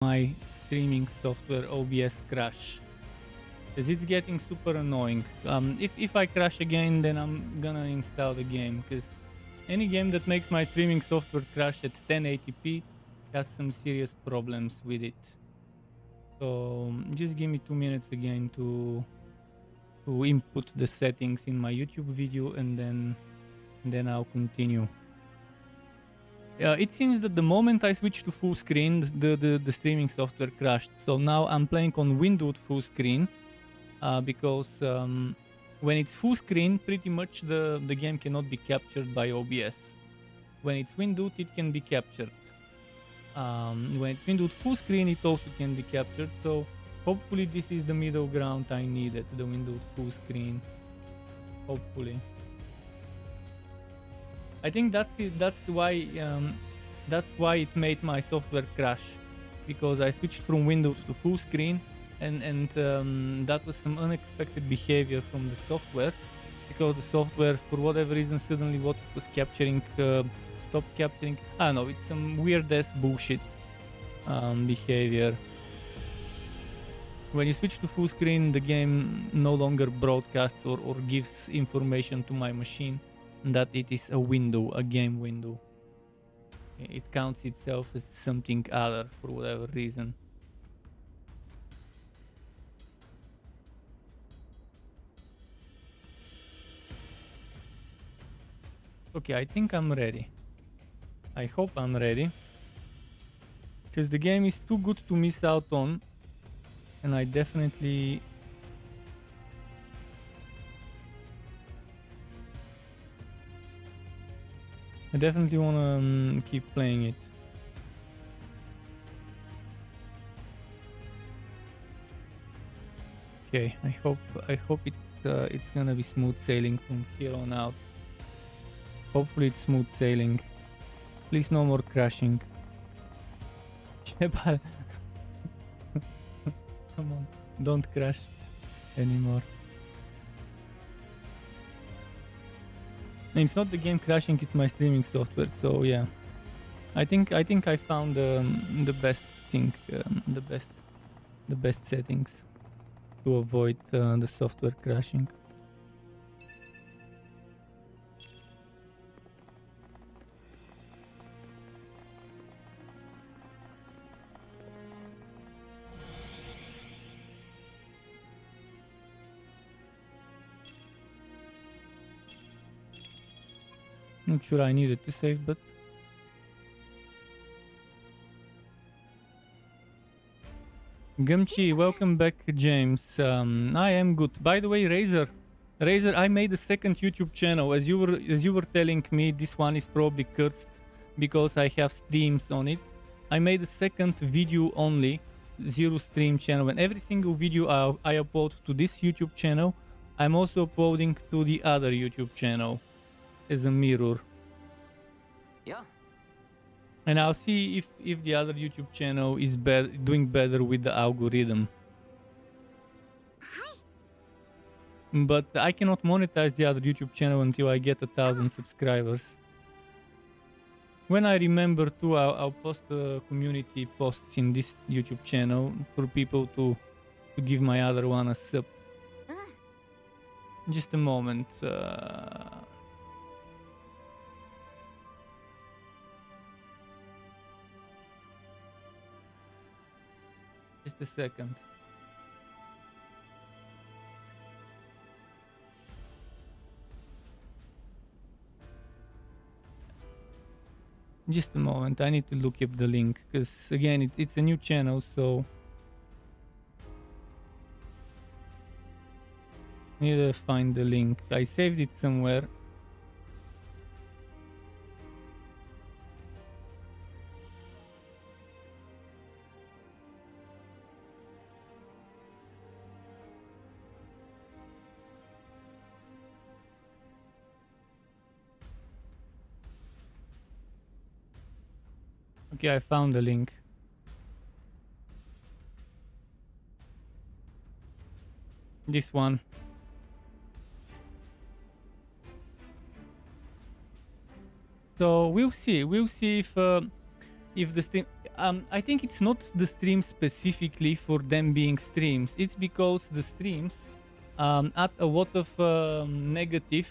my streaming software OBS crash, because it's getting super annoying. If I crash again, then I'm gonna install the game, because any game that makes my streaming software crash at 1080p has some serious problems with it. So just give me 2 minutes again to input the settings in my YouTube video, and then I'll continue. It seems that the moment I switched to full screen, the streaming software crashed. So now I'm playing on windowed full screen, because when it's full screen, pretty much the game cannot be captured by OBS. When it's windowed, it can be captured. When it's windowed full screen, it also can be captured. So hopefully this is the middle ground I needed, the windowed full screen. Hopefully. I think that's it. That's why it made my software crash, because I switched from Windows to full screen, and that was some unexpected behavior from the software, because the software, for whatever reason, suddenly what it was capturing stopped capturing. I don't know. It's some weird ass bullshit behavior. When you switch to full screen, the game no longer broadcasts or gives information to my machine that it is a window, a game window. It counts itself as something other for whatever reason. Okay, I think I'm ready. I hope I'm ready, because the game is too good to miss out on, and I definitely want to keep playing it. Okay, I hope it's gonna be smooth sailing from here on out. Hopefully it's smooth sailing. Please no more crashing. Come on, don't crash anymore. And it's not the game crashing, it's my streaming software. So yeah, I think I found the best thing, the best settings to avoid the software crashing. Not sure I needed to save, but Gumchi, welcome back, James. I am good. By the way, Razor, I made a second YouTube channel. As you were telling me, this one is probably cursed because I have streams on it. I made a second video only, zero stream channel, and every single video I upload to this YouTube channel, I'm also uploading to the other YouTube channel as a mirror. Yeah. And I'll see if the other YouTube channel is doing better with the algorithm. Hi. But I cannot monetize the other YouTube channel until I get 1,000 subscribers. When I remember to, I'll post a community post in this YouTube channel for people to give my other one a sub. Just a moment. Just a second. Just a moment. I need to look up the link, because again, it's a new channel, so I need to find the link. I saved it somewhere. Okay, I found the link. This one. So we'll see. We'll see if if the stream, I think it's not the stream specifically for them being streams. It's because the streams add a lot of negative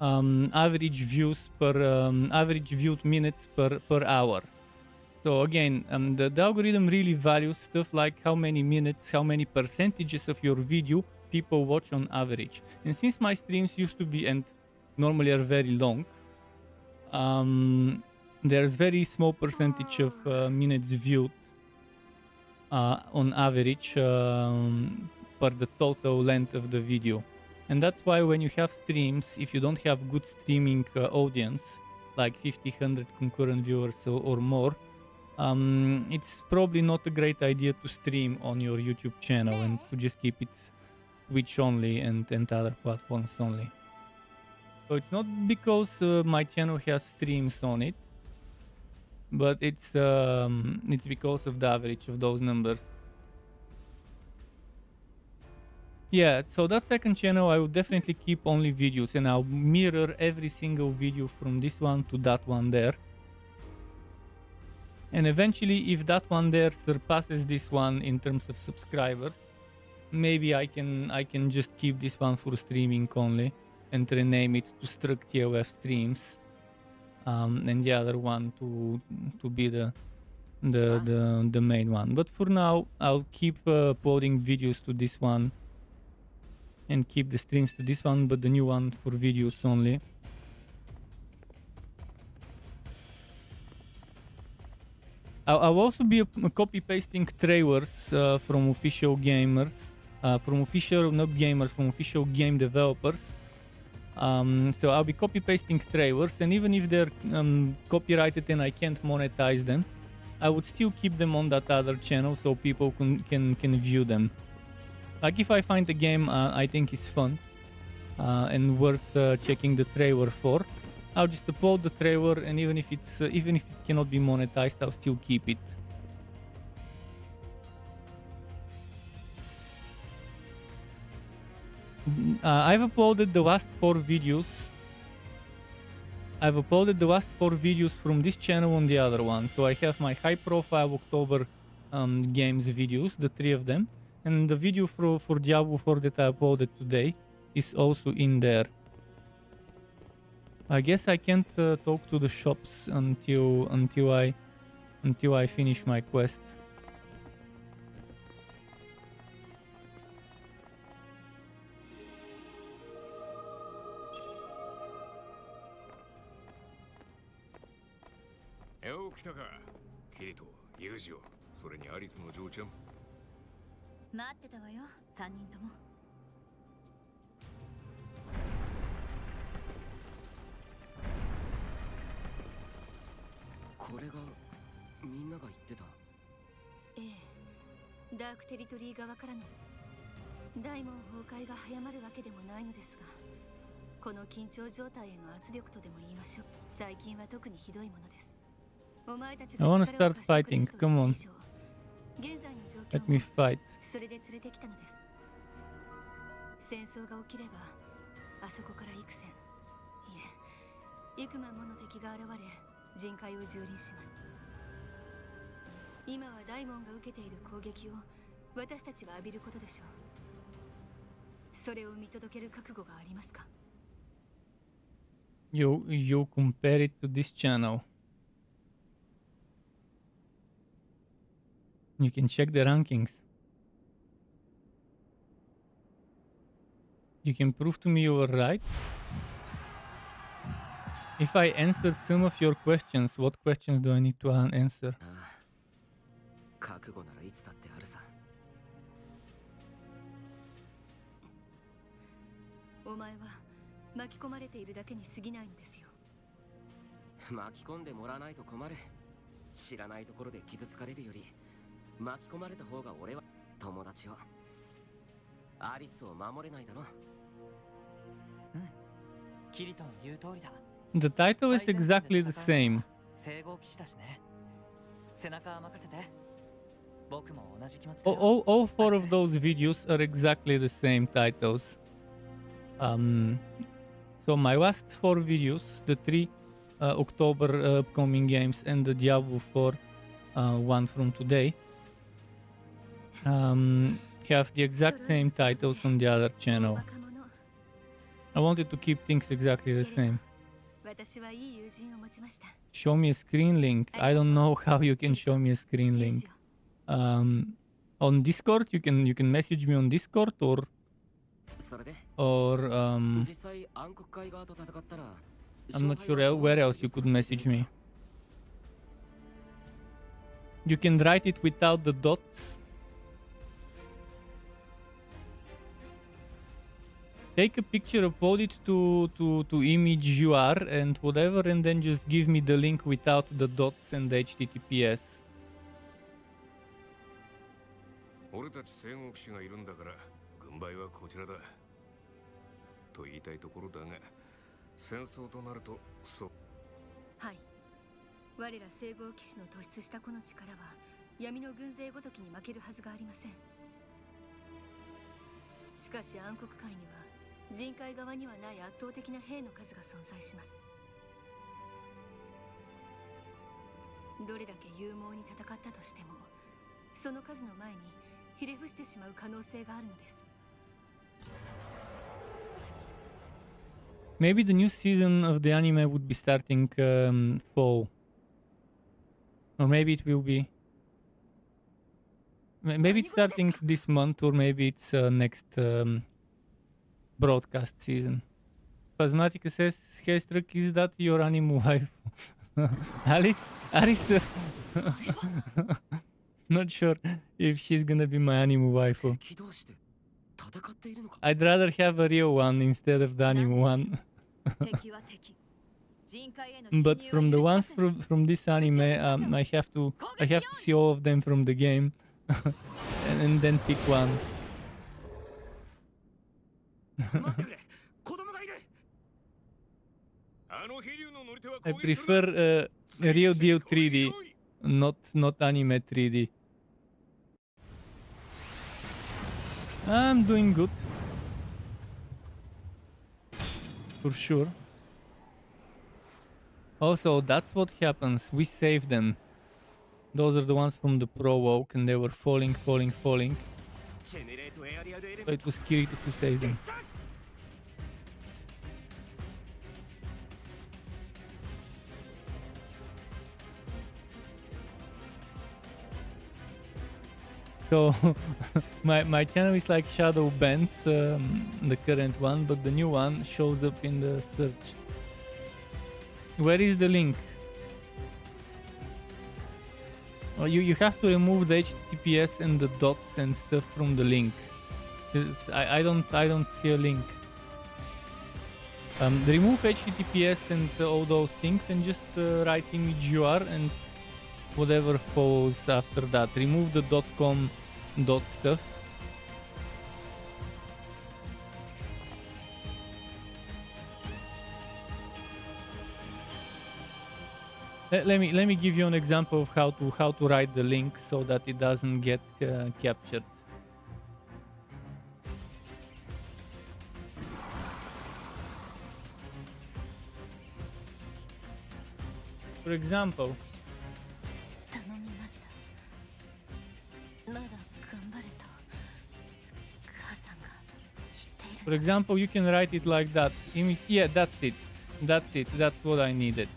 average views per average viewed minutes per hour. So again, the algorithm really values stuff like how many minutes, how many percentages of your video people watch on average. And since my streams used to be and normally are very long, there's very small percentage of minutes viewed on average per the total length of the video. And that's why when you have streams, if you don't have good streaming audience, like 50, 100 concurrent viewers or more, it's probably not a great idea to stream on your YouTube channel and to just keep it Twitch only and other platforms only. So it's not because my channel has streams on it, but it's because of the average of those numbers. Yeah, so that second channel I will definitely keep only videos, and I'll mirror every single video from this one to that one there. And eventually, if that one there surpasses this one in terms of subscribers, maybe I can just keep this one for streaming only and rename it to STRUCKTLF Streams, and the other one to be the main one. But for now, I'll keep uploading videos to this one and keep the streams to this one, but the new one for videos only. I'll also be copy pasting trailers from official gamers, from official game developers. So I'll be copy pasting trailers, and even if they're copyrighted and I can't monetize them, I would still keep them on that other channel so people can view them. Like if I find a game I think is fun and worth checking the trailer for, I'll just upload the trailer, and even if it cannot be monetized, I'll still keep it. I've uploaded the last 4 videos. I've uploaded the last 4 videos from this channel on the other one. So I have my high profile October games videos, the 3 of them. And the video for Diablo 4 that I uploaded today is also in there. I guess I can't talk to the shops until I finish my quest.ダークテリトリー側からの大門崩壊が早まるわけでもないのですが、この緊張状態への圧力とでも言いましょう。最近は特にひどいものです。お前たちが I wanna start fighting. Come on. 現在の状況 Let me fight. それで連れてきたのです。戦争が起きればあそこから幾千、いえ、幾万もの敵が現れ人海を蹂躙します。今は大門が受けている攻撃を私たちが浴びることでしょう。それを見届ける覚悟がありますか？ You compare it to this channel. You can check the rankings. You can prove to me you were right. If I answered some of your questions, what questions do I need to answer? 覚悟ならいつだってあるさ。お前は巻き込まれているだけに過ぎないのですよ。巻き込んでもらわないと困る。知らないところで傷つかれるより巻き込まれた方が俺は友達をアリスを守れないだろ。うん。キリトの言う通りだ。The title is exactly the same. 聖号騎士だしね。背中任せて。All 4 of those videos are exactly the same titles. So my last 4 videos, the 3 October upcoming games and the Diablo 4 one from today have the exact same titles on the other channel. I wanted to keep things exactly the same. Show me a screen link. I don't know how you can show me a screen link. On Discord, you can message me on Discord or I'm not sure where else you could message me. You can write it without the dots. Take a picture, upload it to image UR and whatever, and then just give me the link without the dots and the HTTPS. 俺たち戦国士がいるんだから軍配はこちらだと言いたいところだが戦争となるとそうはい。我ら西郷騎士の突出したこの力は闇の軍勢ごときに負けるはずがありません。しかし暗黒界には人海側にはない圧倒的な兵の数が存在します。どれだけ勇猛に戦ったとしてもその数の前にひれ伏してしまう可能性があるのです。 Maybe the new season of the anime would be starting fall. Or maybe it will be... Maybe it's starting this month, or maybe it's next broadcast season. Spasmatica says, "Hey Struck, is that your anime wife?" Alice? Not sure if she's gonna be my anime waifu. I'd rather have a real one instead of the anime one. But from the ones from this anime, I have to see all of them from the game and then pick one. I prefer real deal 3D, not anime 3D. I'm doing good. For sure. Also, that's what happens. We save them. Those are the ones from the Pro Oak, and they were falling. So it was key to save them. So my channel is like shadow banned, the current one, but the new one shows up in the search. Where is the link? Oh, you have to remove the HTTPS and the dots and stuff from the link. I don't see a link. Remove HTTPS and all those things and just write image UR and whatever follows after that. Remove the .com dot stuff. Let me give you an example of how to write the link so that it doesn't get captured. For example, you can write it like that. Yeah, that's it. That's what I needed.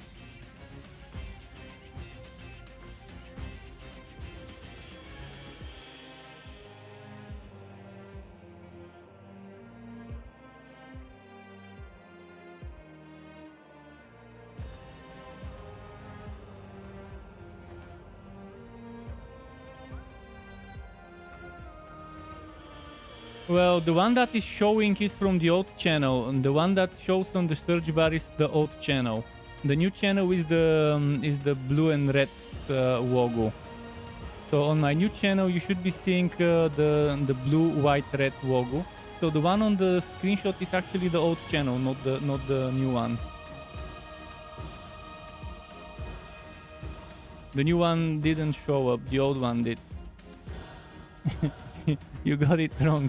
Well, the one that is showing is from the old channel, and the one that shows on the search bar is the old channel. The new channel is the blue and red logo. So on my new channel, you should be seeing the blue, white, red logo. So the one on the screenshot is actually the old channel, not the new one. The new one didn't show up. The old one did. You got it wrong.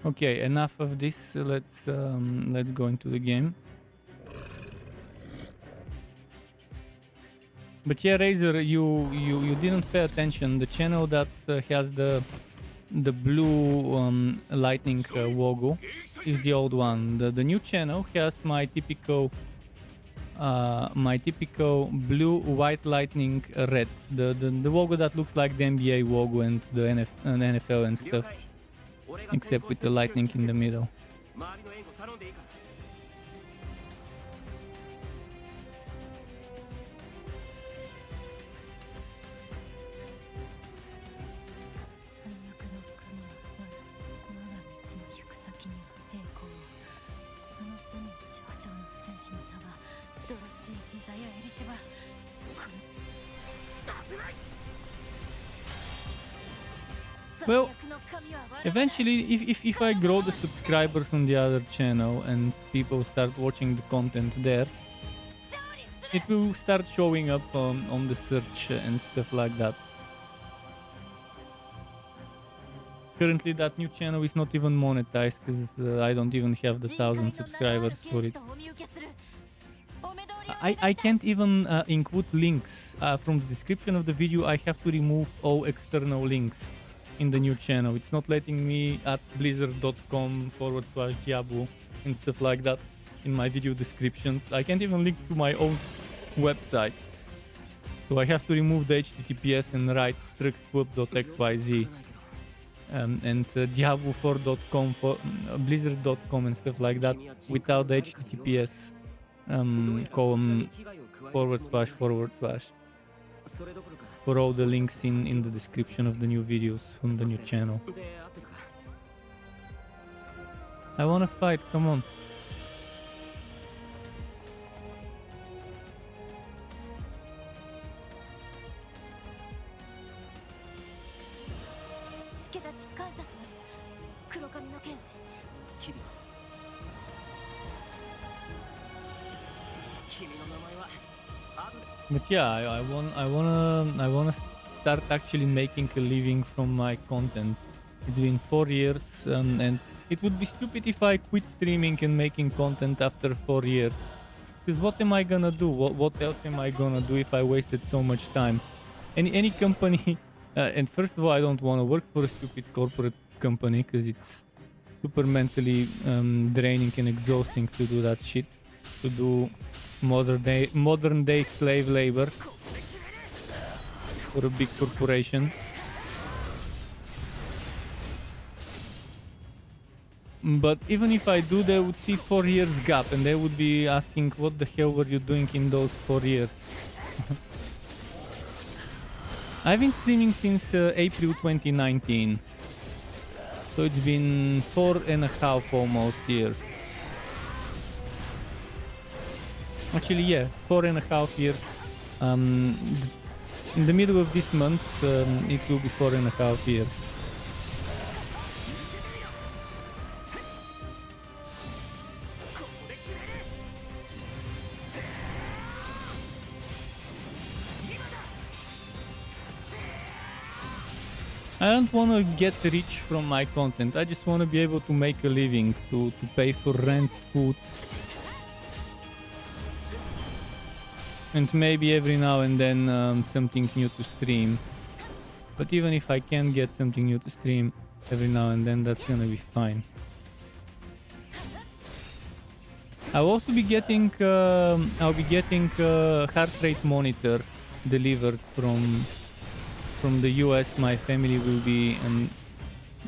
Okay, enough of this. Let's go into the game. But yeah, Razor, you didn't pay attention. The channel that has the blue lightning logo is the old one. The new channel has my typical blue, white, lightning, red. The logo that looks like the NBA logo and the NFL and stuff, except with the lightning in the middle. 周りの援護頼んでいいか。最悪の国は我が道の行く先には栄光を、その背に上昇の戦士の名はドロシー・イザヤ・エリシバ。危ない。 Well, eventually, if I grow the subscribers on the other channel and people start watching the content there, it will start showing up on the search and stuff like that. Currently, that new channel is not even monetized because I don't even have the 1,000 subscribers for it. I can't even include links from the description of the video. I have to remove all external links in the new channel. It's not letting me at blizzard.com/Diablo and stuff like that in my video descriptions. I can't even link to my own website. So I have to remove the HTTPS and write strucktl.xyz and diablo4.com for blizzard.com and stuff like that without the HTTPS column // for all the links in the description of the new videos from the new channel. I wanna fight, come on. But yeah, I wanna start actually making a living from my content. It's been 4 years, and it would be stupid if I quit streaming and making content after 4 years. Because what am I gonna do? What else am I gonna do if I wasted so much time? Any company, and first of all, I don't want to work for a stupid corporate company because it's super mentally draining and exhausting to do that shit. To do modern day slave labor for a big corporation. But even if I do, they would see 4 years gap and they would be asking, what the hell were you doing in those 4 years? I've been streaming since April 2019, so it's been 4.5 almost years. Actually, yeah, 4.5 years. In the middle of this month, it will be 4.5 years. I don't want to get rich from my content. I just want to be able to make a living, to pay for rent, food, and maybe every now and then something new to stream. But even if I can get something new to stream every now and then, that's gonna be fine. I'll also be getting a heart rate monitor delivered from the US. My family will be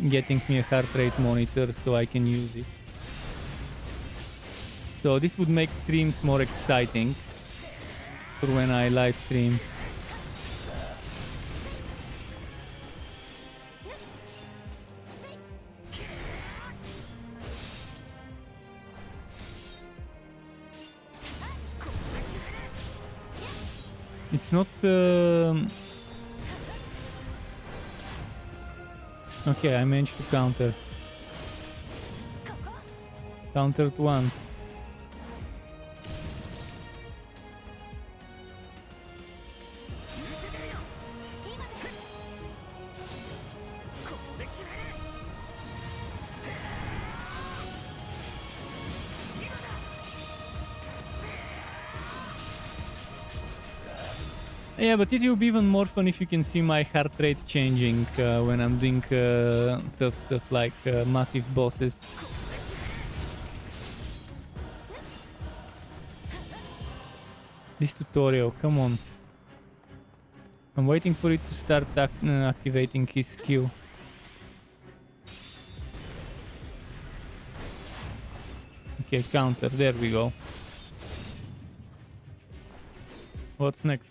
getting me a heart rate monitor so I can use it. So this would make streams more exciting for when I live stream. It's not okay, I managed to counter it once. Yeah, but it will be even more fun if you can see my heart rate changing when I'm doing tough stuff like massive bosses. This tutorial, come on. I'm waiting for it to start activating his skill. Okay, counter, there we go. What's next?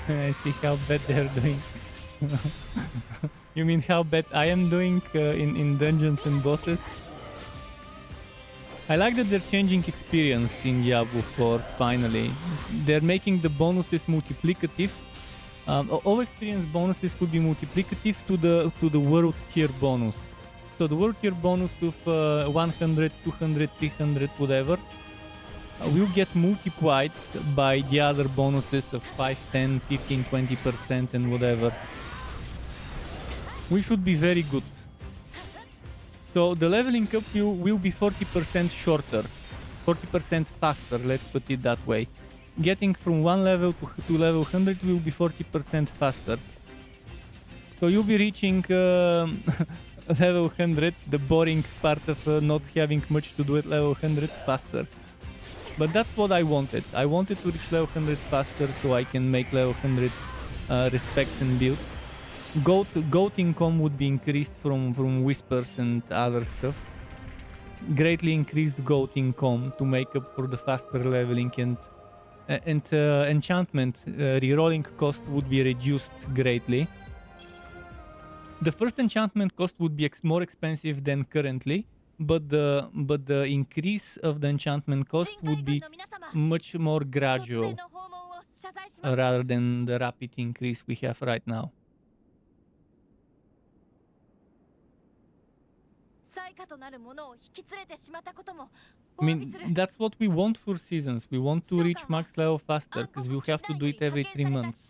I see how bad they're doing. You mean how bad I am doing in dungeons and bosses? I like that they're changing experience in Diablo 4 finally. They're making the bonuses multiplicative. All experience bonuses could be multiplicative to the world tier bonus. So the world tier bonus of 100, 200, 300, whatever, will get multiplied by the other bonuses of 5, 10, 15, 20% and whatever. We should be very good. So the leveling up will be 40% shorter, 40% faster, let's put it that way. Getting from one level to level 100 will be 40% faster. So you'll be reaching level 100, the boring part of not having much to do at level 100 faster. But that's what I wanted. I wanted to reach level 100 faster so I can make level 100 respects and builds. Goat income would be increased from whispers and other stuff. Greatly increased goat income to make up for the faster leveling, and enchantment rerolling cost would be reduced greatly. The first enchantment cost would be more expensive than currently, but the increase of the enchantment cost would be much more gradual rather than the rapid increase we have right now. I mean, that's what we want for seasons. We want to reach max level faster because we'll have to do it every 3 months.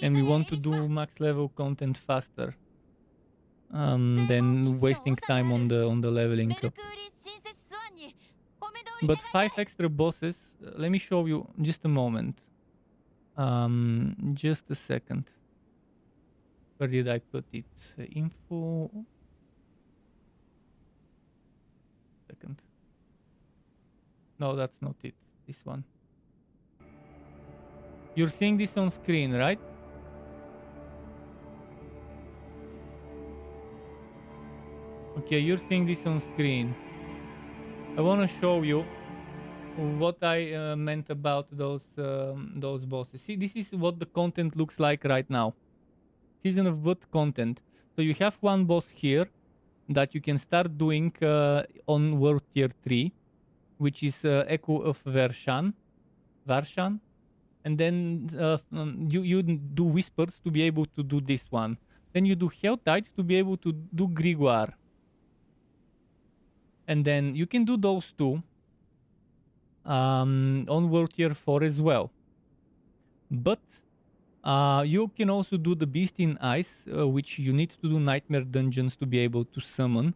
And we want to do max level content faster than wasting time on the leveling up. But 5 extra bosses, let me show you just a moment. Just a second. Where did I put it? Info. Second. No, that's not it. This one. You're seeing this on screen, right? Okay, you're seeing this on screen. I want to show you what I meant about those bosses. See, this is what the content looks like right now. Season of Blood content. So you have one boss here that you can start doing on World Tier 3, which is Echo of Varshan. And then you do Whispers to be able to do this one. Then you do Helltide to be able to do Grimoire. And then you can do those two on World Tier 4 as well. But you can also do the Beast in Ice, which you need to do Nightmare Dungeons to be able to summon.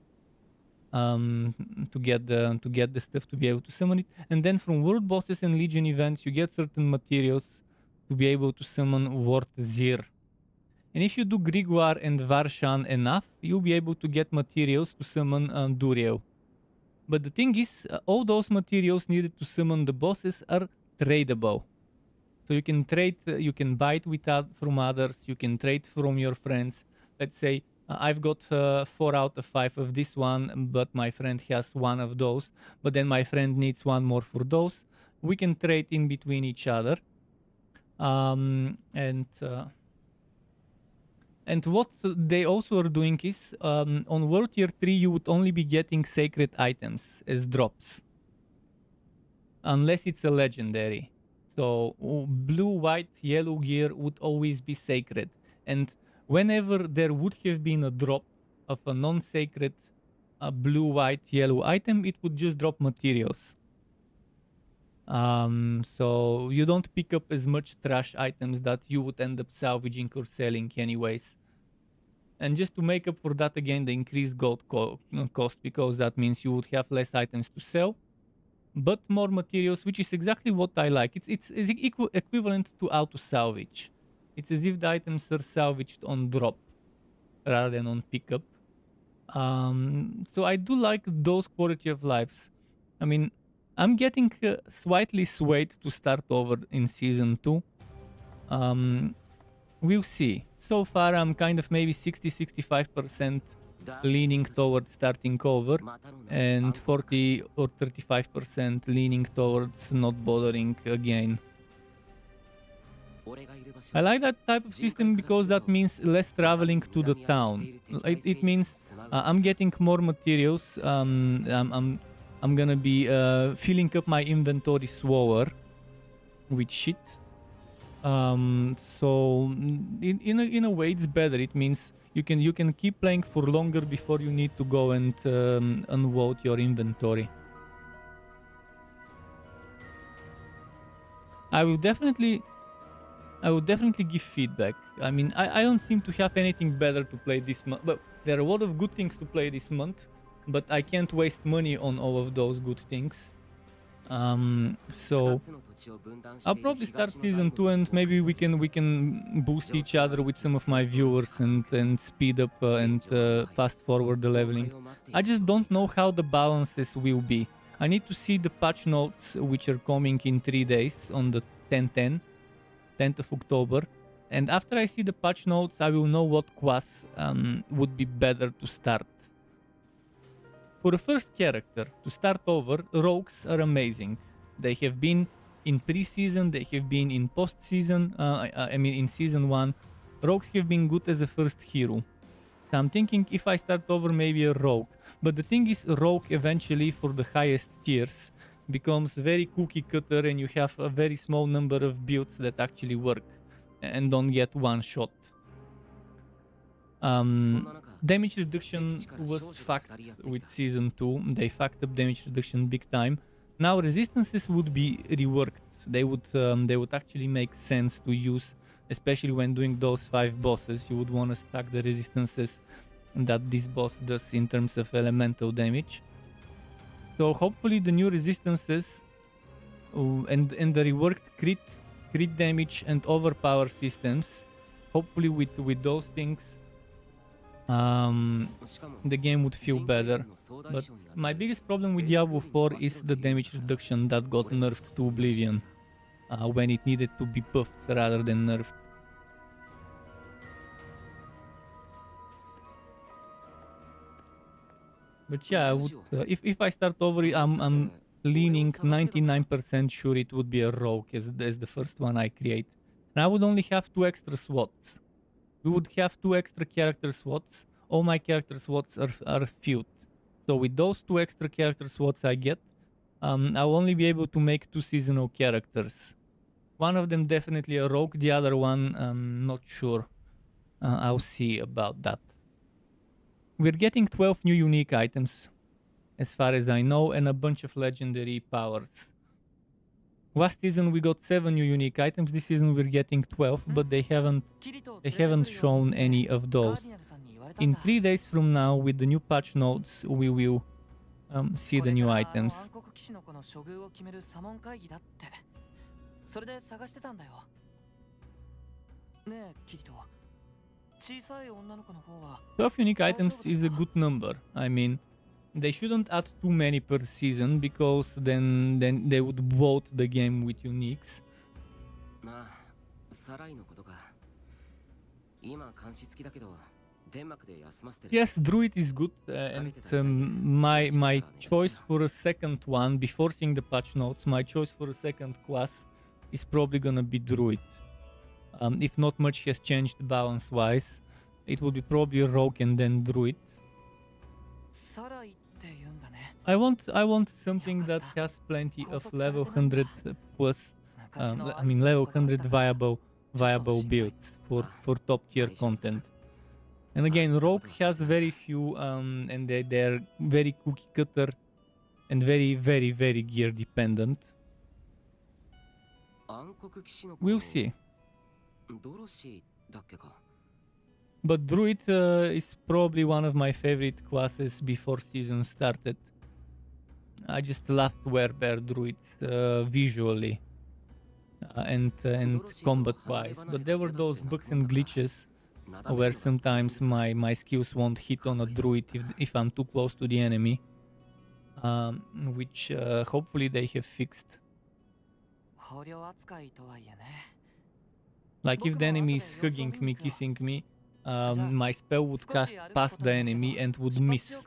To get the stuff to be able to summon it. And then from World Bosses and Legion events, you get certain materials to be able to summon Wort Zir. And if you do Grimoire and Varshan enough, you'll be able to get materials to summon Duriel. But the thing is, all those materials needed to summon the bosses are tradable. So you can trade, you can buy it from others, you can trade from your friends. Let's say I've got 4 out of 5 of this one, but my friend has 1 of those. But then my friend needs 1 more for those. We can trade in between each other. And what they also are doing is, on World Tier 3, you would only be getting sacred items as drops. Unless it's a legendary. So blue, white, yellow gear would always be sacred. And whenever there would have been a drop of a non-sacred blue, white, yellow item, it would just drop materials. So you don't pick up as much trash items that you would end up salvaging or selling anyways. And just to make up for that again, the increased gold cost, because that means you would have less items to sell, but more materials, which is exactly what I like. It's equivalent to auto salvage. It's as if the items are salvaged on drop rather than on pickup. So I do like those quality of lives. I mean, I'm getting slightly swayed to start over in season 2. We'll see. So far, I'm kind of maybe 60-65% leaning towards starting over, and 40 or 35% leaning towards not bothering again. I like that type of system because that means less traveling to the town. It means I'm getting more materials. I'm gonna be filling up my inventory slower with shit. So in a way it's better. It means you can keep playing for longer before you need to go and unload your inventory. I will definitely give feedback. I mean, I don't seem to have anything better to play this month. But there are a lot of good things to play this month, but I can't waste money on all of those good things. So I'll probably start season 2, and maybe we can boost each other with some of my viewers and speed up and fast forward the leveling. I just don't know how the balances will be. I need to see the patch notes, which are coming in 3 days on the 10th of October. And after I see the patch notes, I will know what class would be better to start. For the first character, to start over, rogues are amazing. They have been in pre-season, they have been in post-season, I mean in season 1. Rogues have been good as a first hero. So I'm thinking if I start over, maybe a rogue. But the thing is, rogue eventually for the highest tiers becomes very cookie cutter, and you have a very small number of builds that actually work and don't get one shot. Damage reduction was fucked with season 2. They fucked up damage reduction big time. Now resistances would be reworked. They would actually make sense to use, especially when doing those 5 bosses. You would want to stack the resistances that this boss does in terms of elemental damage. So hopefully the new resistances and the reworked crit damage and overpower systems, hopefully with those things, the game would feel better. But my biggest problem with Diablo 4 is the damage reduction that got nerfed to oblivion when it needed to be buffed rather than nerfed. But yeah, I would, if I start over, I'm leaning 99% sure it would be a rogue as the first one I create. And I would only have 2 extra slots. We would have 2 extra character slots. All my character slots are filled. So with those 2 extra character slots I get, I'll only be able to make 2 seasonal characters. One of them definitely a rogue, the other one I'm not sure. I'll see about that. We're getting 12 new unique items, as far as I know, and a bunch of legendary powers. Last season we got 7 new unique items. This season we're getting 12, but they haven't shown any of those. In 3 days from now, with the new patch notes, we will see the new items. Twelve unique items is a good number. I mean, they shouldn't add too many per season, because then they would bloat the game with uniques. Yes, Druid is good, and my choice for a second one, before seeing the patch notes, my choice for a second class is probably gonna be Druid. If not much has changed balance-wise, it will be probably Rogue and then Druid. I want something that has plenty of level 100 plus, I mean level 100 viable viable builds for top tier content. And again, Rogue has very few, and they're very cookie cutter and very, very, very gear dependent. We'll see. But Druid is probably one of my favorite classes before season started. I just loved Werebear Druids visually and combat-wise. But there were those bugs and glitches where sometimes my skills won't hit on a Druid if I'm too close to the enemy, which hopefully they have fixed. Like if the enemy is hugging me, kissing me, my spell would cast past the enemy and would miss,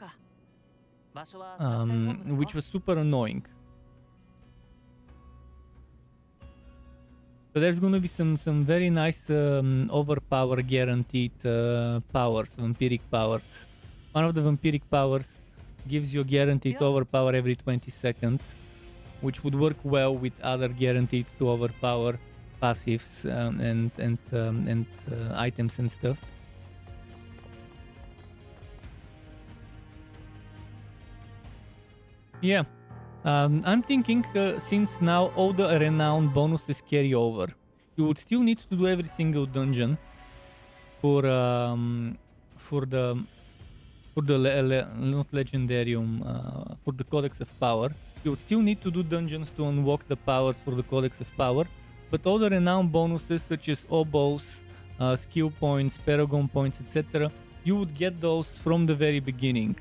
which was super annoying. So there's gonna be some very nice overpower guaranteed powers, vampiric powers. One of the vampiric powers gives you a guaranteed overpower every 20 seconds, which would work well with other guaranteed to overpower passives and items and stuff. Yeah, I'm thinking since now all the renown bonuses carry over, you would still need to do every single dungeon for the not legendarium, for the Codex of Power. You would still need to do dungeons to unlock the powers for the Codex of Power, but all the renown bonuses such as oboes, skill points, paragon points, etc., you would get those from the very beginning.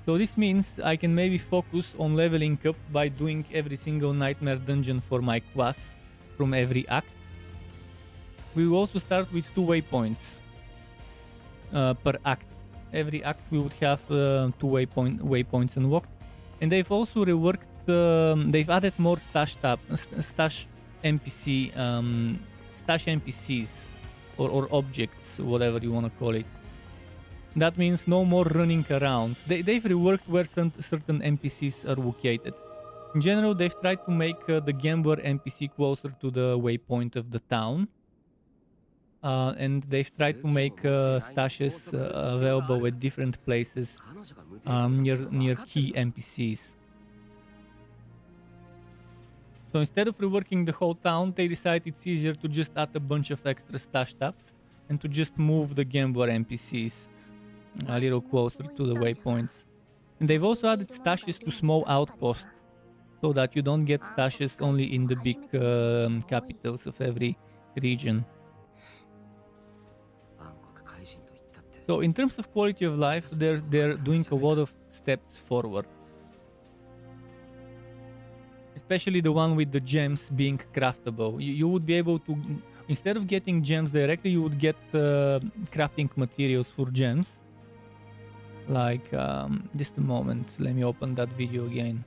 So this means I can maybe focus on leveling up by doing every single nightmare dungeon for my class from every act. We will also start with 2 waypoints per act. Every act we would have 2 waypoints unlocked. And they've also reworked, they've added more stash NPCs or objects, whatever you want to call it. That means no more running around. They've reworked where certain NPCs are located. In general, they've tried to make the Gambler NPC closer to the waypoint of the town. And they've tried to make stashes available at different places near key NPCs. So instead of reworking the whole town, they decided it's easier to just add a bunch of extra stash tabs and to just move the Gambler NPCs a little closer to the waypoints. And they've also added stashes to small outposts so that you don't get stashes only in the big capitals of every region. So in terms of quality of life, they're doing a lot of steps forward. Especially the one with the gems being craftable. You would be able to, instead of getting gems directly, you would get crafting materials for gems. Like, just a moment, let me open that video again.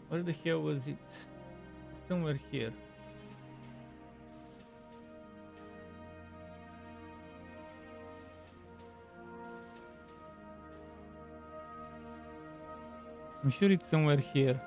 Where the hell was it? Somewhere here. I'm sure it's somewhere here.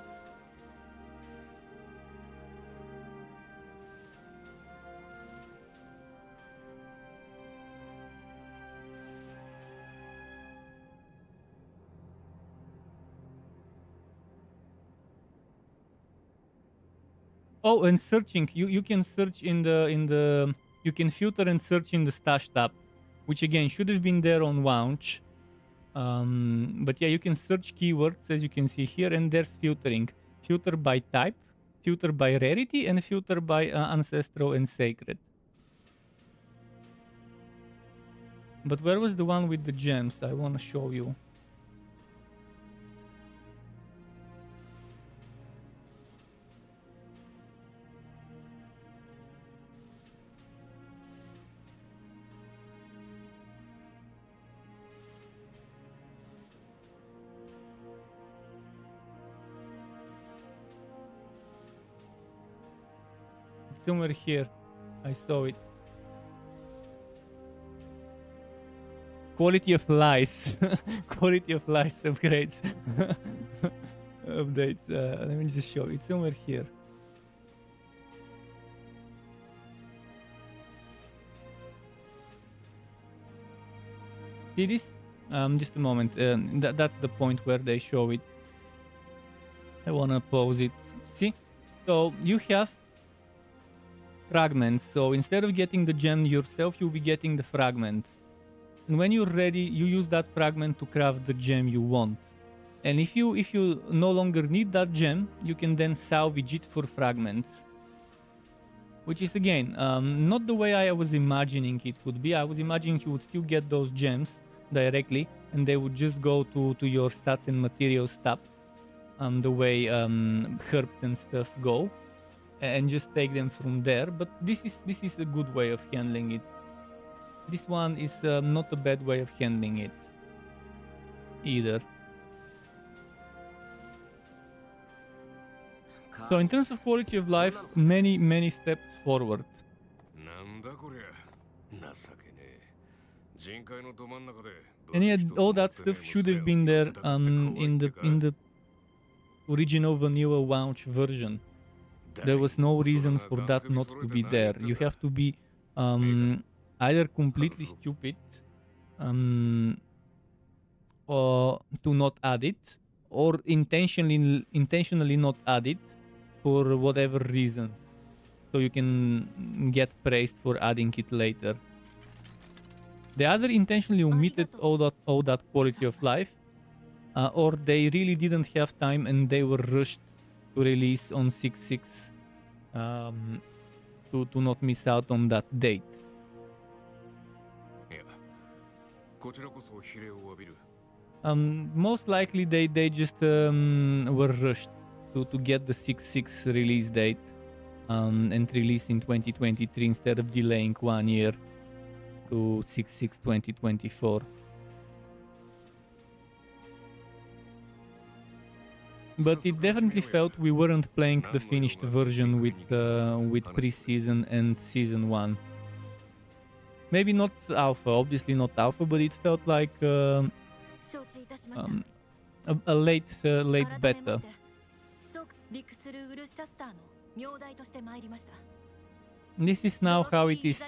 Oh, and searching. You can search in the you can filter and search in the stash tab, which again should have been there on launch. But yeah, you can search keywords as you can see here, and there's filtering. Filter by type, filter by rarity, and filter by ancestral and sacred. But where was the one with the gems? I want to show you. somewhere here. I saw it. Quality of lice. Quality of lice upgrades. Updates. Let me just show it. It's somewhere here. See this? Just a moment. That's the point where they show it. I wanna pause it. See? So you have fragments. So instead of getting the gem yourself, you'll be getting the fragment. And when you're ready, you use that fragment to craft the gem you want. And if you no longer need that gem, you can then salvage it for fragments. Which is again not the way I was imagining it would be. I was imagining you would still get those gems directly, and they would just go to your stats and materials tab, the way herbs and stuff go, and just take them from there. But this is a good way of handling it. This one is not a bad way of handling it either. So in terms of quality of life, many steps forward. And yet all that stuff should have been there in the original vanilla launch version. There was no reason for that not to be there. You have to be either completely stupid or to not add it, or intentionally not add it for whatever reasons, so you can get praised for adding it later. They either intentionally omitted all that quality of life, or they really didn't have time and they were rushed to release on 6/6 to not miss out on that date. Most likely they just were rushed to get the 6/6 release date and release in 2023 instead of delaying 1 year to 6/6 2024. But it definitely felt we weren't playing the finished version with pre-season and season 1. Maybe not alpha, obviously not alpha, but it felt like a late beta. This is now how it is.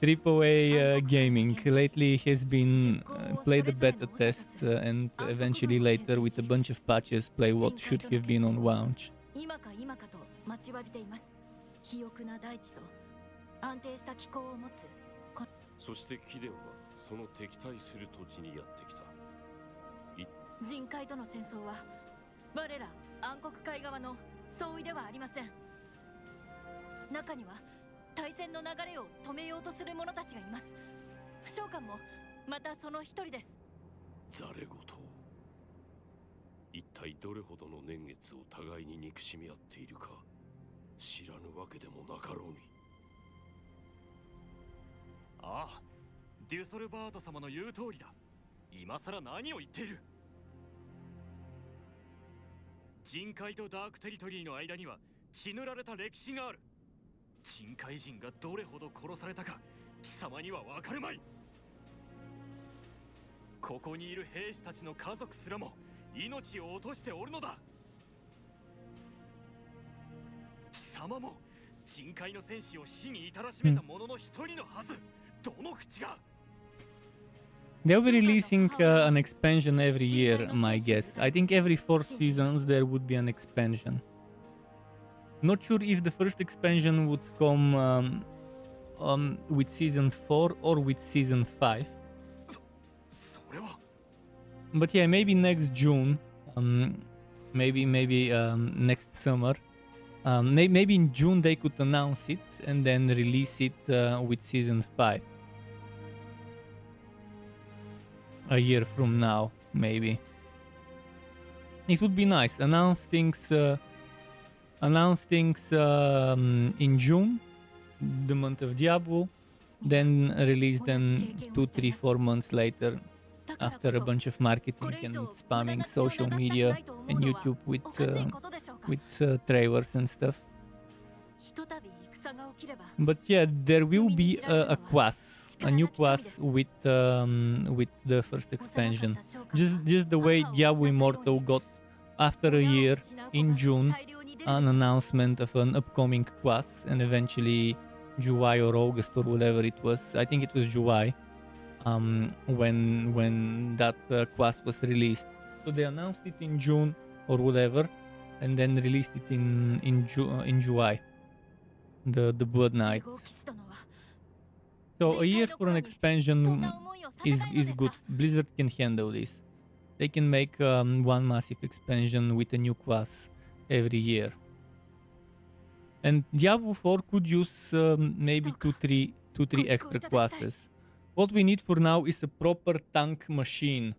Triple A gaming. Lately has been play the beta test and eventually later with a bunch of patches play what should have been on launch. そしてキデオはその敵対する土地にやってきた。人海との戦争は我ら暗黒海側の総意ではありません。中には対戦の流れを止めようとする者たちがいます。不召喚もまたその一人です。ざれ言。一体どれほどの年月を互いに憎しみ合っているか知らぬわけでもなかろうに。ああ、デュソルバート様の言う通りだ。今さら何を言っている。人海とダークテリトリーの間には血塗られた歴史がある。人海人がどれほど殺されたか貴様には分かるまい。ここにいる兵士たちの家族すらも命を落としておるのだ。貴様も人海の戦士を死に至らしめた者の一人のはず。どの口が。They'll be releasing an expansion every year, my guess. I think every 4 seasons there would be an expansion. Not sure if the first expansion would come with season 4 or with season 5. But yeah, maybe next June, maybe next summer. Maybe in June they could announce it and then release it with season 5. A year from now, maybe. It would be nice. Announce things in June, the month of Diablo, then release them 2, 3, 4 months later after a bunch of marketing and spamming social media and YouTube with trailers and stuff. But yeah, there will be a class, a new class with the first expansion. Just the way Diablo Immortal got after a year in June an announcement of an upcoming class, and eventually July or August or whatever it was. I think it was July. When that class was released, so they announced it in June or whatever, and then released it in July. The Blood Knight. So a year for an expansion is good. Blizzard can handle this. They can make one massive expansion with a new class every year. And Diablo 4 could use maybe two, three extra classes. What we need for now is a proper tank machine.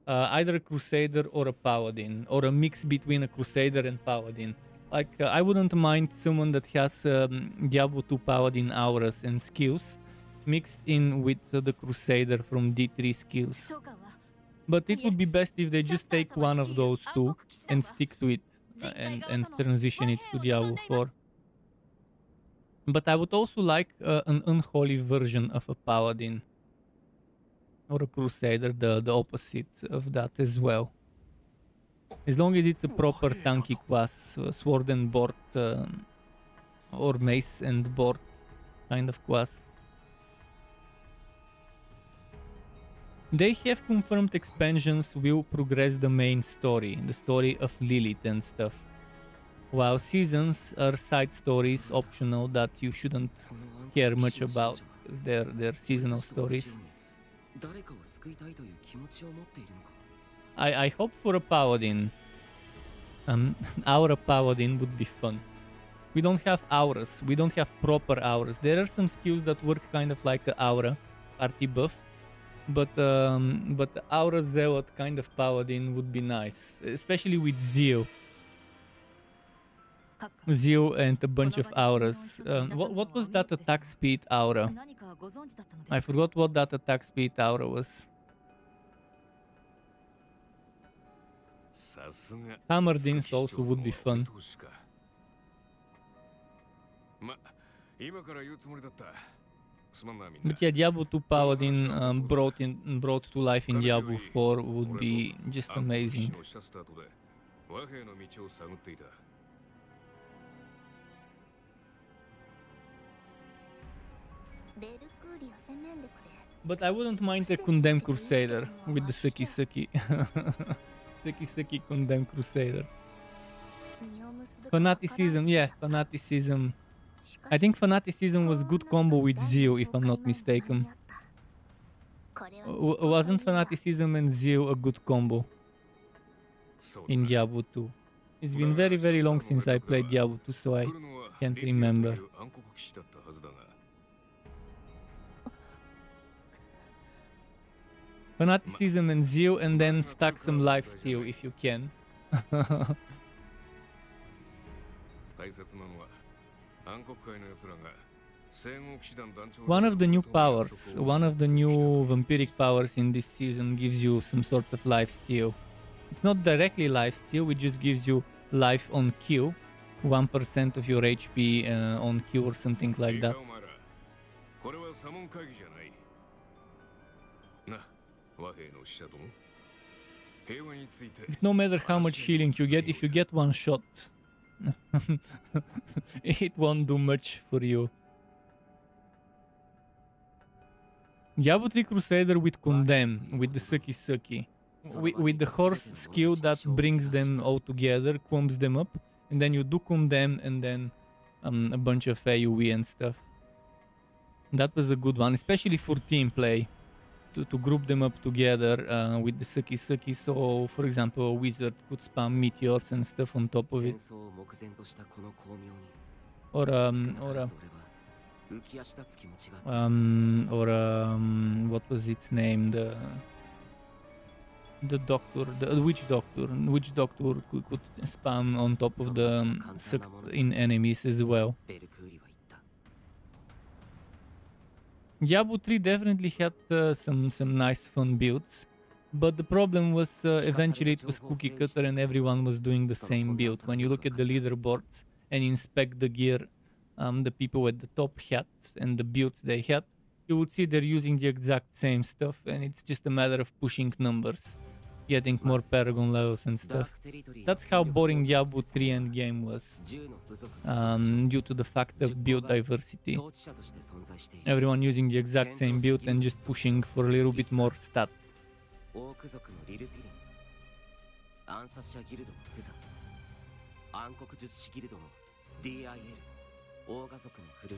Either a Crusader or a Paladin, or a mix between a Crusader and Paladin. Like, I wouldn't mind someone that has Diablo 2 Paladin auras and skills mixed in with the Crusader from D3 skills. But it would be best if they just take one of those two and stick to it and transition it to Diablo 4. But I would also like an unholy version of a Paladin or a Crusader, the opposite of that as well. As long as it's a proper tanky class, sword and board, or mace and board kind of class. They have confirmed expansions will progress the main story, the story of Lilith and stuff. While seasons are side stories, optional, that you shouldn't care much about. They're seasonal stories. I hope for a Paladin. Aura Paladin would be fun. We don't have auras. We don't have proper auras. There are some skills that work kind of like the aura party buff, but the Aura Zealot kind of Paladin would be nice, especially with Zeal. Zeal and a bunch of auras. What was that attack speed aura? I forgot what that attack speed aura was. Hammerdins also would be fun. But yeah, Diablo 2 Paladin brought to life in Diablo 4 would be just amazing. But I wouldn't mind a Condemned Crusader with the Suki Suki. Suki Suki Condemned Crusader. Fanaticism, yeah, Fanaticism. I think Fanaticism was good combo with Zeal, if I'm not mistaken. Wasn't Fanaticism and Zeal a good combo in Diablo 2? It's been very, very long since I played Diablo 2, so I can't remember. Fanaticism and Zeal, and then stack some lifesteal if you can. One of the new powers, one of the new vampiric powers in this season gives you some sort of lifesteal. It's not directly lifesteal, it just gives you life on kill, 1% of your HP on kill or something like that. No matter how much healing you get, if you get one shot, it won't do much for you. Diablo 3 Crusader with Condemn, with the Suki Suki. With the horse skill that brings them all together, clumps them up, and then you do Condemn and then a bunch of AoE and stuff. That was a good one, especially for team play. To group them up together with the Suki Suki, so for example a wizard could spam meteors and stuff on top of it. Or what was its name? The doctor, the witch doctor. Witch doctor could spam on top of the sucked in enemies as well. Diablo 3 definitely had some nice fun builds, but the problem was eventually it was cookie cutter and everyone was doing the same build. When you look at the leaderboards and inspect the gear the people at the top had and the builds they had, you would see they're using the exact same stuff, and it's just a matter of pushing numbers, getting more Paragon levels and stuff. That's how boring Diablo 3 endgame was, due to the fact of build diversity. Everyone using the exact same build and just pushing for a little bit more stats.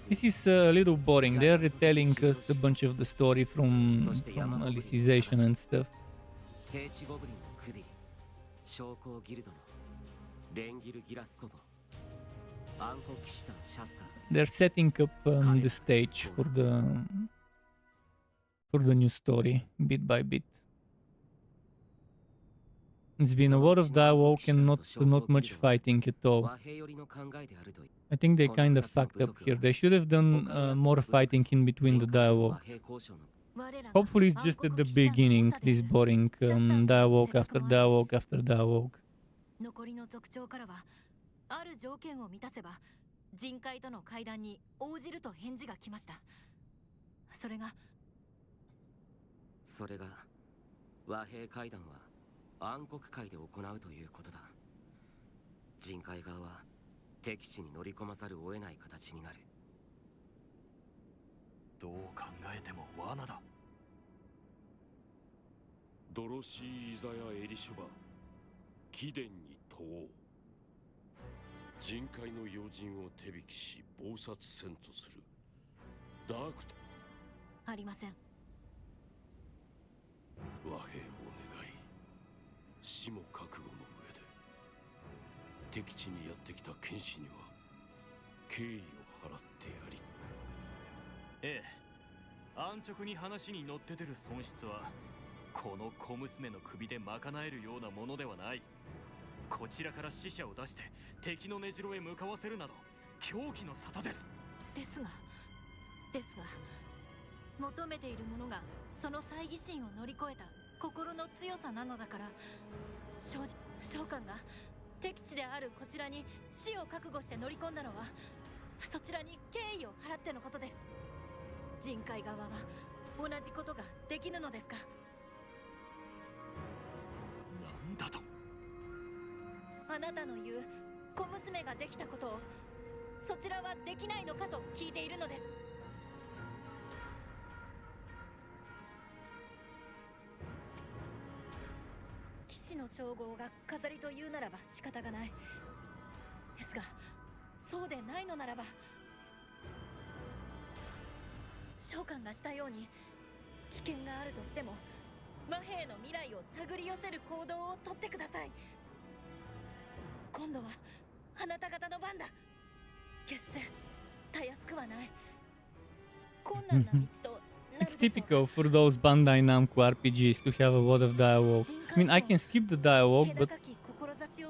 This is a little boring. They're retelling us a bunch of the story from Alicization and stuff. They're setting up the stage for the new story bit by bit. It's been a lot of dialogue and not much fighting at all. I think they kind of fucked up here. They should have done more fighting in between the dialogues. Hopefully it's just at the beginning, this boring dialogue after dialogue after dialogue. 残りの族長からはある条件を満たせば人海との会談に応じると返事が来ました。それが和平会談は暗黒会で行うということだ。人海側は敵地に乗り込まざるを得ない形になる。どう考えても罠だ。ドロシー・イザヤ・エリシュバ貴殿に問おう。人海の要人を手引きし謀殺せんとするダークとありません。和平を願い死も覚悟の上で敵地にやってきた剣士には敬意を払ってやり。ええ、安直に話に乗って出る損失はこの小娘の首で賄えるようなものではない。こちらから死者を出して敵の根城へ向かわせるなど狂気の沙汰です。ですが求めているものがその猜疑心を乗り越えた心の強さなのだから、正直召喚が敵地であるこちらに死を覚悟して乗り込んだのはそちらに敬意を払ってのことです。人海側は同じことができぬのですか。なんだと。あなたの言う小娘ができたことをそちらはできないのかと聞いているのです。騎士の称号が飾りというならば仕方がない。ですがそうでないのならば召喚がしたように危険があるとしても和平の未来を手繰り寄せる行動をとってください。今度はあなた方の番だ。決してたやすくはない。困難な道と It's typical for those Bandai Namco RPGs to have a lot of dialogue. I mean, I can skip the dialogue, but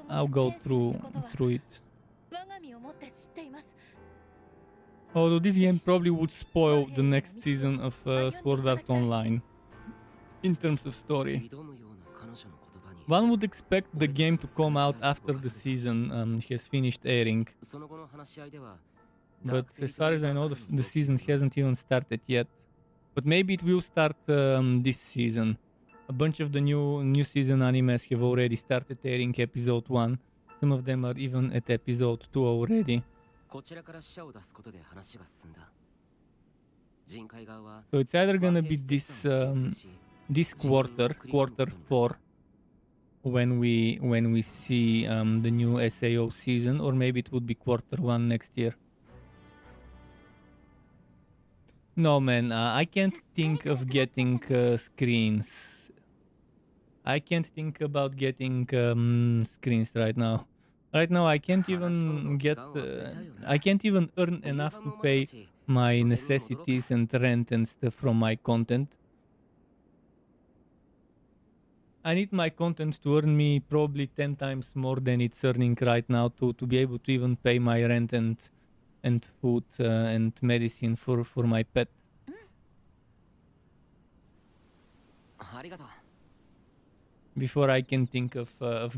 I'll go through it. Although this game probably would spoil the next season of Sword Art Online in terms of story. One would expect the game to come out after the season has finished airing. But as far as I know, the season hasn't even started yet. But maybe it will start this season. A bunch of the new season animes have already started airing episode 1. Some of them are even at episode 2 already. So it's either gonna be this quarter 4, when we see the new SAO season, or maybe it would be quarter 1 next year. No man, I can't think of getting screens. I can't think about getting screens right now. Right now I can't even get I can't even earn enough to pay my necessities and rent and stuff from my content. I need my content to earn me probably 10 times more than it's earning right now to be able to even pay my rent and food and medicine for my pet. ありがとう。 before I can think of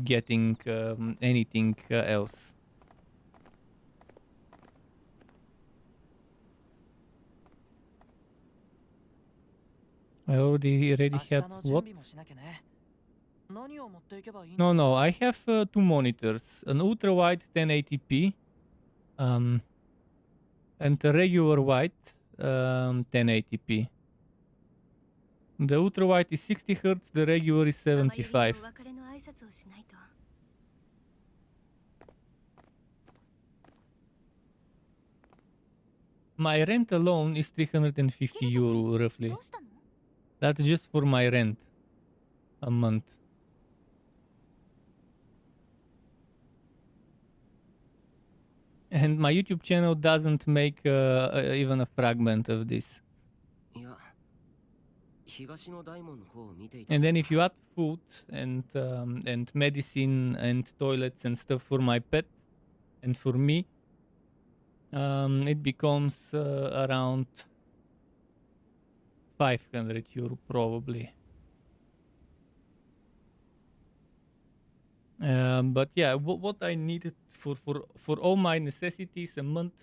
getting anything else. I already have what? No, I have two monitors, an ultra wide 1080p, and a regular wide 1080p. The ultra wide is 60 Hz, the regular is 75. My rent alone is 350 euro roughly. That's just for my rent a month. And my YouTube channel doesn't make even a fragment of this. And then if you add food and medicine and toilets and stuff for my pet and for me, it becomes around 500 euro probably. But yeah, what I needed for all my necessities a month,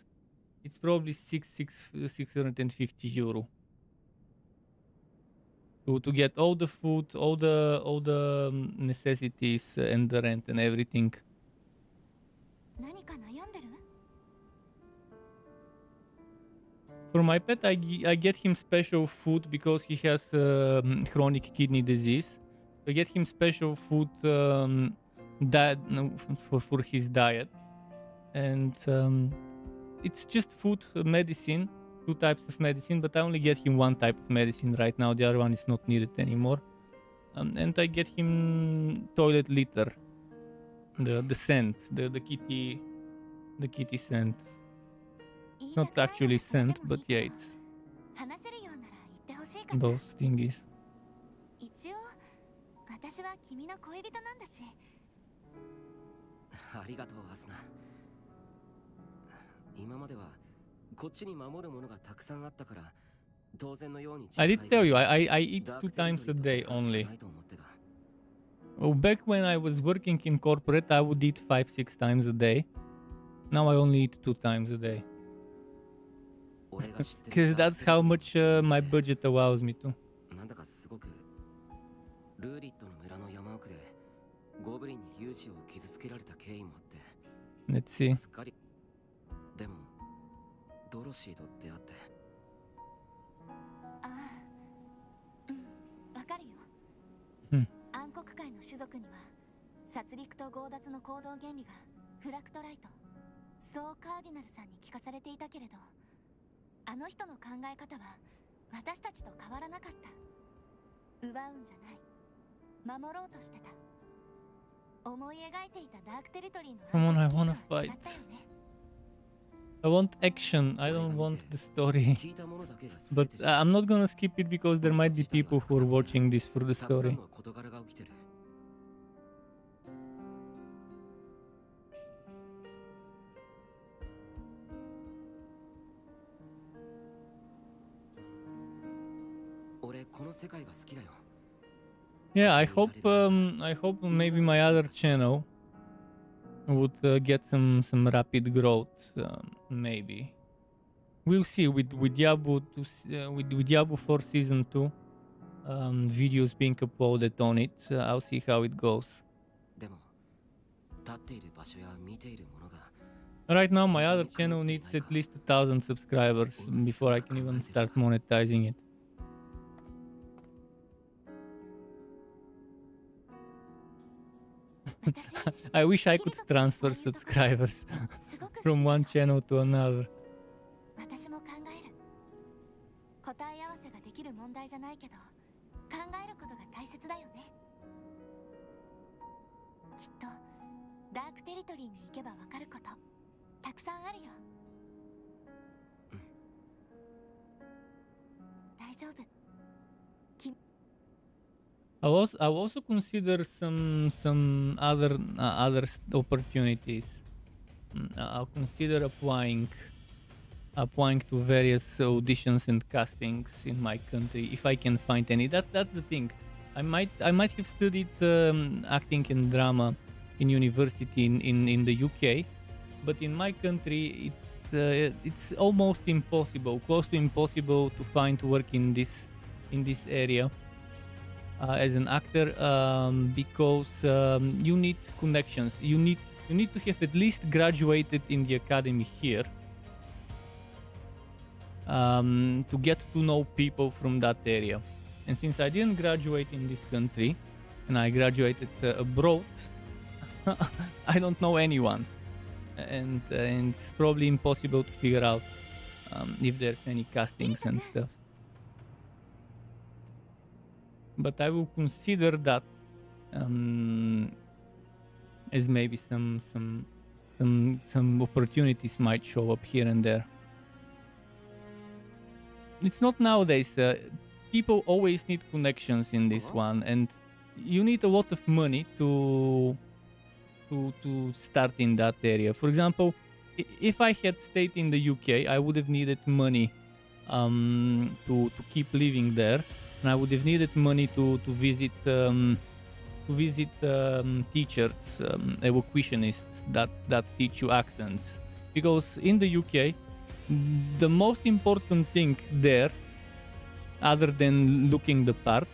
it's probably 650 euro. To get all the food, all the necessities and the rent and everything. For my pet, I get him special food because he has chronic kidney disease. I get him special food that for his diet, and it's just food, medicine. 2 types of medicine, but I only get him 1 type of medicine right now. The other one is not needed anymore. And I get him toilet litter, the scent, the kitty scent. It's not actually scent, but yeah, it's those thingies. ありがとう、アスナ。今まではこっちに守るものがたくさんあったから、当然のように。I did tell you, I eat 2 times a day only. Oh, back when I was working in corporate, I would eat 5-6 times a day. Now I only eat 2 times a day. Because that's how much my budget allows me to. なんだかすごくルーリットの村の山奥でゴブリンに勇士を傷つけられた経緯もあって。 Let's see. でもドロシーと出会って。ああ、わかるよ。暗黒界の種族には殺戮と強奪の行動原理がフラクトライト、そうカーディナルさんに聞かされていたけれど、あの人の考え方は私たちと変わらなかった。奪うんじゃない、守ろうとしてた。思い描いていたダークテリトリーの Come on, I wanna fight. I want action, I don't want the story. But I'm not gonna skip it because there might be people who are watching this for the story. Yeah, I hope maybe my other channel would get some rapid growth. Maybe we'll see with Diablo 4 season 2 videos being uploaded on it. I'll see how it goes. Right now, my other channel needs at least 1,000 subscribers before I can even start monetizing it. I wish I could transfer subscribers from one channel to another. 私も考える。答え合わせができる問題じゃないけど、考えることが大切だよね。きっとダークテリトリーに行けばわかること、たくさんあるよ。大丈夫。I'll also consider some other opportunities. I'll consider applying to various auditions and castings in my country if I can find any. That's the thing. I might have studied acting and drama in university in the UK, but in my country it's almost impossible, close to impossible, to find work in this area as an actor, because you need connections. You need to have at least graduated in the academy here to get to know people from that area. And since I didn't graduate in this country and I graduated abroad, I don't know anyone, and it's probably impossible to figure out if there's any castings and stuff. But I will consider that as maybe some opportunities might show up here and there. It's not nowadays. People always need connections in this one, and you need a lot of money to start in that area. For example, if I had stayed in the UK, I would have needed money to keep living there, and I would have needed money to visit teachers, elocutionists that teach you accents, because in the UK the most important thing there, other than looking the part,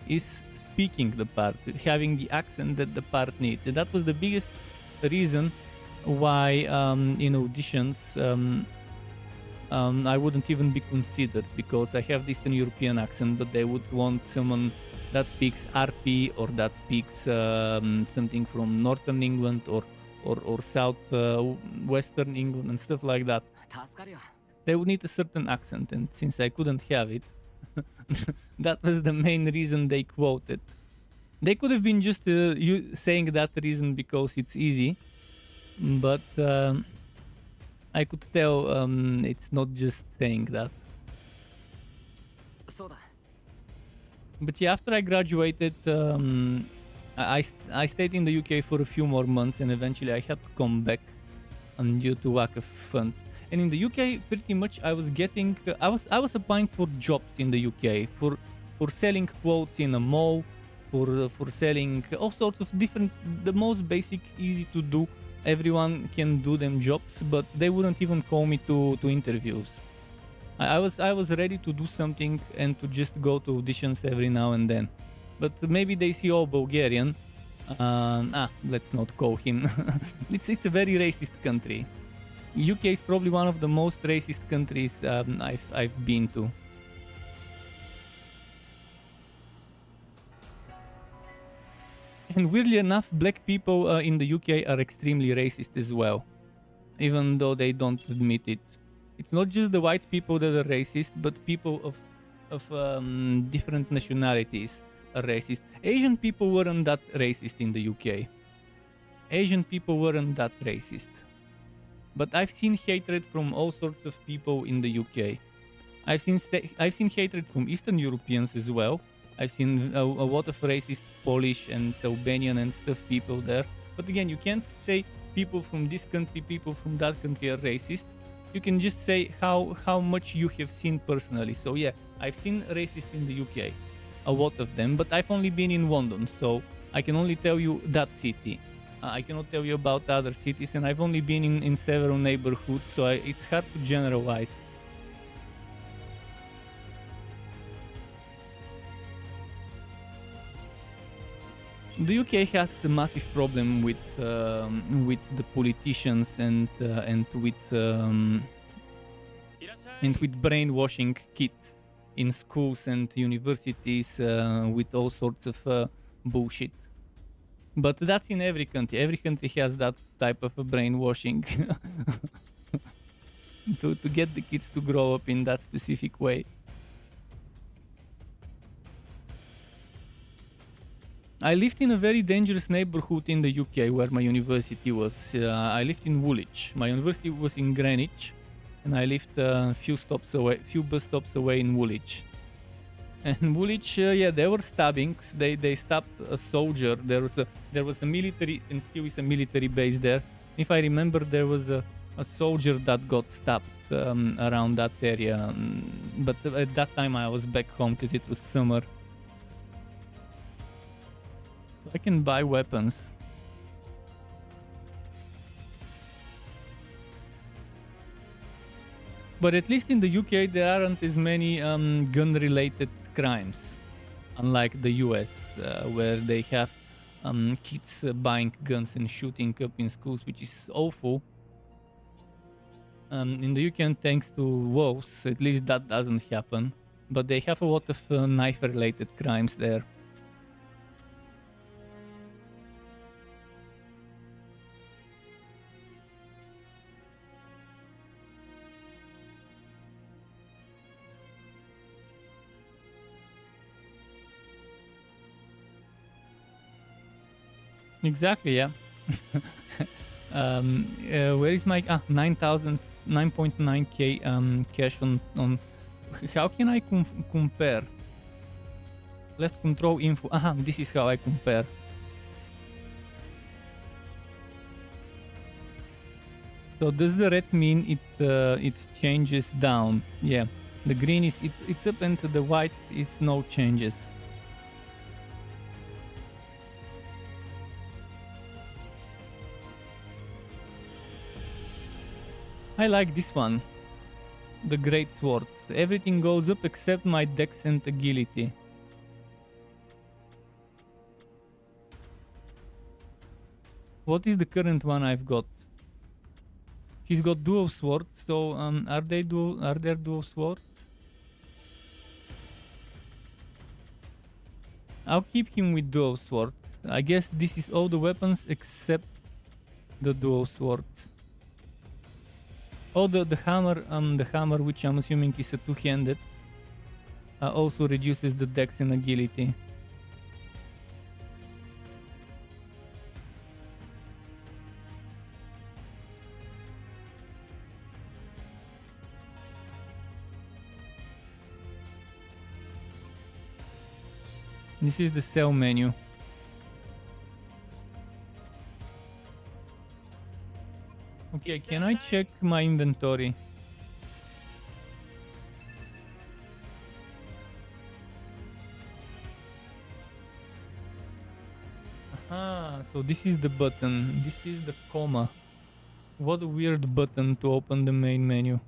is speaking the part, having the accent that the part needs. And that was the biggest reason why in auditions I wouldn't even be considered, because I have the Eastern European accent, but they would want someone that speaks RP or that speaks something from Northern England or South Western England and stuff like that. They would need a certain accent, and since I couldn't have it, that was the main reason they quoted. They could have been just saying that reason because it's easy, but I could tell it's not just saying that. But yeah, after I graduated, I stayed in the UK for a few more months, and eventually I had to come back due to lack of funds. And in the UK, pretty much I was getting, I was applying for jobs in the UK for selling clothes in a mall, for selling all sorts of different, the most basic, easy to do. Everyone can do them jobs, but they wouldn't even call me to interviews. I was ready to do something and to just go to auditions every now and then. But maybe they see all Bulgarian. Let's not call him. It's a very racist country. UK is probably one of the most racist countries I've been to. And weirdly enough, black people in the UK are extremely racist as well, even though they don't admit it. It's not just the white people that are racist, but people of different nationalities are racist. Asian people weren't that racist in the UK. Asian people weren't that racist. But I've seen hatred from all sorts of people in the UK. I've seen hatred from Eastern Europeans as well. I've seen a lot of racist Polish and Albanian and stuff people there. But again, you can't say people from this country, people from that country are racist. You can just say how much you have seen personally. So yeah, I've seen racists in the UK, a lot of them, but I've only been in London, so I can only tell you that city. I cannot tell you about other cities, and I've only been in several neighborhoods, so it's hard to generalize. The UK has a massive problem with the politicians and with brainwashing kids in schools and universities with all sorts of bullshit. But that's in every country. Every country has that type of a brainwashing to get the kids to grow up in that specific way. I lived in a very dangerous neighborhood in the UK where my university was. I lived in Woolwich. My university was in Greenwich, and I lived a few bus stops away in Woolwich. And Woolwich, yeah, there were stabbings. They stabbed a soldier. There was a military, and still is a military base there. If I remember, there was a soldier that got stabbed around that area. But at that time I was back home because it was summer. I can buy weapons. But at least in the UK there aren't as many gun-related crimes, unlike the US, where they have kids buying guns and shooting up in schools, which is awful. In the UK, thanks to WoWs, at least that doesn't happen. But they have a lot of knife-related crimes there. Exactly, yeah. Where is my 9.9k cash on how can I compare? Left control info. Aha, this is how I compare. So does the red mean it changes down? Yeah, the green is it's up and the white is no changes. I like this one. The great sword. Everything goes up except my dex and agility. What is the current one I've got? He's got dual swords, so are there dual swords? I'll keep him with dual swords. I guess this is all the weapons except the dual swords. Oh, the hammer, which I'm assuming is a two-handed, also reduces the dex and agility. This is the sell menu. Okay, can I check my inventory? Aha, so this is the button. This is the comma. What a weird button to open the main menu.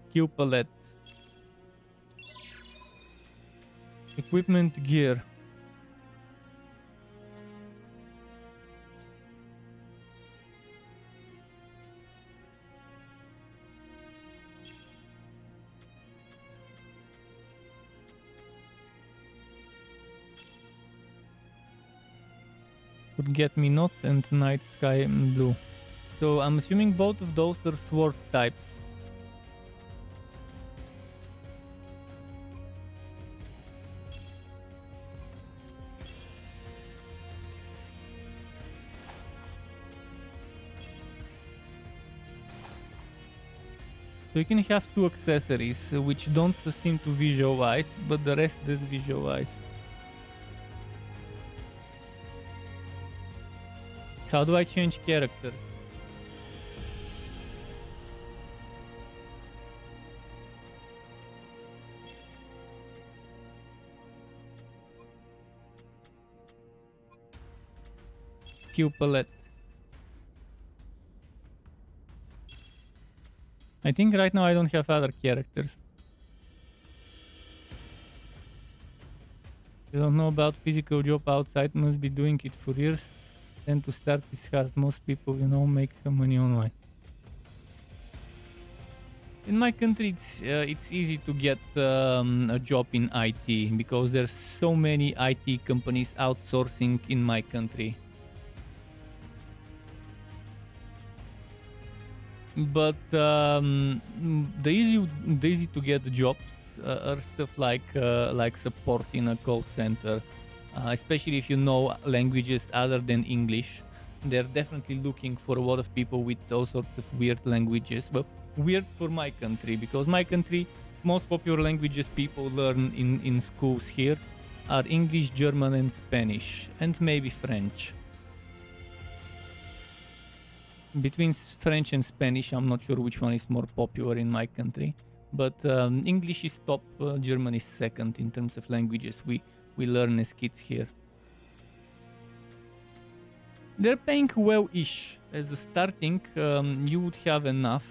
Skill palette. Equipment gear. Get me not and night sky blue. So I'm assuming both of those are sword types. So you can have two accessories which don't seem to visualize, but the rest does visualize. How do I change characters? Skill palette. I think right now I don't have other characters. You don't know about physical job outside, must be doing it for years. Then to start is hard. Most people, you know, make money online. In my country, it's easy to get a job in IT because there's so many IT companies outsourcing in my country. But the easy to get jobs are stuff like support in a call center. Especially if you know languages other than English. They're definitely looking for a lot of people with all sorts of weird languages. But weird for my country, because my country, most popular languages people learn in schools here are English, German and Spanish, and maybe French. Between French and Spanish, I'm not sure which one is more popular in my country. But English is top, German is second in terms of languages we learn as kids here. They're paying well-ish. As a starting, you would have enough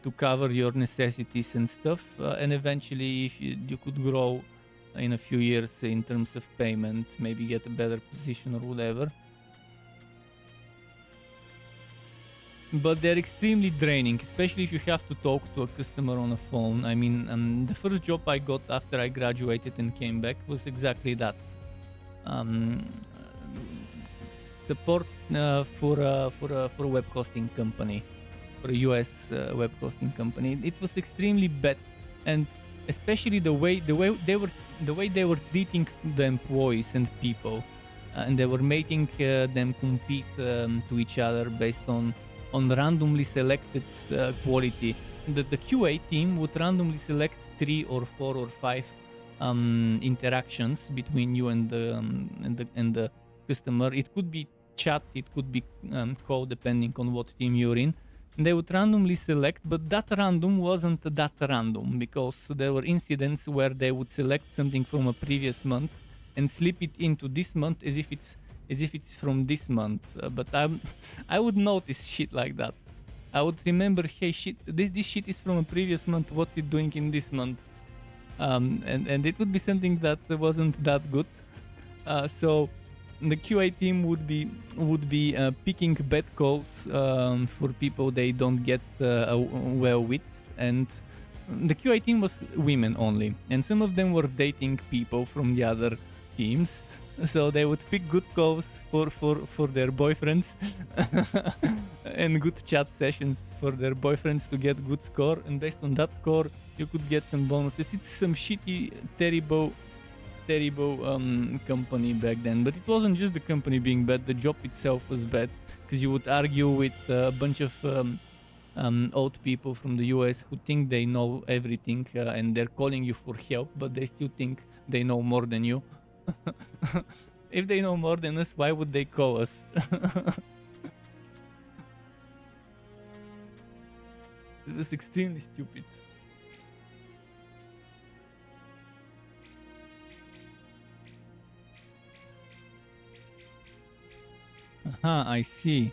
to cover your necessities and stuff, and eventually if you could grow in a few years in terms of payment, maybe get a better position or whatever. But they're extremely draining, especially if you have to talk to a customer on a phone. I mean, the first job I got after I graduated and came back was exactly that. Support for a web hosting company, for a US web hosting company. It was extremely bad, and especially the way they were treating the employees and people, and they were making them compete to each other based on randomly selected quality. The QA team would randomly select 3 or 4 or 5 interactions between you and the customer. It could be chat, it could be code, depending on what team you're in. And they would randomly select, but that random wasn't that random, because there were incidents where they would select something from a previous month and slip it into this month as if it's from this month. But I would notice shit like that. I would remember, hey, shit, this shit is from a previous month. What's it doing in this month? And it would be something that wasn't that good. So the QA team would be picking bad calls for people they don't get well with, and the QA team was women only, and some of them were dating people from the other teams, so they would pick good calls for their boyfriends and good chat sessions for their boyfriends to get good score, and based on that score you could get some bonuses. It's some shitty, terrible company back then. But it wasn't just the company being bad, the job itself was bad, because you would argue with a bunch of old people from the US who think they know everything, and they're calling you for help, but they still think they know more than you. If they know more than us, why would they call us? It was extremely stupid. Aha, I see.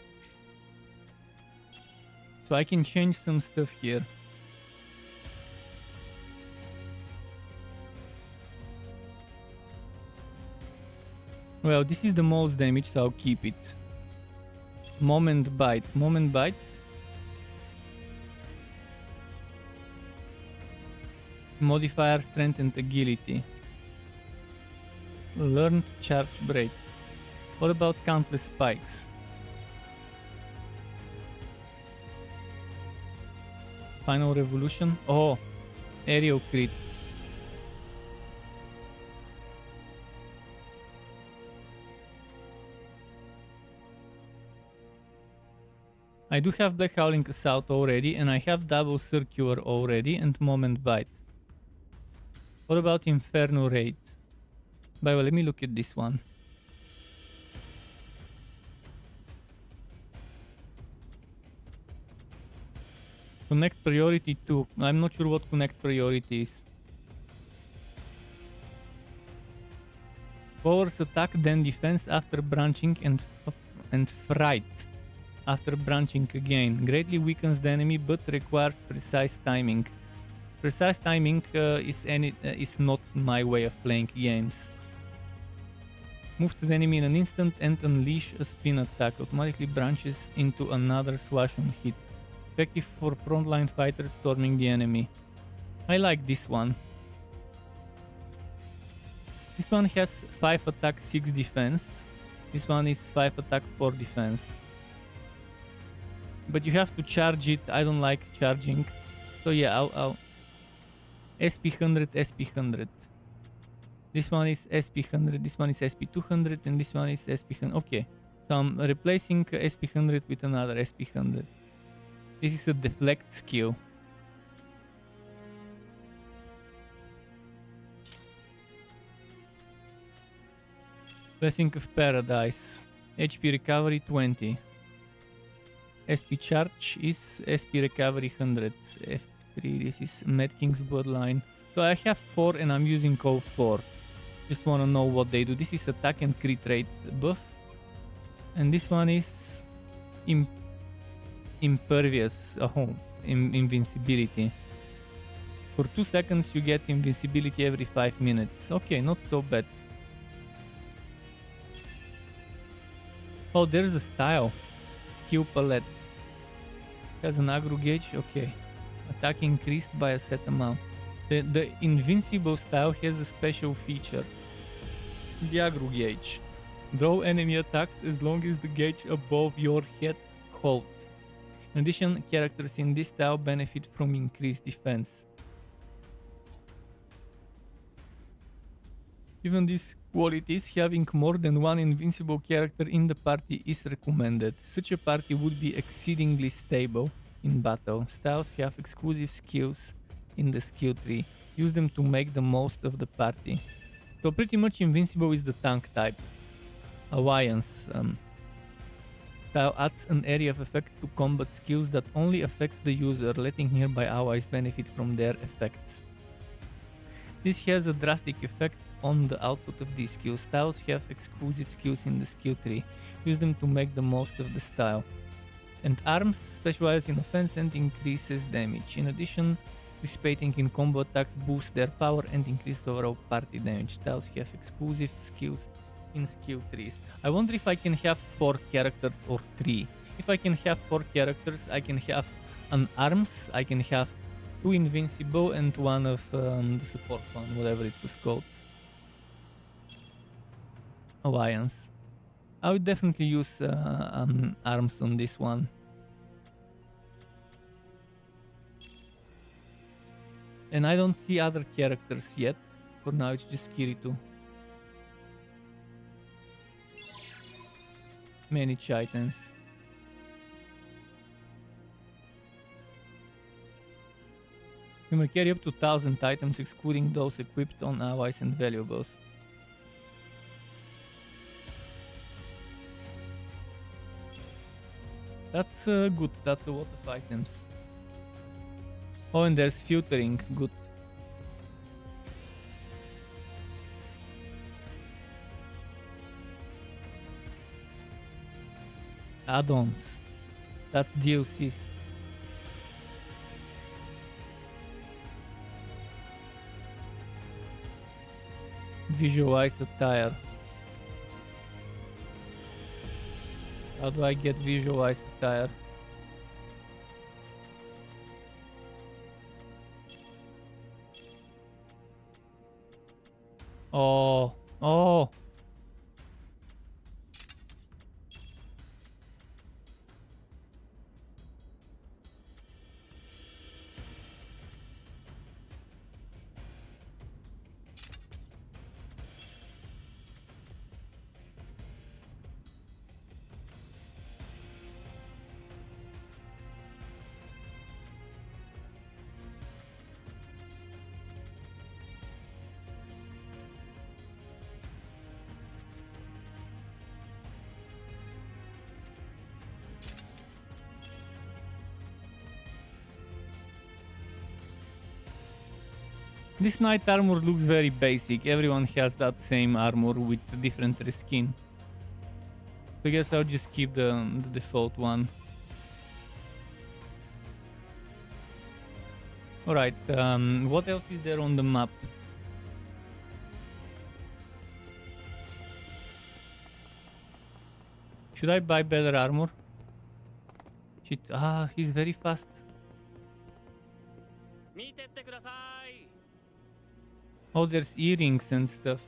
So I can change some stuff here. Well, this is the most damage, so I'll keep it. Moment bite. Moment bite. Modifier strength and agility. Learned charge break. What about countless spikes? Final revolution. Oh, aerial crit. I do have Black Howling Assault already, and I have double circular already, and moment bite. What about Inferno Raid? By the way, let me look at this one. Connect priority 2. I'm not sure what connect priority is. Powers attack, then defense after branching, and fright after branching again. Greatly weakens the enemy, but requires precise timing. Precise timing is not my way of playing games. Move to the enemy in an instant and unleash a spin attack. Automatically branches into another slash on hit. Effective for frontline fighters storming the enemy. I like this one. This one has 5 attack, 6 defense. This one is 5 attack, 4 defense. But you have to charge it. I don't like charging. So yeah, I'll SP100, SP100. This one is SP100, this one is SP200, and this one is SP100. Okay, so I'm replacing SP100 with another SP100. This is a deflect skill. Blessing of Paradise. HP recovery 20. SP charge is SP recovery 100. F3, this is Mad King's bloodline. So I have 4 and I'm using O4. Just want to know what they do. This is attack and crit rate buff. And this one is impervious. Invincibility. For 2 seconds you get invincibility every 5 minutes. Okay, not so bad. Oh, there's a style. Skill palette. Has an aggro gauge. Okay. Attack increased by a set amount. The invincible style has a special feature. The aggro gauge. Draw enemy attacks as long as the gauge above your head holds. In addition, characters in this style benefit from increased defense. Given these qualities, having more than one invincible character in the party is recommended. Such a party would be exceedingly stable in battle. Styles have exclusive skills in the skill tree. Use them to make the most of the party. So pretty much invincible is the tank type. Alliance. Style adds an area of effect to combat skills that only affects the user, letting nearby allies benefit from their effects. This has a drastic effect on the output of these skills. Styles have exclusive skills in the skill tree. Use them to make the most of the style. And arms specialize in offense and increases damage. In addition, participating in combo attacks boosts their power and increase overall party damage. Styles have exclusive skills in skill trees. I wonder if I can have 4 characters or 3. If I can have 4 characters, I can have an arms, I can have 2 invincible and 1 of the support one, whatever it was called. Alliance. I would definitely use arms on this one. And I don't see other characters yet. For now it's just Kirito. Manage items. You may carry up to 1000 items, excluding those equipped on allies and valuables. That's good, that's a lot of items. Oh, and there's filtering, good. Add-ons, that's DLCs. Visualize attire. How do I get visualize attire? Oh. This knight armor looks very basic. Everyone has that same armor with different reskin. So I guess I'll just keep the default one. Alright, what else is there on the map? Should I buy better armor? Shit, he's very fast. Oh, there's earrings and stuff.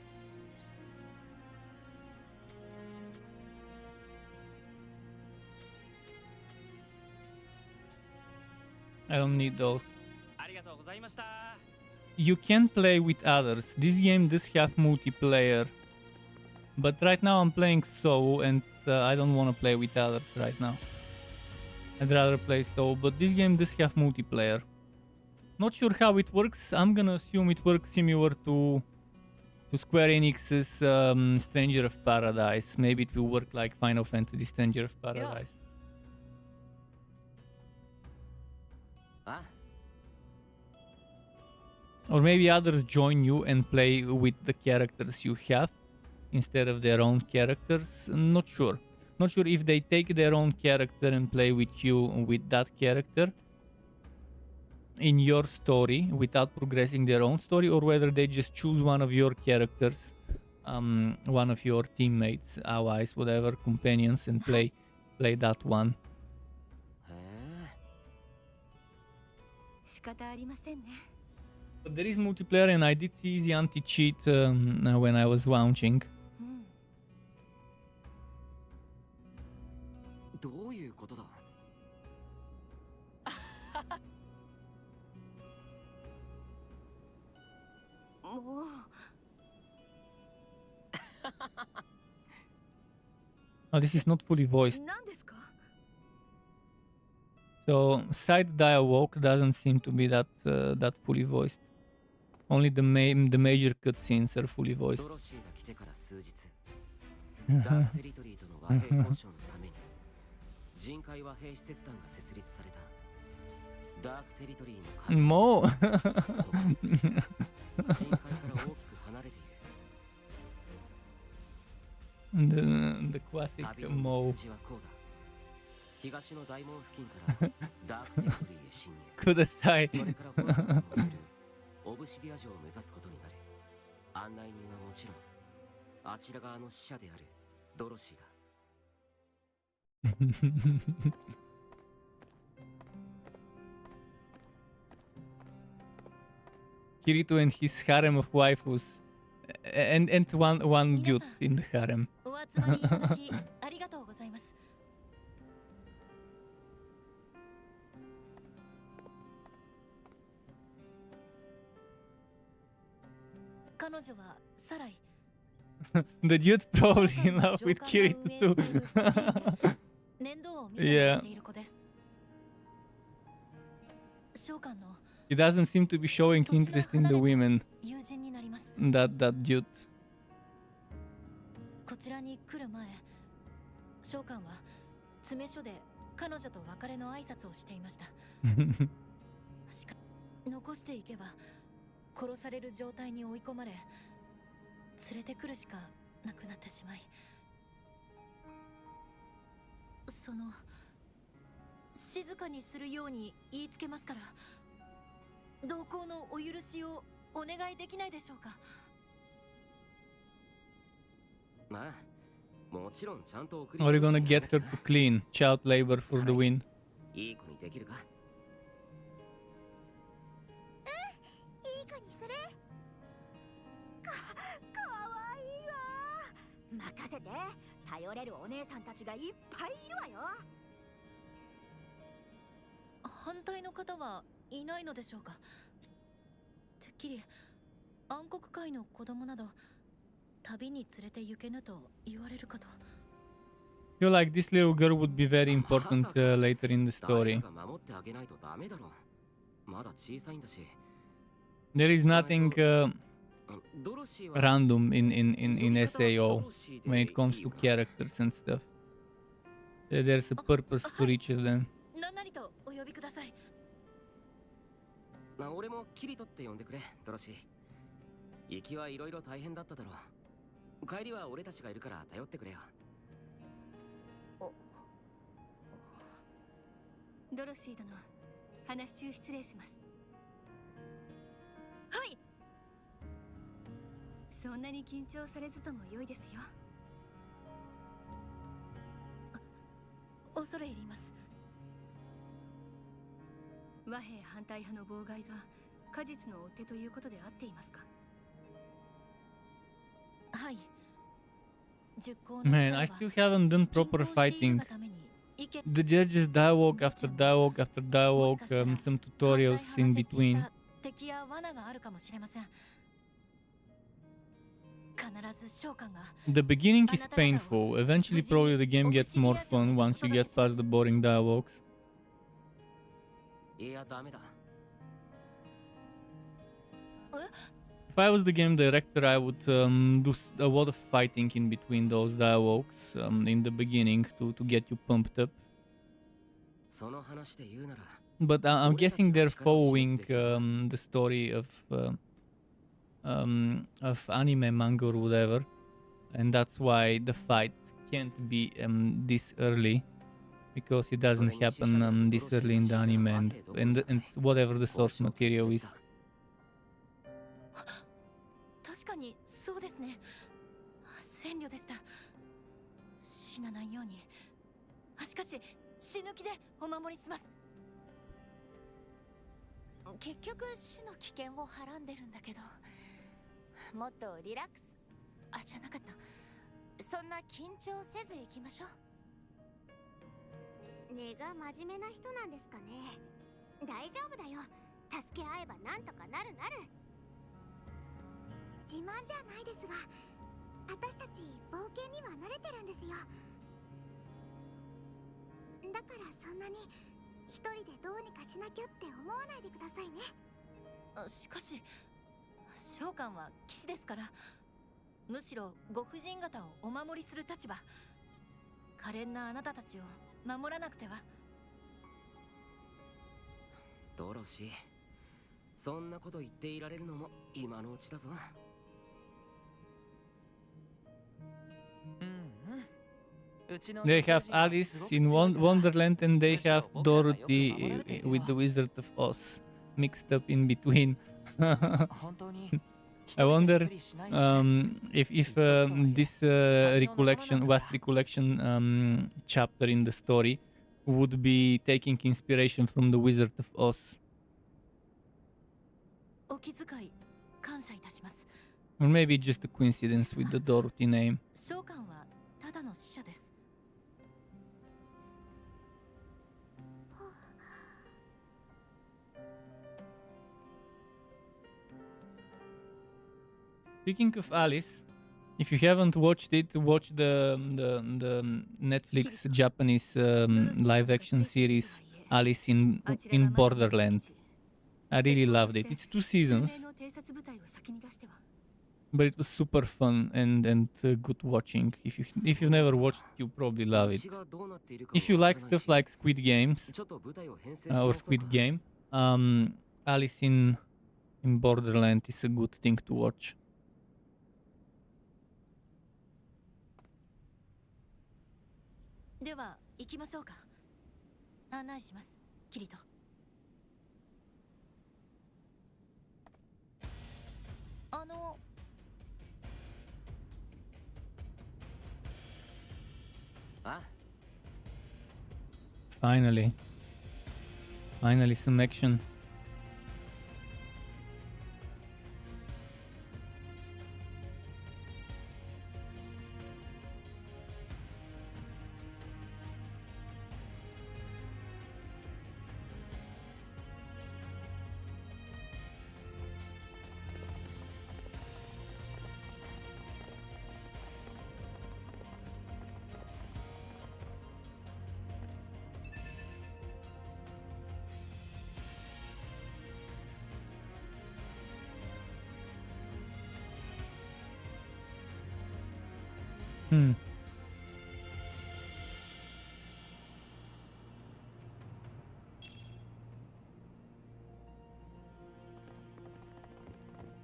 I don't need those. You can play with others. This game does have multiplayer. But right now I'm playing solo and I don't want to play with others right now. I'd rather play solo, but this game does have multiplayer. Not sure how it works. I'm gonna assume it works similar to Square Enix's Stranger of Paradise. Maybe it will work like Final Fantasy Stranger of Paradise. あ Or maybe others join you and play with the characters you have instead of their own characters. Not sure. Not sure if they take their own character and play with you with that character in your story without progressing their own story, or whether they just choose one of your characters, one of your teammates, allies, whatever, companions, and play that one. へえ 仕方ありませんね。 But there is multiplayer, and I did see the anti-cheat when I was launching. うん。どういうことだもう Oh, this is not fully voiced. 何ですか？ So side dialogue doesn't seem to be that fully voiced. Only the major cutscenes are fully ド voiced. ロシーが来てから数日ダークテリトリーとの和平交渉のために人海和平使節団が設立されたダークテリトリーの管理もう人海から大きく離れている the classic 旅の Mo. 道筋はこうだ東の大門付近からダークテリトリーへ侵入 Kudasai. それから本山のいるオブシディア城を目指すことになる案内人はもちろんあちら側の使者であるドロシーだ Kirito and his harem of waifus. And one dude in the harem. お集まりいただきありがとうございます。彼女はサライ。 The dude's probably in love with Kirito too. 面倒を見てもらっている子です。召喚の He doesn't seem to be showing interest in the women. 友人になります。 That dude. こちらに来る前、召喚は詰め所で彼女と別れの挨拶をしていました。しか残していけば殺される状態に追い込まれ、連れてくるしかなくなってしまい、その静かにするように言いつけますから、同行のお許しをお願いできないでしょうか。まあもちろんちゃんと送 Or are you gonna get her to clean? Child labor for the win. いい子にできるかいい子にする。かわいいわ。任せて。頼れるお姉さんたちがいっぱいいるわよ。反対の方はいないのでしょうか。てっきり暗黒界の子供など旅に連れて行けぬと言われるかと。 Feel like this little girl would be very important later in the 誰 story. かが守ってあげないとダメだろまだ小さいんだし There is nothing ドロシーは random in SAO when it comes to characters and stuff. There's a purpose for each of them. 何なりとお呼びください。俺もキリトって呼んでくれドロシー行きはいろいろ大変だっただろう帰りは俺たちがいるから頼ってくれよドロシー殿、話中失礼します。はい。そんなに緊張されずとも良いですよ。恐れ入ります。和平反対派の妨害が果実の追っ手ということで合っていますか？はい。熟考の Man, I still haven't done proper fighting. The judges dialogue after dialogue after dialogue, some tutorials in between. 敵や罠があるかもしれません。必ず召喚が The beginning is painful. Eventually, probably the game gets more fun once you get past the boring dialogues. いやダメだ If I was the game director, I would do a lot of fighting in between those dialogues in the beginning to get you pumped up. その話で言うなら But I'm guessing they're following the story of anime, manga, or whatever, and that's why the fight can't be this early, because it doesn't happen this early in the anime and whatever the source material is. 確かにそうですね。戦慮でした。死なないように。しかし死ぬ気でお守りします。結局死の危険をはらんでるんだけど、もっとリラックス。あ、じゃなかった。そんな緊張せず行きましょう。根が真面目な人なんですかね。大丈夫だよ。助け合えばなんとかなる。自慢じゃないですが、私たち冒険には慣れてるんですよ。だからそんなに一人でどうにかしなきゃって思わないでくださいね。しかし召喚は騎士ですから、むしろご婦人方をお守りする立場。可憐なあなたたちを守らなくては。ドロシー、そんなこと言っていられるのも今のうちだぞ。They have Alice in Wonderland and they have Dorothy with the Wizard of Oz mixed up in between. I wonder if this vast recollection chapter in the story would be taking inspiration from the Wizard of Oz. Or maybe just a coincidence with the Dorothy name. Speaking of Alice, if you haven't watched it, watch the Netflix Japanese live action series Alice in Borderland. I really loved it. It's 2 seasons, but it was super fun and good watching. If you've never watched it, you probably love it. If you like stuff like Squid Games or Squid Game, Alice in Borderland is a good thing to watch. では行きましょうか。案内します、キリト。Finally some action.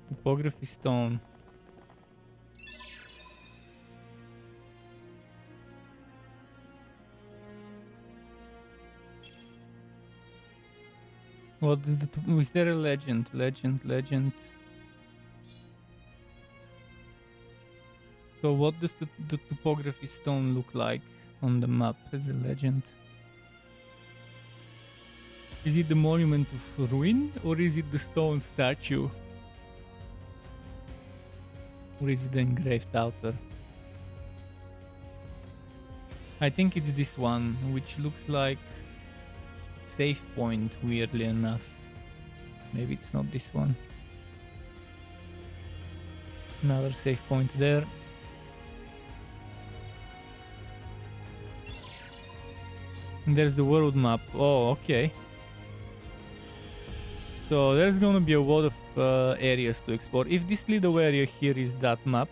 Topography stone. What is is there a legend? Legend. So what does the topography stone look like on the map as a legend? Is it the monument of ruin or is it the stone statue? Or is it the engraved outer? I think it's this one, which looks like save point, weirdly enough. Maybe it's not this one. Another save point there. And there's the world map. Oh, okay. So there's gonna be a lot of areas to explore. If this little area here is that map,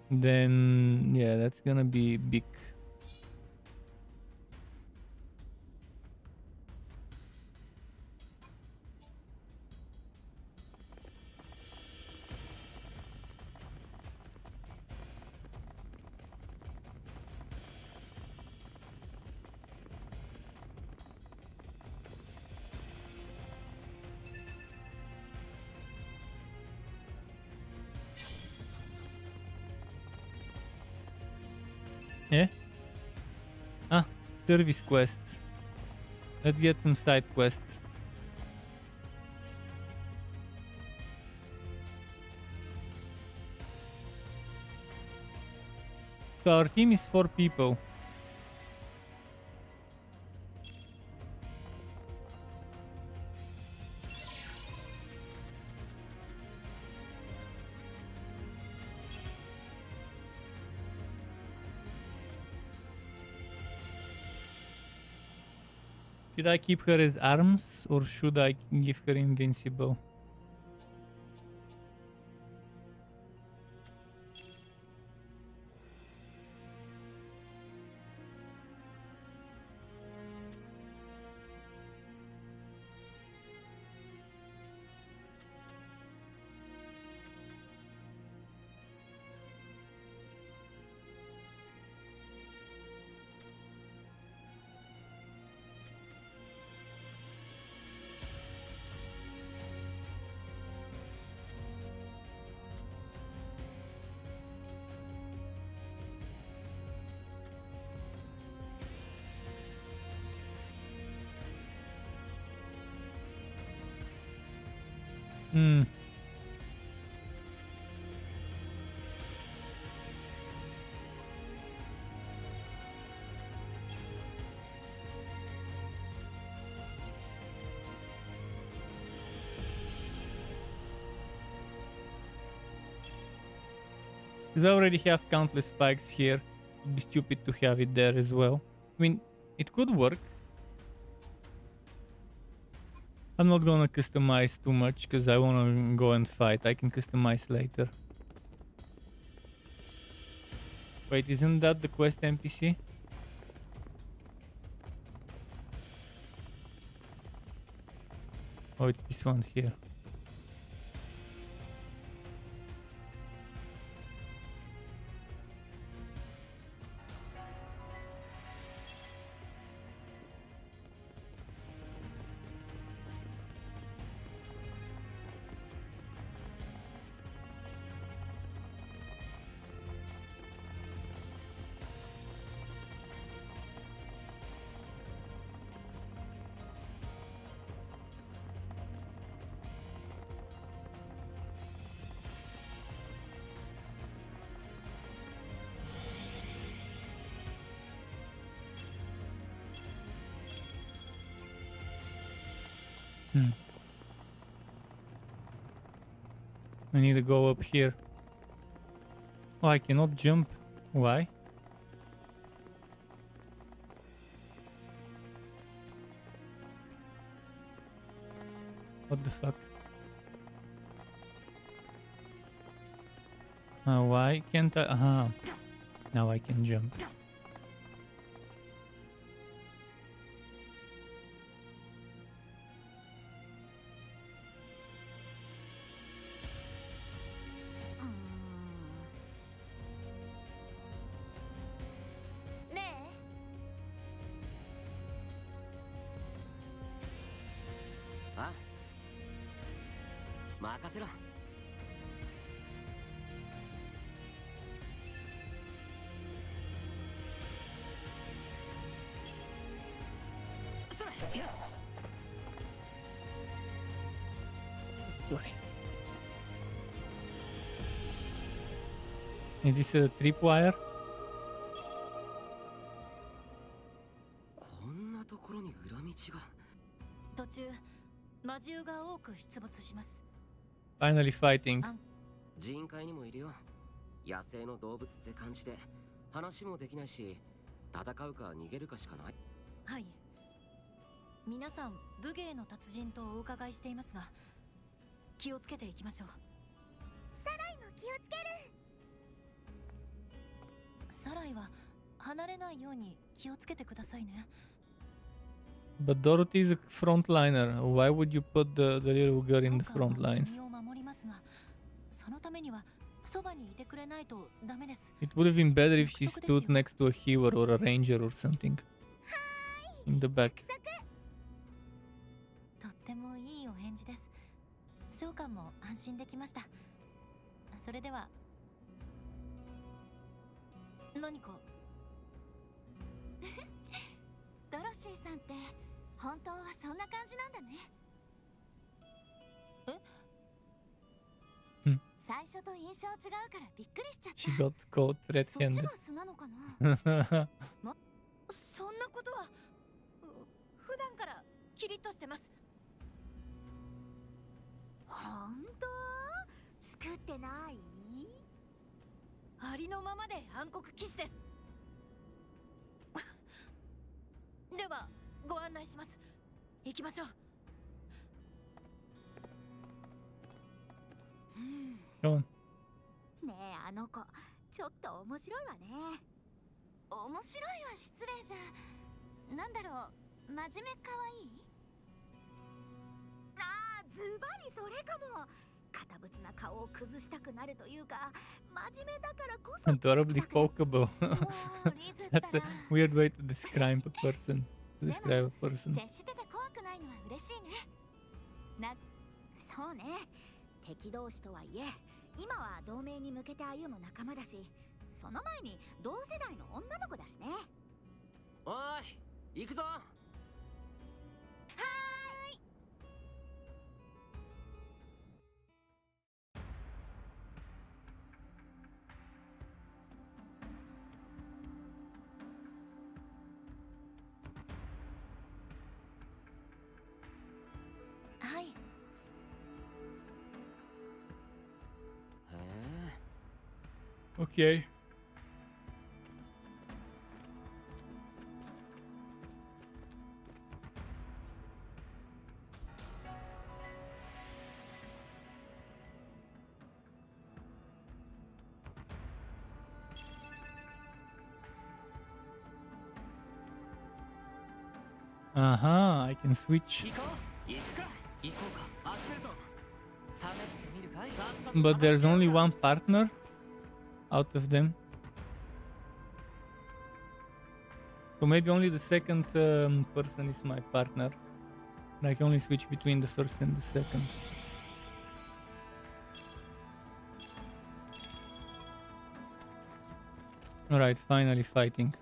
then yeah, that's gonna be big. Yeah? Ah, service quests. Let's get some side quests. So our team is 4 people. Should I keep her as arms or should I give her invincible? Hmm. Because I already have countless spikes here. It'd be stupid to have it there as well. I mean, it could work. I'm not gonna customize too much because I wanna go and fight. I can customize later. Wait, isn't that the quest NPC? Oh, it's this one here. I need to go up here. Oh, I cannot jump. Why? What the fuck? Why can't I? Aha. Now I can jump. Sorry. Is this a tripwire? こんなところに裏道が。途中魔獣が多く出没します。 Finally fighting. 人海にもいるよ。野生の動物って感じで話もできないし、戦うか逃げるかしかない。はい。皆さん武芸の達人とお伺いしていますが、気をつけていきましょう。サライも気をつける。サライは離れないように気をつけてくださいね。But Dorothy is a frontliner. Why would you put the little girl in the front lines? を守りますが、そのためにはそばにいてくれないとダメです。It would have been better if she stood next to a healer or a ranger or something. In the back. とってもいいお返事です。召喚も安心できました。それでは何かドロシーさんって本当はそんな感じなんだね。最初と印象違うからびっくりしちゃった。 She got caught そっち red-handed. が素なのかな。そんなことは普段からキリッとしてます。本当？作ってない？ありのままで暗黒騎士です。ではご案内します。行きましょう。Go on. ねえ、あの子ちょっと面白いわね。面白いは失礼じゃ。なんだろう、真面目かわいい？ああ、ズバリそれかも。堅物な顔を崩したくなるというか、真面目だからこそ Adorably pokeable. もうリズっ That's た a ら weird way to describe a person. To describe a person. 接してて怖くないのは嬉しいね。そうね。敵同士とはいえ、今は同盟に向けて歩む仲間だし、その前に同世代の女の子だしね。おい行くぞ。はい。へえ Okay. I can switch. 行こう行くか行こうか始めるぞ。試してみるかい。 But there's only one partner out of them. So maybe only the second person is my partner. And I can only switch between the first and the second. Alright, finally fighting.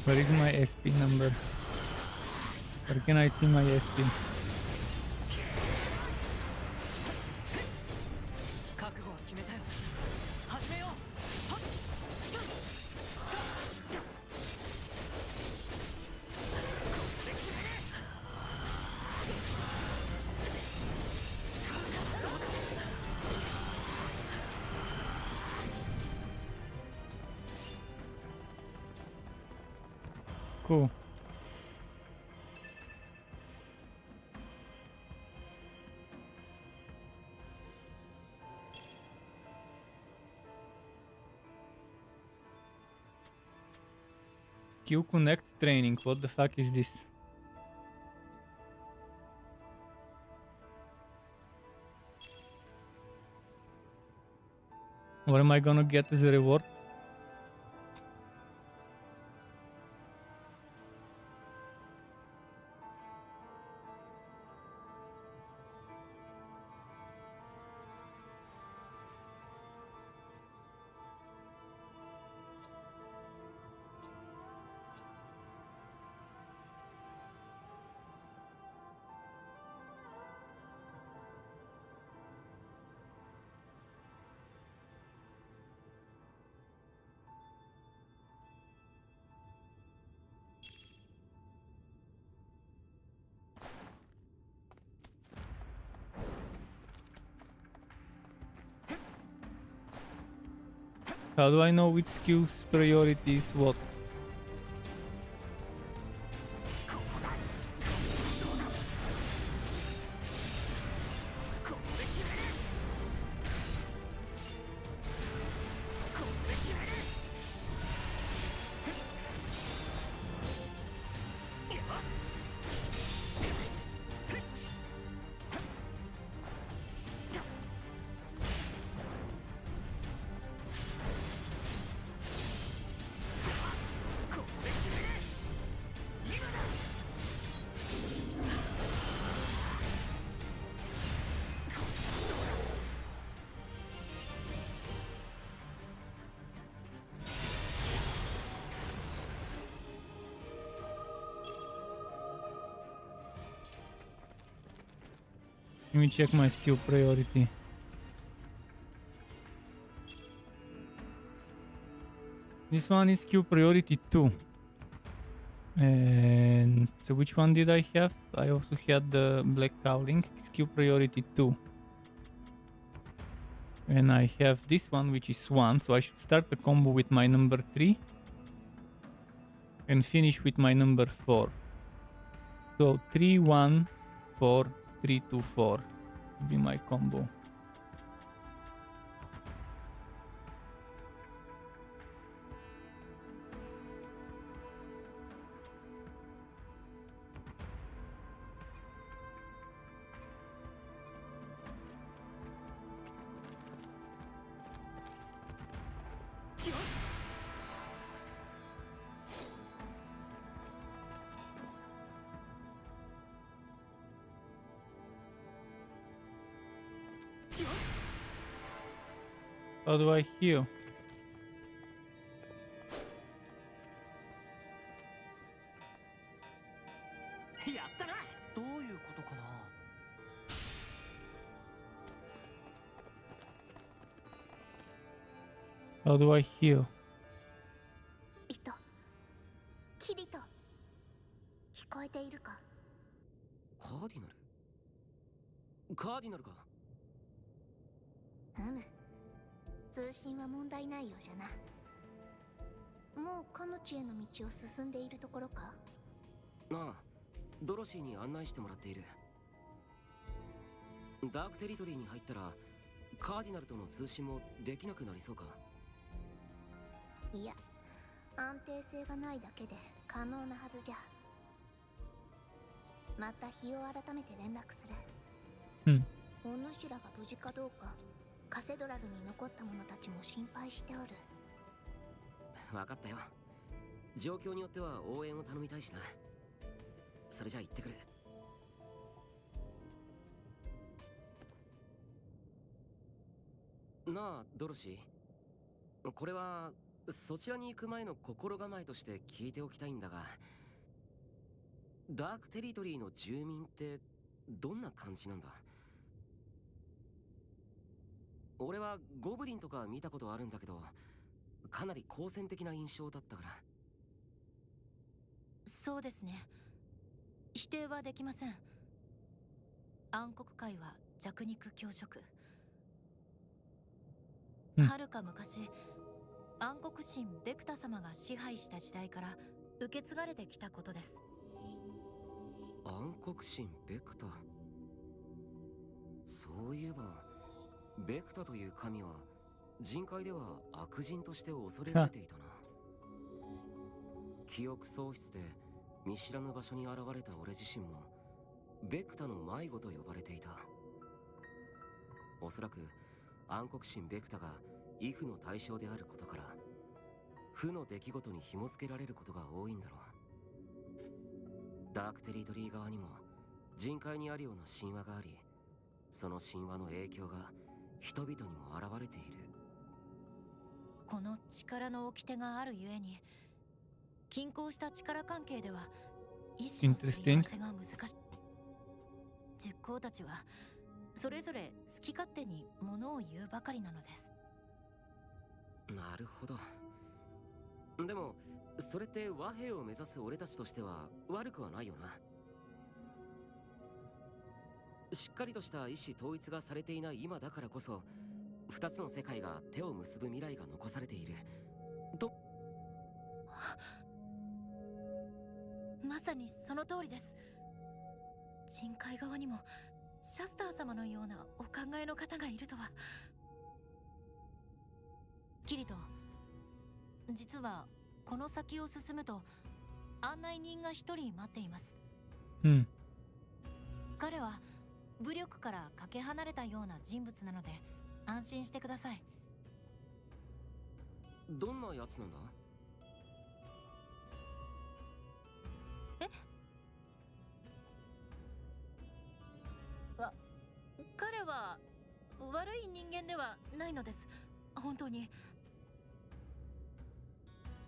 Where is my SP number? Where can I see my SP? 覚悟は決めたよ。始めよう。はっ。Cool. Q Connect training. What the fuck is this? What am I gonna get as a reward? How do I know which skill's priority is what? Let me check my skill priority. This one is skill priority 2. And so which one did I have? I also had the Black Cowling, skill priority 2. And I have this one, which is 1, so I should start the combo with my number 3 and finish with my number 4. So 3, 1, 4, 3, 2, 4 will be my combo. How do I heal? やったな。どういうことかな。How do I heal? キリト、聞こえているか？カーディナル？カーディナルか？通信は問題ないようじゃな。もう彼女への道を進んでいるところか？ああ、ドロシーに案内してもらっている。ダークテリトリーに入ったらカーディナルとの通信もできなくなりそうか？いや、安定性がないだけで可能なはずじゃ。また日を改めて連絡する。お主らが無事かどうか、カセドラルに残った者たちも心配しておる。分かったよ。状況によっては応援を頼みたいしな。それじゃあ行ってくる。なあ、ドロシー。これはそちらに行く前の心構えとして聞いておきたいんだが、ダークテリトリーの住民ってどんな感じなんだ？俺はゴブリンとか見たことあるんだけど、かなり好戦的な印象だったから。そうですね。否定はできません。暗黒界は弱肉強食。はるか昔、暗黒神ベクタ様が支配した時代から受け継がれてきたことです。暗黒神ベクタ。そういえばベクタという神は人界では悪人として恐れられていたな。記憶喪失で見知らぬ場所に現れた俺自身もベクタの迷子と呼ばれていた。おそらく暗黒神ベクタが畏怖の対象であることから負の出来事に紐付けられることが多いんだろう。ダークテリトリー側にも人界にあるような神話があり、その神話の影響が人々にも現れている。この力の掟があるゆえに、均衡した力関係では意志のすり合わせが難しい。十行たちはそれぞれ好き勝手に物を言うばかりなのです。なるほど。でもそれって和平を目指す俺たちとしては悪くはないよな。しっかりとした意思統一がされていない今だからこそ、2つの世界が手を結ぶ未来が残されていると。まさにその通りです。人海側にもシャスター様のようなお考えの方がいるとは。キリト、実はこの先を進むと案内人が一人待っています。彼は武力からかけ離れたような人物なので安心してください。どんなやつなんだ？彼は悪い人間ではないのです。本当に。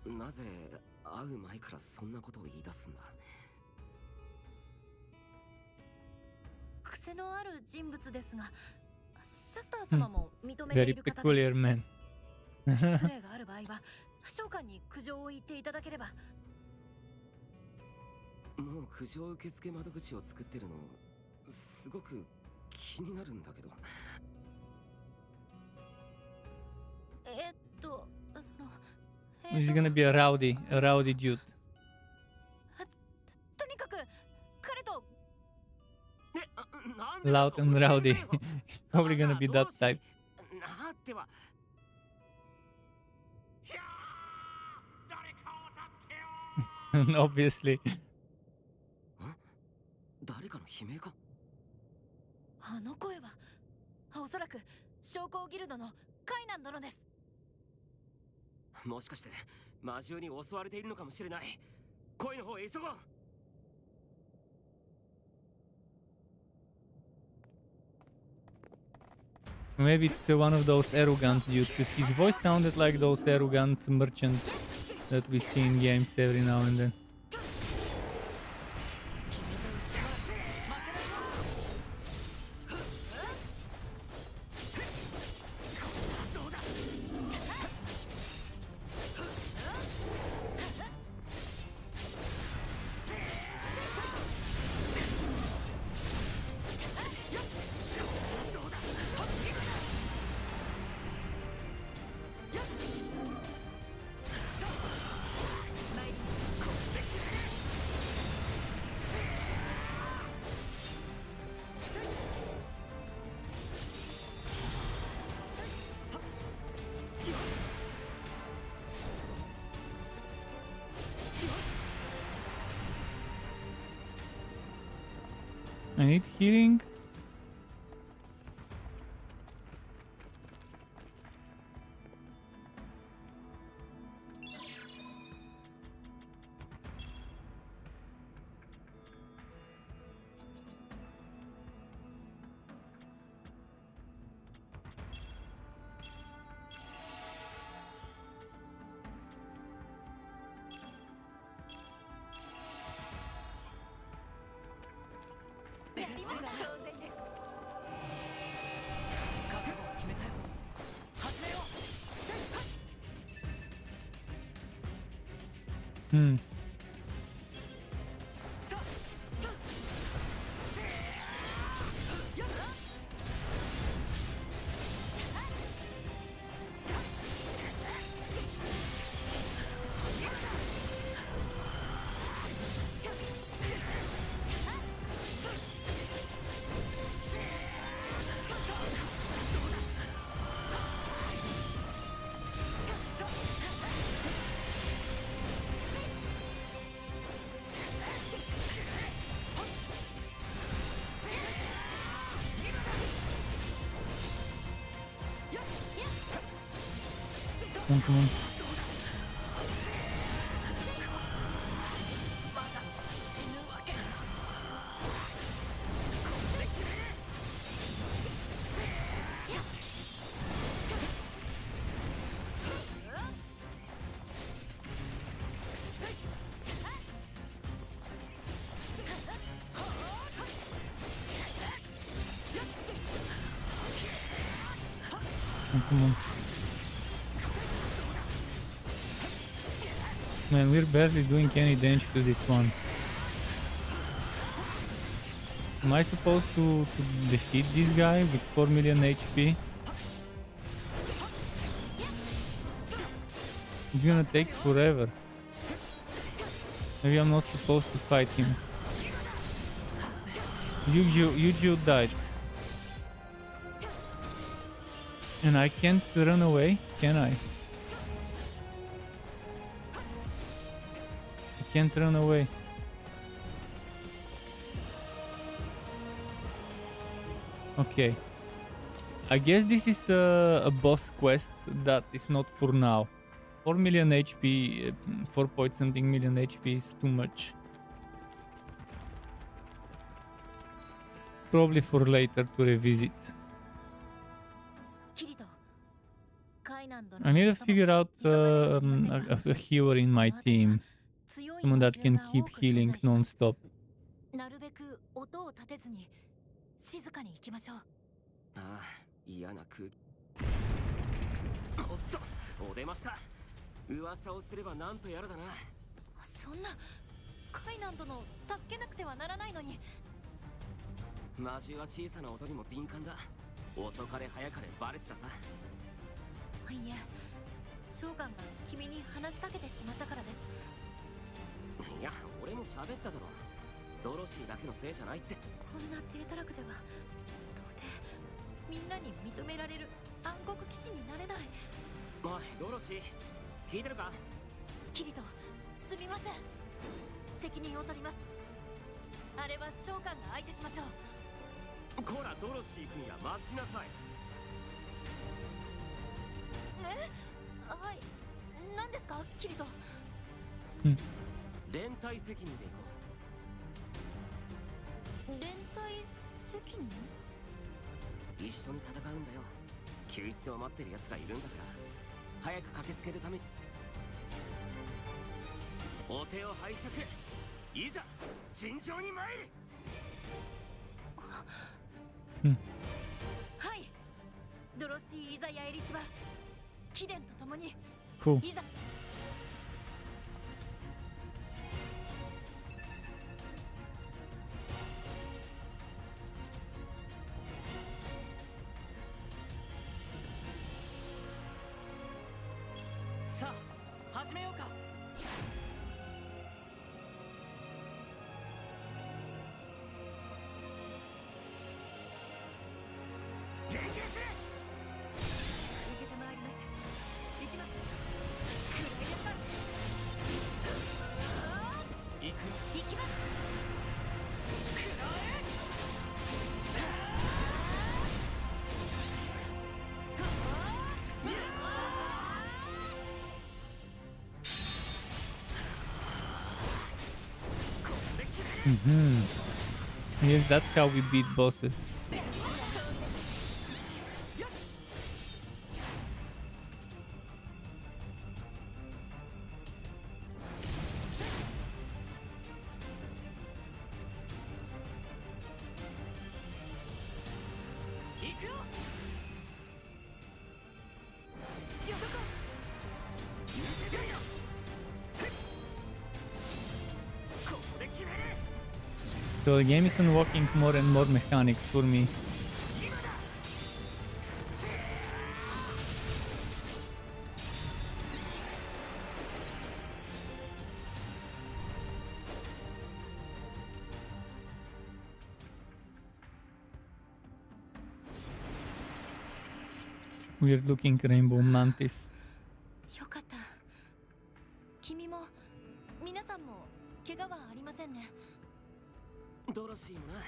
なぜ会う前からそんなことを言い出すんだ？癖のある人物ですが、シャスター様も認めてい Very る方 peculiar で man. す。失礼がある場合は召喚に苦情を言っていただければ。もう苦情受付窓口を作ってるのすごく気になるんだけど。そのHe's gonna be a rowdy dude. とにかく彼と Loud and rowdy. He's probably gonna be that type. なっては。Obviously. 誰かの悲鳴か？あの声はおそらく将校ギルドのカイナン殿です。もしかして魔獣に襲われているのかもしれない。声の方へ急ごう。Maybe it's one of those arrogant dudes, because his voice sounded like those arrogant merchants that we see in games every now and then. I need healing. Hmm. Come on, come on. Come on. Man, we're barely doing any damage to this one. Am I supposed to defeat this guy with 4 million HP? It's gonna take forever. Maybe I'm not supposed to fight him. Yuju died. And I can't run away, can I? I can't run away. Okay. I guess this is a boss quest that is not for now. 4 million HP, 4 point something million HP is too much. Probably for later to revisit. I need to figure out a healer in my team. Someone that can keep healing non-stop. なるべく音を立てずに静かに行きましょう。ああ、嫌な空気。おっと、お出ました。噂をすればなんとやらだな。そんな、カイナン殿を助けなくてはならないのに。魔獣は小さな音にも敏感だ。遅かれ早かれバレてたさ。いえ、召喚が君に話しかけてしまったからです。いや、俺も喋っただろ。ドロシーだけのせいじゃないって。こんな低たらくでは到底みんなに認められる暗黒騎士になれない。おいドロシー、聞いてるか？キリト、すみません。責任を取ります。あれは召喚が相手しましょう。こらドロシー君や待ちなさい。はい、何ですかキリト。連帯責任でいこう。連帯責任？一緒に戦うんだよ。救出を待ってる奴がいるんだから、早く駆けつけるために。お手を拝借。いざ尋常に参る。はい。ドロシー・イザヤエリシバ、貴殿と共に。いざ。さあ始めようか。連携する。行けてまいりました。行きます。行く。行きます。Yes, that's how we beat bosses. So the game is unlocking more and more mechanics for me. Weird looking rainbow mantis. よかった。君も皆さんも怪我はありませんね。ドロシーもな。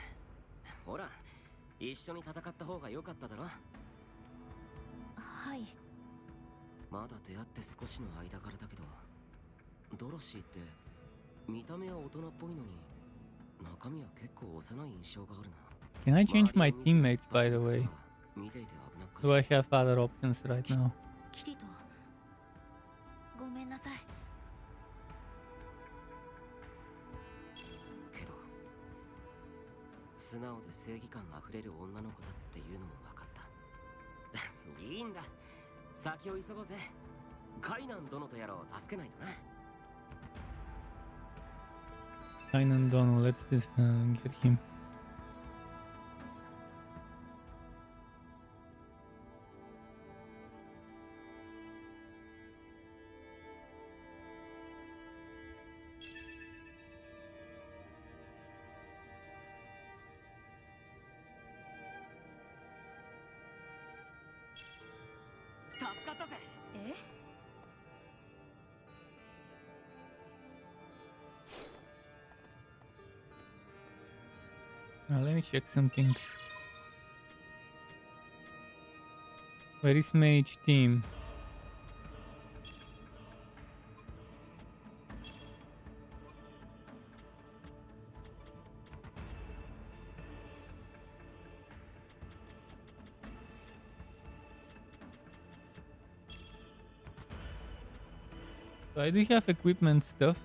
ほら、一緒に戦った方が良かっただろ。はい。まだ出会って少しの間からだけど、ドロシーって見た目は大人っぽいのに中身は結構幼い印象があるな。Can I change my teammates, by the way? Do I have other options right now? キリト、ごめんなさい。けど素直で正義感あふれる女の子だっていうのも分かったいいんだ、先を急ごうぜ。カイナン殿とやらを助けないとな。Kainan Dono, let's get him. Now let me check something. Where is mage team? So I do have equipment stuff.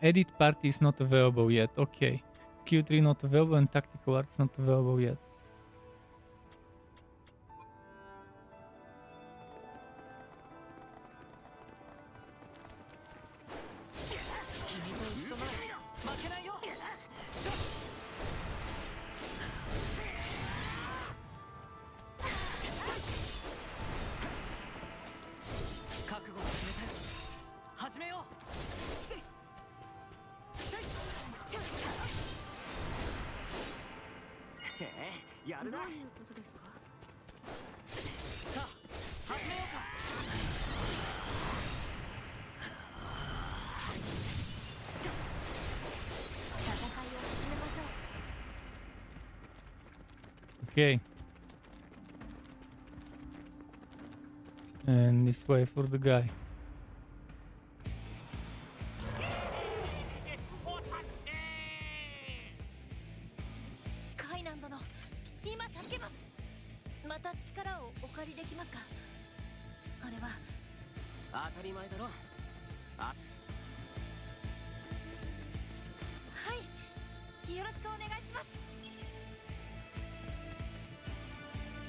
Edit party is not available yet. Okay. Skill 3 not available and tactical arts not available yet. Okay. And this way for the guy.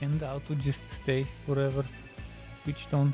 Can the auto just stay forever switched on?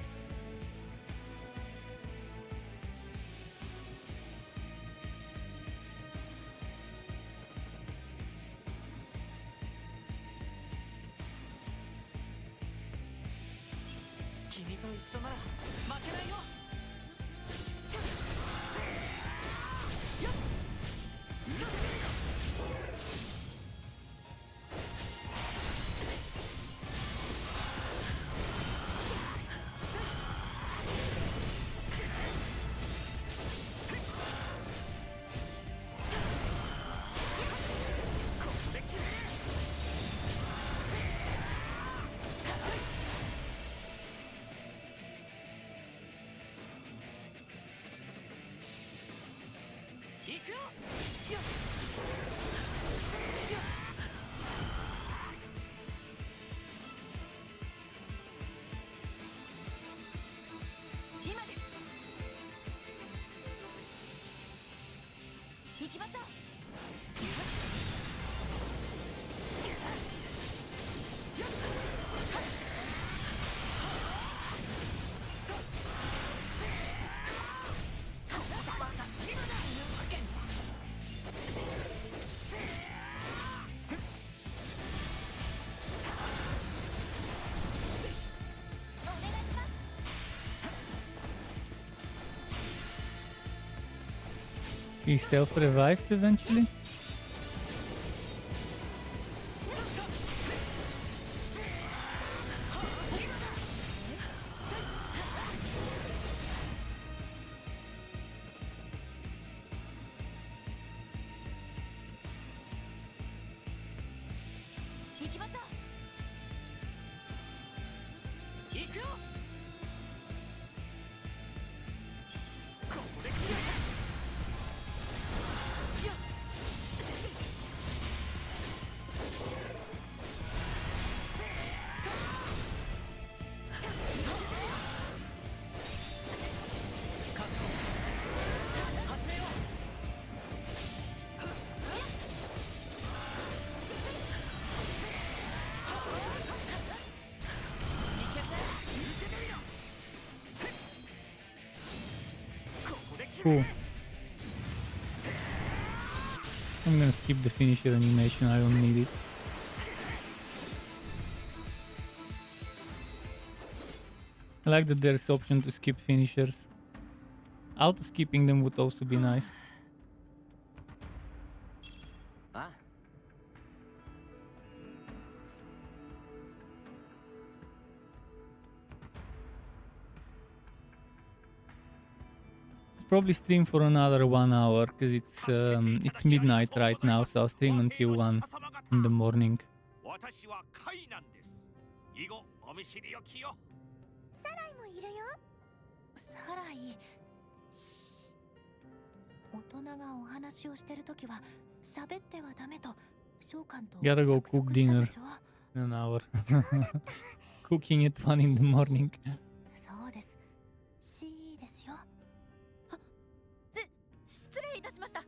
He self-revives eventually? Cool. I'm gonna skip the finisher animation, I don't need it. I like that there's option to skip finishers. Auto skipping them would also be nice. Ah, Probably stream for another 1 hour because it's midnight right now, so I'll stream until 1 in the morning. 私はカイなんです。以後お見知りおきよ。サライもいるよ。サライ、大人がお話をしてるときは喋ってはダメと召喚と Gotta go 約 cook 束した dinner でしょ。 in an hour. Cooking at 1 in the morning. そうです。C ですよ。あ、失礼いたしました。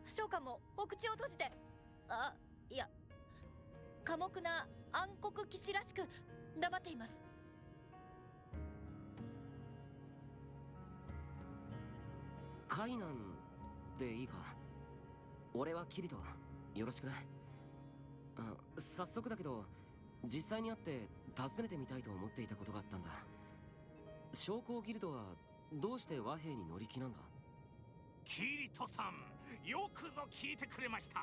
召喚もお口を閉じて。あ、いや、寡黙な暗黒騎士らしく黙っています。カイナンでいいか。俺はキリト。よろしくね。あ、早速だけど、実際に会って訪ねてみたいと思っていたことがあったんだ。将校ギルドはどうして和平に乗り気なんだ？キリトさん、よくぞ聞いてくれました。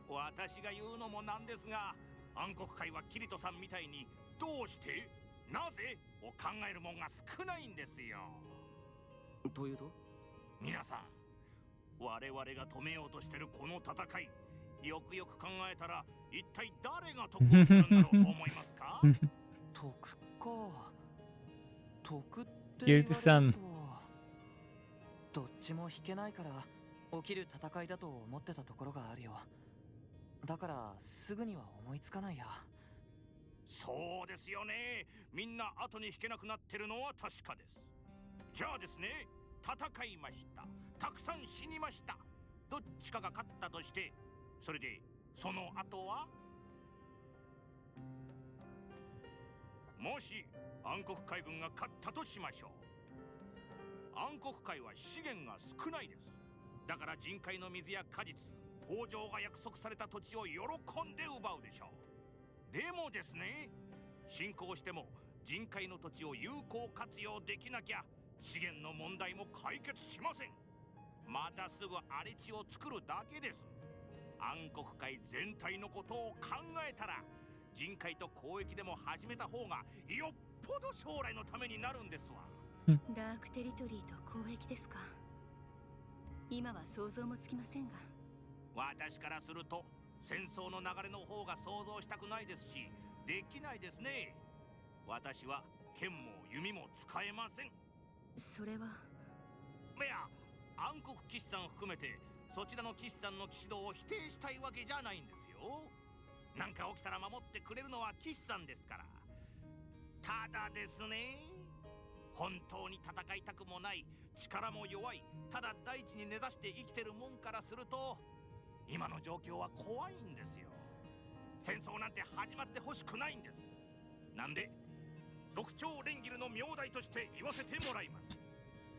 私が言うのもなんですが、暗黒界はキリトさんみたいにどうしてなぜを考えるもんが少ないんですよ。というと？皆さん、我々が止めようとしてるこの戦い、よくよく考えたら一体誰が得をするんだろうと思いますか？得か。得って言われるとどっちも引けないから起きる戦いだと思ってたところがあるよ。だからすぐには思いつかないや。そうですよね。みんな後に引けなくなってるのは確かです。じゃあですね、戦いました。たくさん死にました。どっちかが勝ったとして、それでその後は？もし暗黒海軍が勝ったとしましょう。暗黒海は資源が少ないです。だから人海の水や果実、豊穣が約束された土地を喜んで奪うでしょう。でもですね、侵攻しても人海の土地を有効活用できなきゃ資源の問題も解決しません。またすぐ荒れ地を作るだけです。暗黒界全体のことを考えたら、人海と交易でも始めた方がよっぽど将来のためになるんですわ。ダークテリトリーと交易ですか。今は想像もつきませんが。私からすると戦争の流れの方が想像したくないですし、できないですね。私は剣も弓も使えません。それは。いや、暗黒騎士さんを含めてそちらの騎士さんの騎士道を否定したいわけじゃないんですよ。なんか起きたら守ってくれるのは騎士さんですから。ただですね、本当に戦いたくもない、力も弱い、ただ大地に根ざして生きてるもんからすると、今の状況は怖いんですよ。戦争なんて始まってほしくないんです。なんで族長連ギルの名代として言わせてもらいます。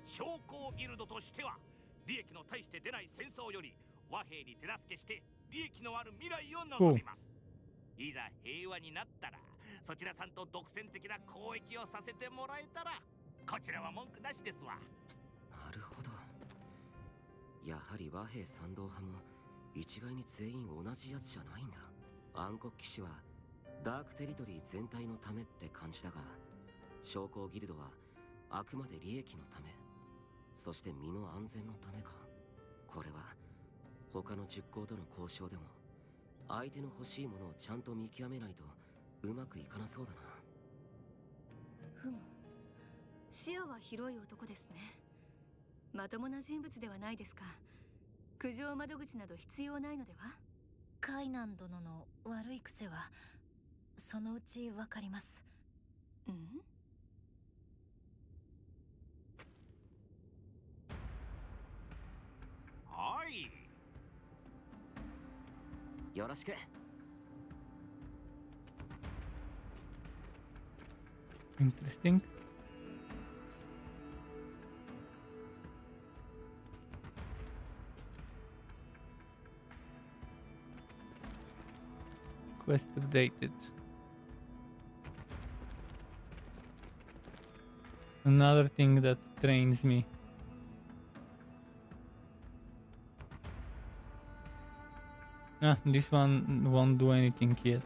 将校ギルドとしては利益の大して出ない戦争より和平に手助けして利益のある未来を望みます。いざ平和になったら、そちらさんと独占的な交易をさせてもらえたら、こちらは文句なしですわ。なるほど。やはり和平賛同派も一概に全員同じやつじゃないんだ。暗黒騎士はダークテリトリー全体のためって感じだが、将校ギルドはあくまで利益のため、そして身の安全のためか。これは他の10校との交渉でも相手の欲しいものをちゃんと見極めないとうまくいかなそうだな。ふむ、視野は広い男ですね。まともな人物ではないですか。苦情窓口など必要ないのでは？カイナン殿の悪い癖はそのうちわかります。うん？はい。よろしく。Interesting. Quest updated. Another thing that trains me. Ah, this one won't do anything yet.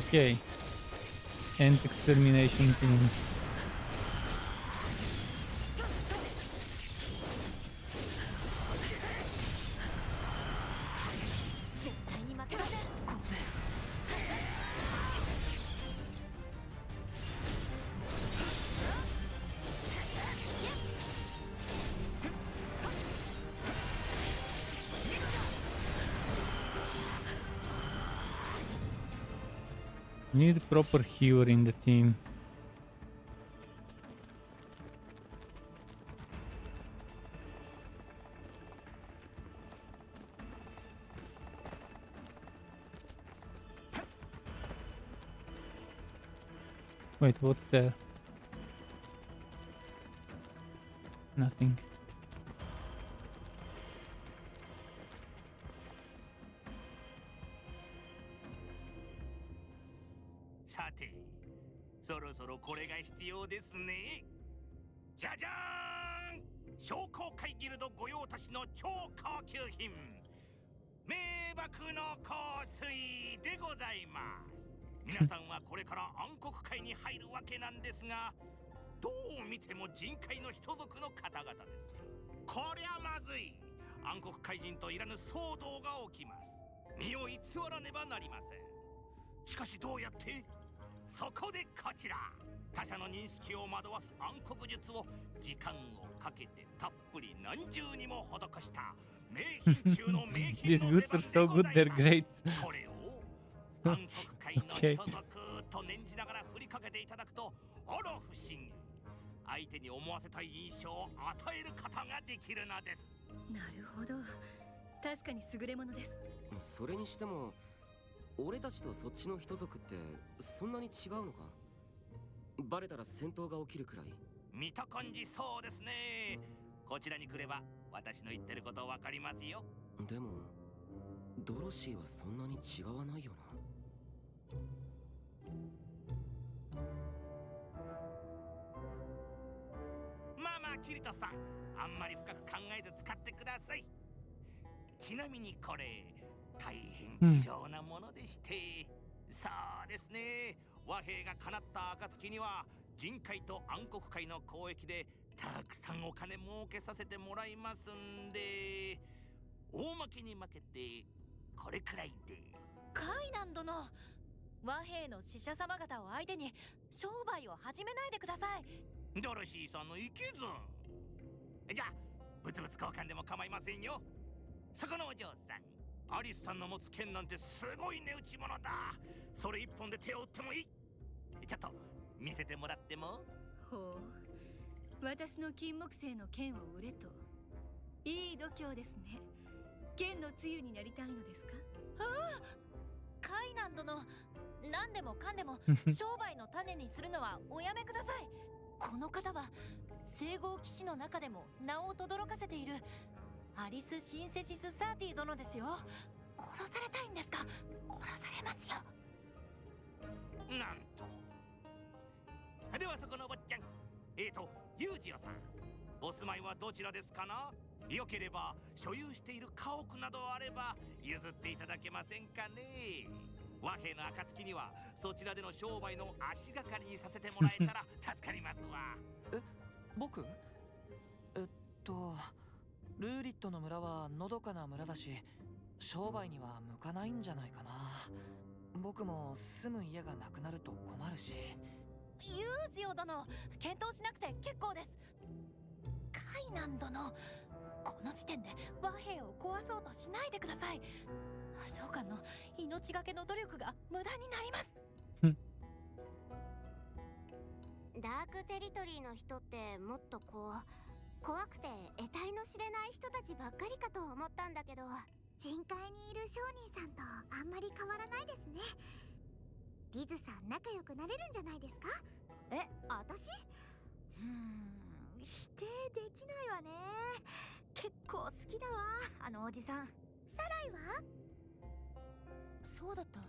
Okay. And extermination team. Need proper healer in the team. Wait, what's there? Nothing.さて、そろそろこれが必要ですね。じゃじゃーん！商工会ギルド御用達の超高級品、名瀑の香水でございます。皆さんはこれから暗黒界に入るわけなんですが、どう見ても人界の人族の方々です。こりゃまずい。暗黒怪人といらぬ騒動が起きます。身を偽らねばなりません。しかしどうやって？そこでこちら、他者の認識を惑わす暗黒術を時間をかけてたっぷり何重にも施した名品中の名品の出番でございます。これを暗黒界の人族と念じながら振りかけていただくと、あら不思議、相手に思わせたい印象を与えることができるのです。なるほど、確かに優れものです。それにしても俺たちとそっちの人族ってそんなに違うのか？バレたら戦闘が起きるくらい。見た感じそうですね。こちらに来れば私の言ってることわかりますよ。でもドロシーはそんなに違わないよな。まあまあキリトさん、あんまり深く考えず使ってください。ちなみにこれ大変貴重なものでして、そうですね、和平が叶った暁には人界と暗黒界の交易でたくさんお金儲けさせてもらいますんで、大負けに負けてこれくらいで。カイナン殿、和平の使者様方を相手に商売を始めないでください。ドロシーさんのいけず。じゃあ物々交換でも構いませんよ。そこのお嬢さん、アリスさんの持つ剣なんてすごい値打ち物だ。それ一本で手を打ってもいい。ちょっと見せてもらっても。ほう、私の金木犀の剣を売れと。いい度胸ですね。剣の露になりたいのですか？ああ、カイナン殿、何でもかんでも商売の種にするのはおやめください。この方は聖号騎士の中でも名を轟かせているアリス・シンセシス・サーティ殿ですよ。殺されたいんですか？殺されますよ。なんと。ではそこのお坊ちゃん、ユージオさん、お住まいはどちらですかな？よければ所有している家屋などあれば譲っていただけませんかね。和平の暁にはそちらでの商売の足がかりにさせてもらえたら助かりますわ。僕？ルーリットの村はのどかな村だし、商売には向かないんじゃないかな。僕も住む家がなくなると困るし。ユージオ殿、検討しなくて結構です。カイナン殿、この時点で和平を壊そうとしないでください。召喚の命がけの努力が無駄になります。ダークテリトリーの人ってもっと怖くて得体の知れない人たちばっかりかと思ったんだけど、人海にいる商人さんとあんまり変わらないですね。リズさん仲良くなれるんじゃないですか？私？否定できないわね。結構好きだわ、あのおじさん。サライは？そうだった。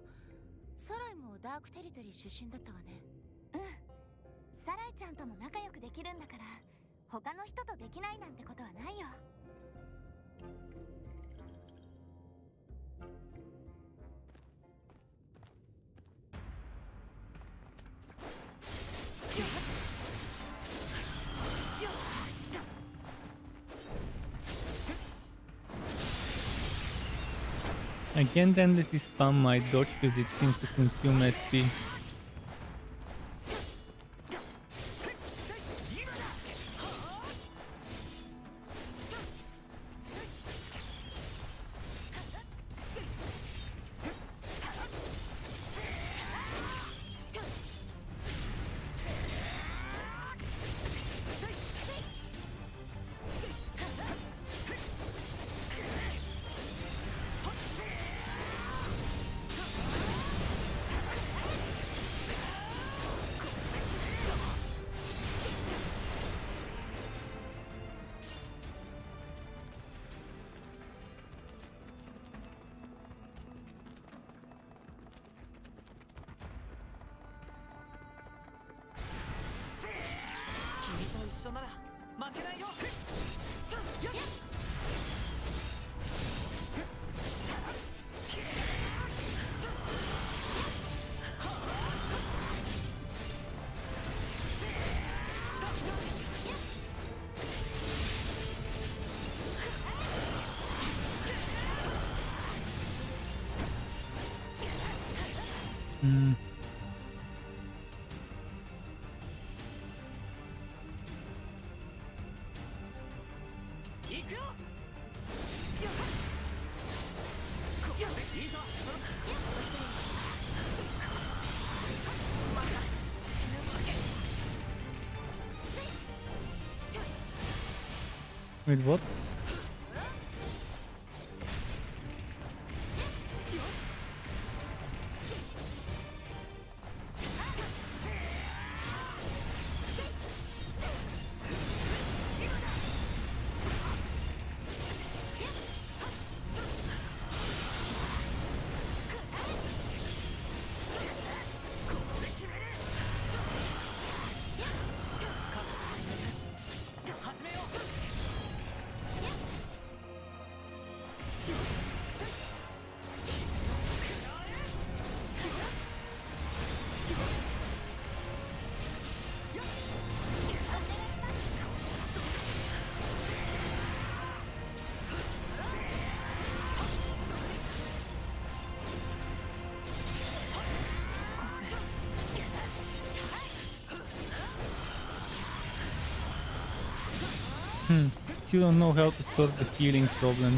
サライもダークテリトリー出身だったわね。サライちゃんとも仲良くできるんだから、他の人とできないなんてことはないよ。I can't endlessly spam my dodge because it seems to consume SP. Wait, what? Still don't know how to solve the healing problem.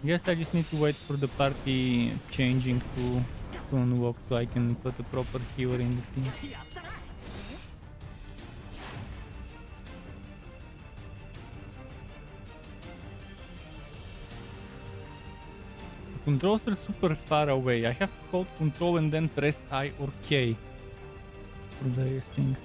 Guess I just need to wait for the party changing to unlock so I can put a proper healer in the team. The controls are super far away. I have to hold control and then press I or K for various things.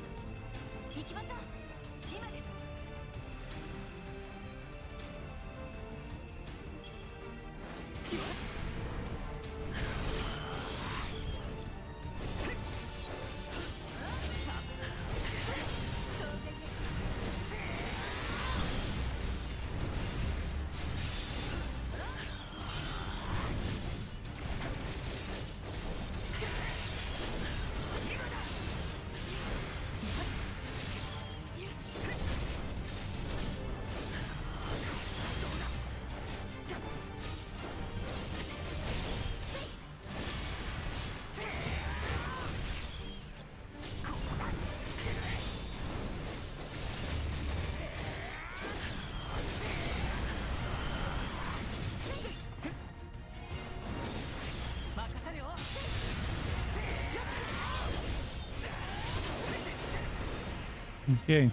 Okay.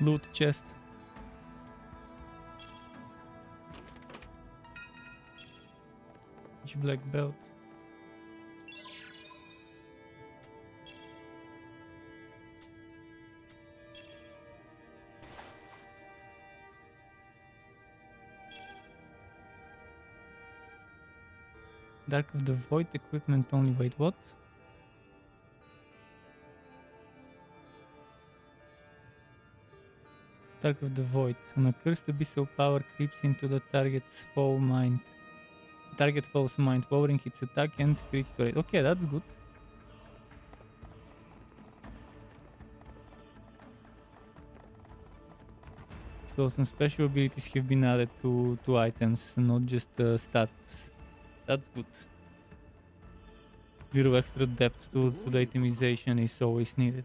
Loot chest. Black belt. Dark of the Void equipment only. Wait, what? Dark of the Void. When a cursed abyssal power creeps into the target's foe mind. Target foe's mind, lowering its attack and critical rate. Okay, that's good. So some special abilities have been added to items, not just stats. That's good. Little extra depth to the itemization is always needed.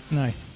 Nice.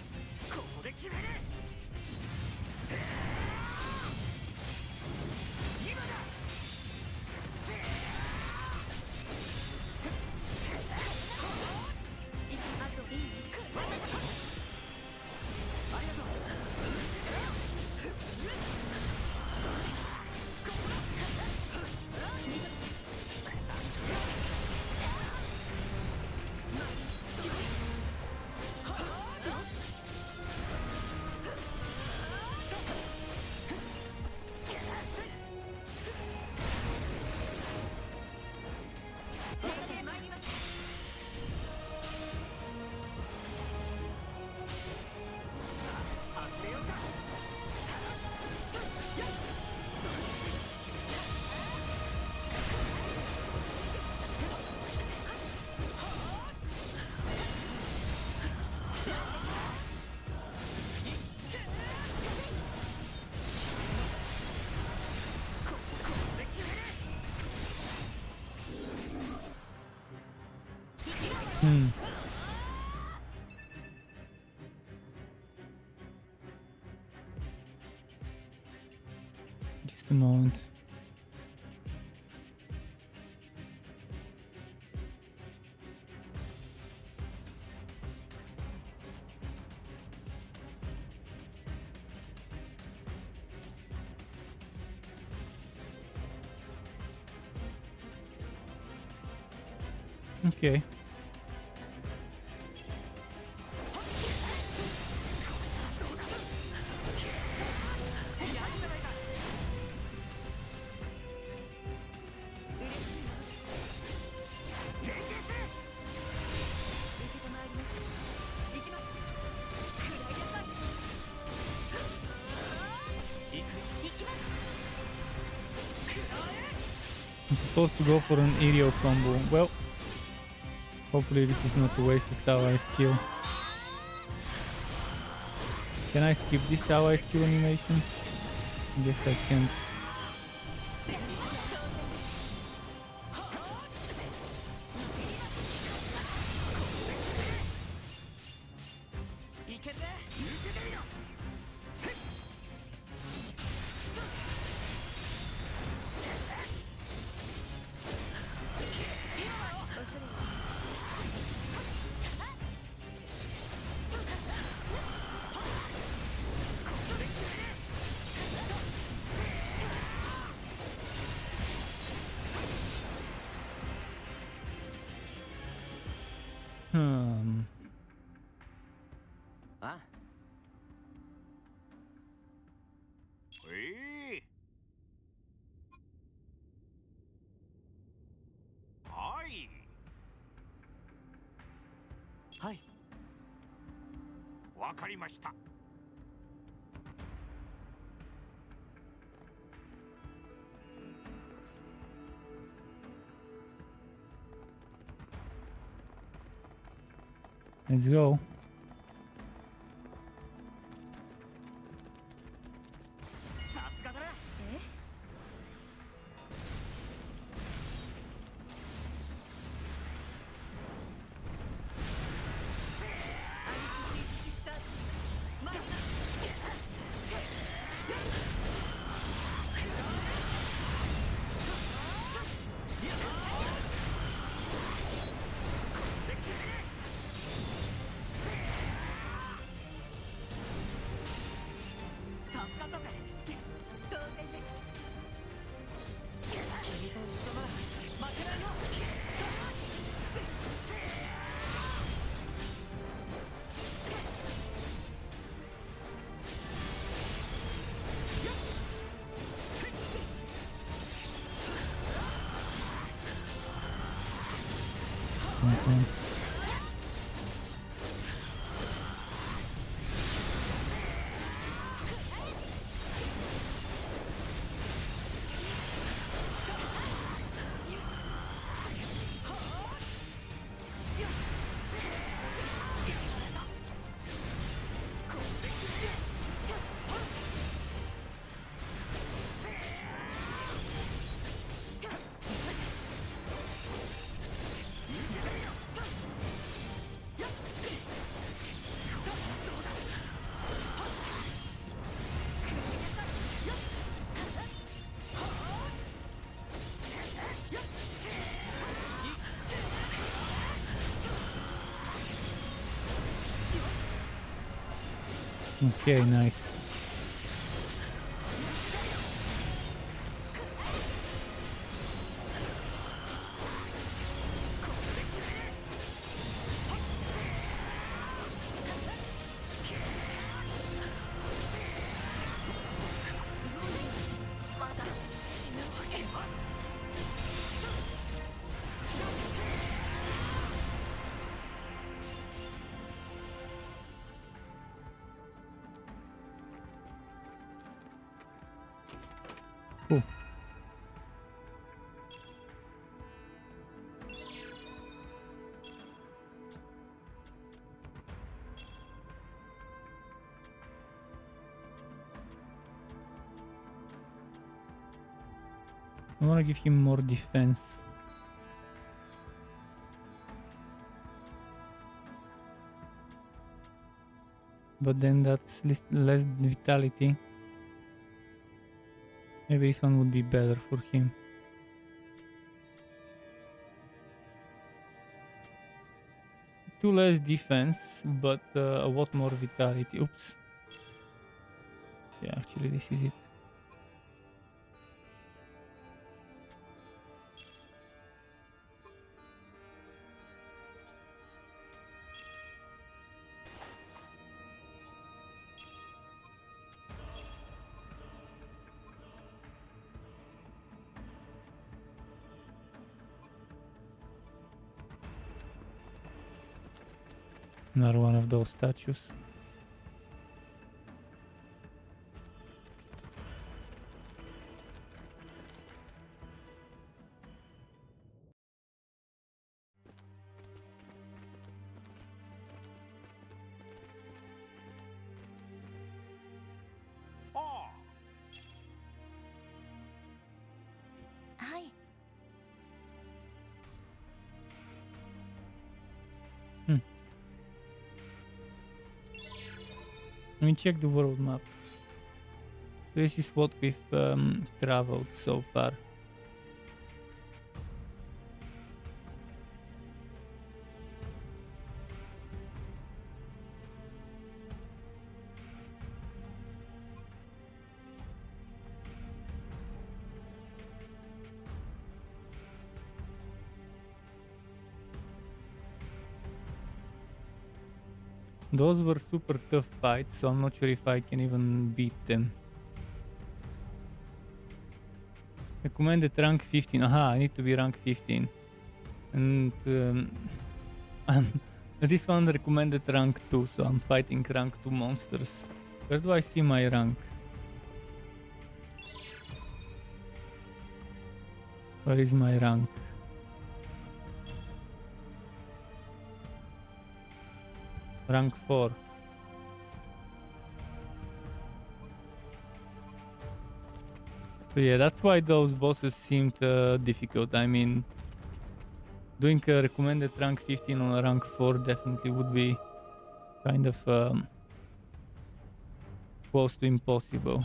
Just a moment. Okay. I'm supposed to go for an aerial combo. Well, hopefully this is not a wasted Ally skill. Can I skip this Ally skill animation? I guess I can't.あはい。はい。わかりました。Let's go. さすがだな。Okay, nice. Cool. I want to give him more defense. But then that's less vitality. Maybe this one would be better for him. Two less defense, but a lot more vitality. Oops. Yeah, actually this is it. Another one of those statues. Let me check the world map. This is what we've traveled so far. Those were super tough fights, so I'm not sure if I can even beat them. Recommended rank 15. Aha, I need to be rank 15. And this one recommended rank 2, so I'm fighting rank 2 monsters. Where do I see my rank? Where is my rank? Rank 4. So yeah, that's why those bosses seemed difficult. I mean, doing a recommended rank 15 on a rank 4 definitely would be kind of close to impossible.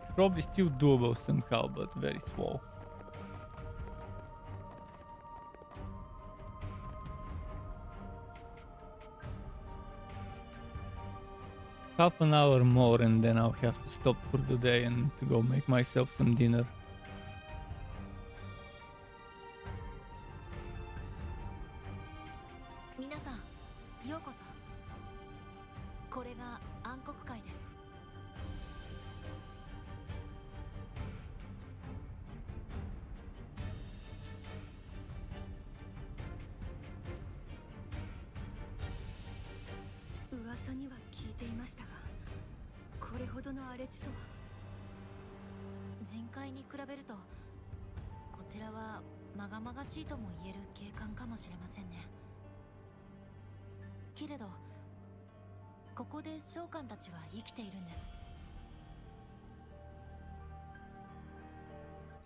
It's probably still doable somehow, but very slow. Half an hour more and then I'll have to stop for the day and to go make myself some dinner.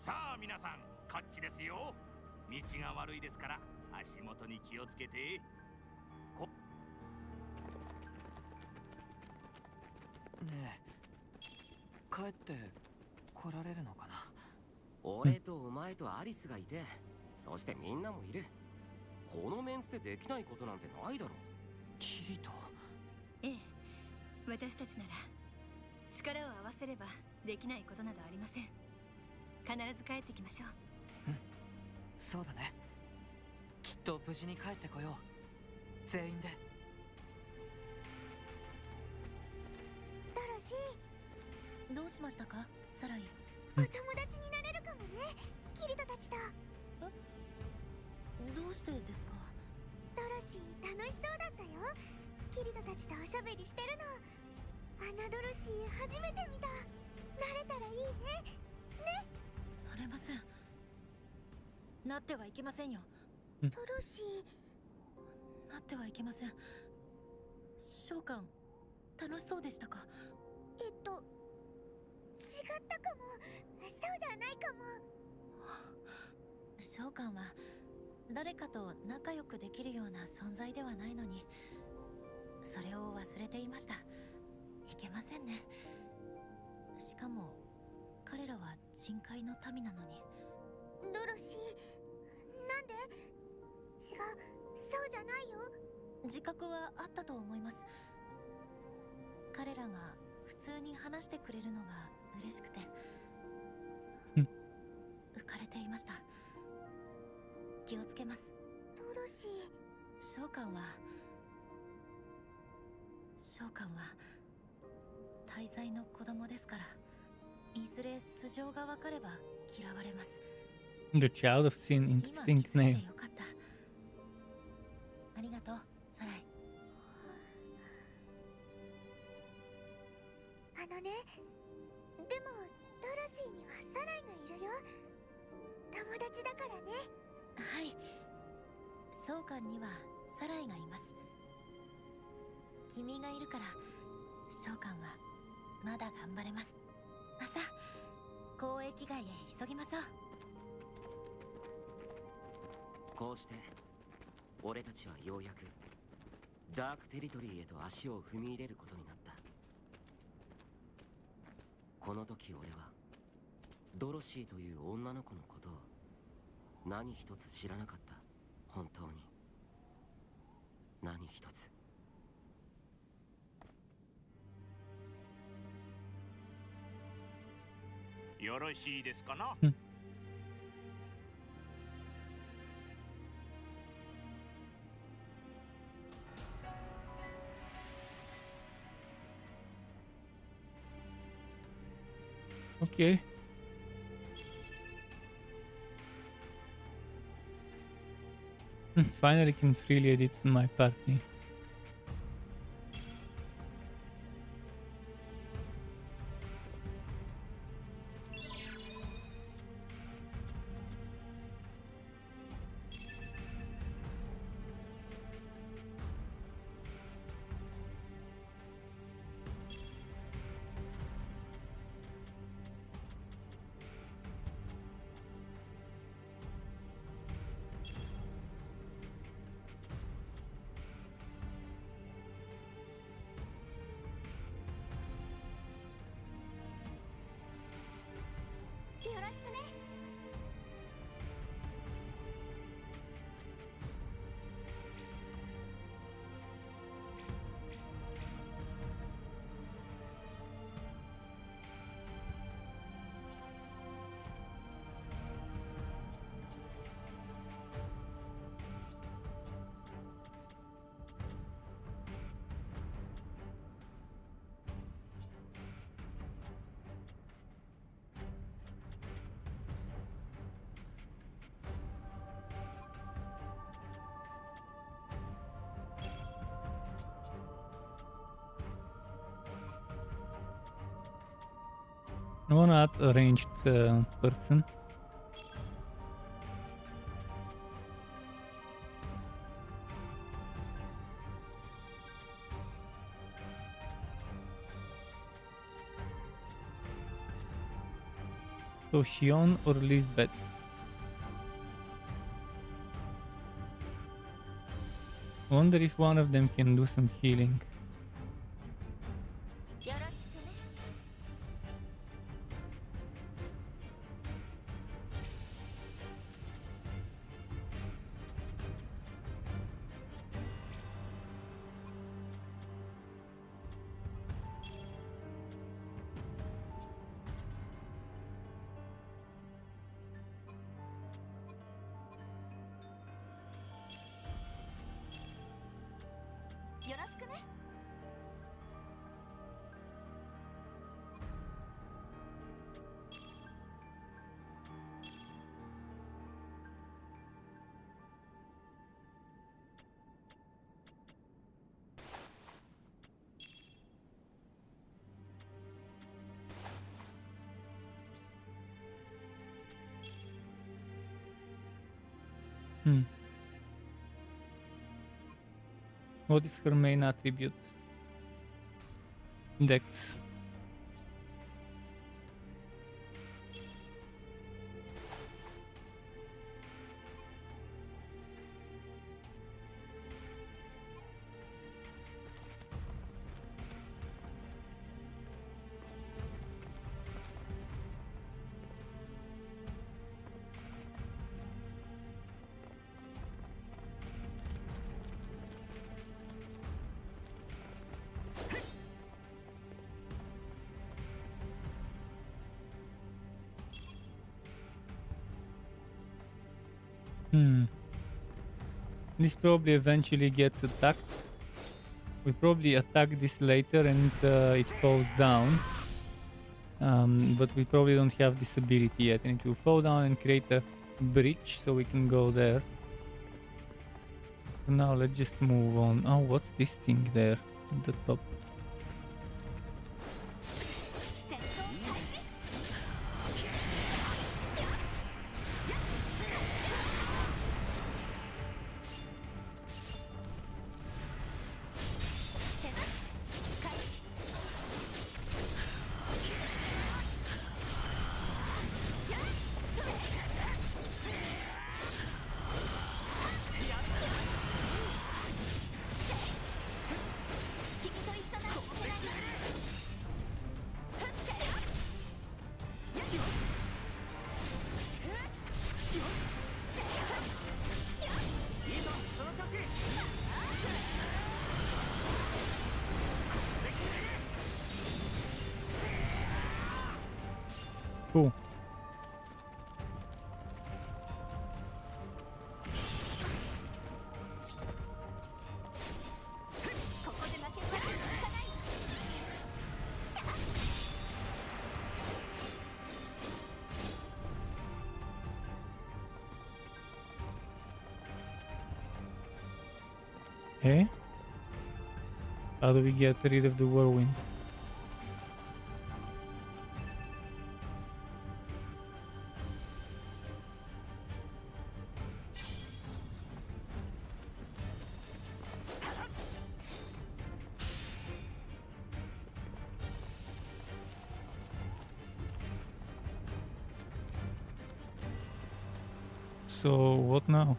さあ皆さん、こっちですよ。道が悪いですから足元に気をつけて。ねえ、帰って来られるのかな。俺とお前とアリスがいて、そしてみんなもいる。このメンツでできないことなんてないだろ。キリト。ええ、私たちなら力を合わせればできないことなどありません。必ず帰ってきましょう。うん、そうだね。きっと無事に帰ってこよう。全員で。ドロシー、どうしましたか、サライ。お友達になれるかもね、キリトたちと。どうしてですか。ドロシー、楽しそうだったよ。キリトたちとおしゃべりしてるの。あんなドロシー初めて見た。なれたらいいね。ね。なれません。なってはいけませんよ。ドロシー。なってはいけません。召喚、楽しそうでしたか。違ったかも。そうじゃないかも。召喚は誰かと仲良くできるような存在ではないのに、それを忘れていました。いけませんね。しかも彼らは人海の民なのに。ドロシー、なんで？違う、そうじゃないよ。自覚はあったと思います。彼らが普通に話してくれるのが嬉しくて浮かれていました。気をつけます。ドロシー。召喚は大罪の子供ですから、いずれ素性がわかれば嫌われます。 The Child of Sin, interesting name. よかった。ありがとう、サライ。でもドロシーにはサライがいるよ。友達だからね。はい、召喚にはサライがいます。君がいるから召喚はまだ頑張れます。さあ、交易街へ急ぎましょう。こうして俺たちはようやくダークテリトリーへと足を踏み入れることになった。この時俺はドロシーという女の子のことを何一つ知らなかった。本当に何一つ。よろしいですかな。Okay. Finally can freely edit my party. I wanna add a ranged person. So Shion or Lisbeth? Wonder if one of them can do some healing. What is her main attribute? Dex. This probably eventually gets attacked. We probably attack this later and it falls down. But we probably don't have this ability yet. And it will fall down and create a bridge so we can go there. So now let's just move on. Oh, what's this thing there at the top? Cool. Okay. How do we get rid of the whirlwind? So what now?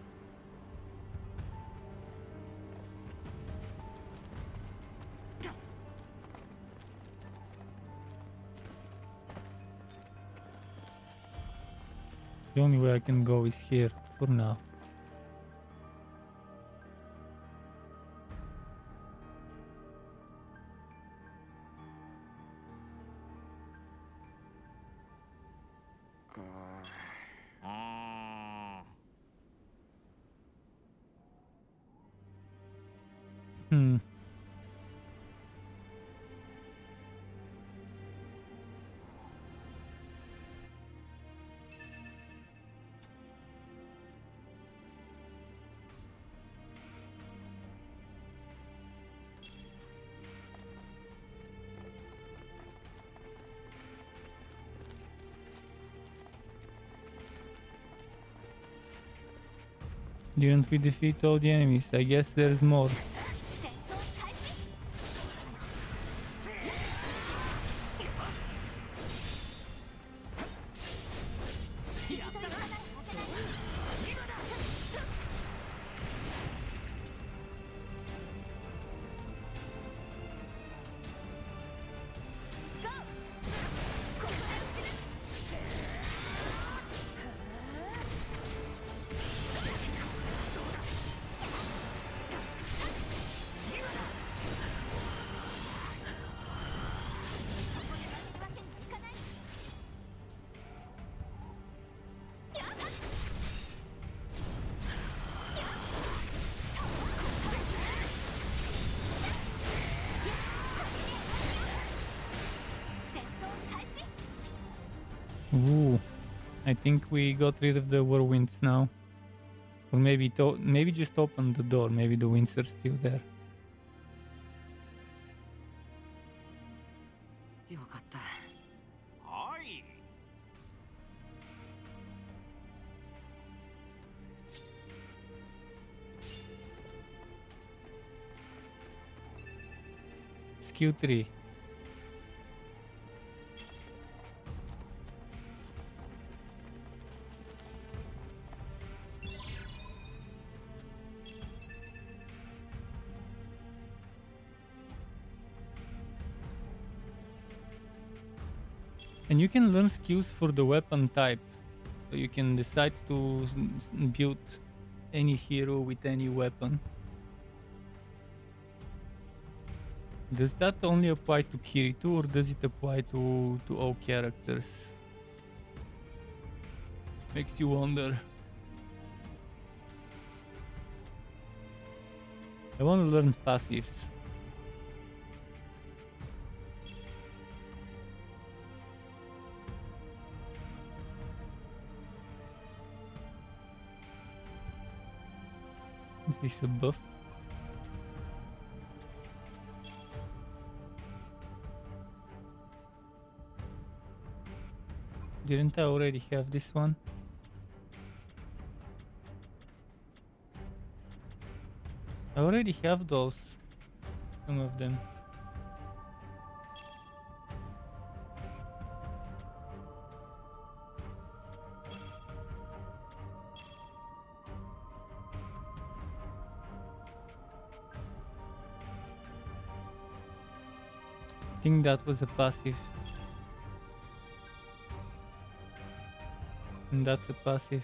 The only way I can go is here for now. Hmm. Didn't we defeat all the enemies? I guess there's more. Ooh, I think we got rid of the whirlwinds now. Or maybe maybe just open the door. Maybe the winds are still there. よかった。はい。 Skill 3. And you can learn skills for the weapon type. So you can decide to build any hero with any weapon. Does that only apply to Kirito or does it apply to all characters? Makes you wonder. I want to learn passives. Is this a buff? Didn't I already have this one? I already have those, some of them. I think that was a passive. And that's a passive.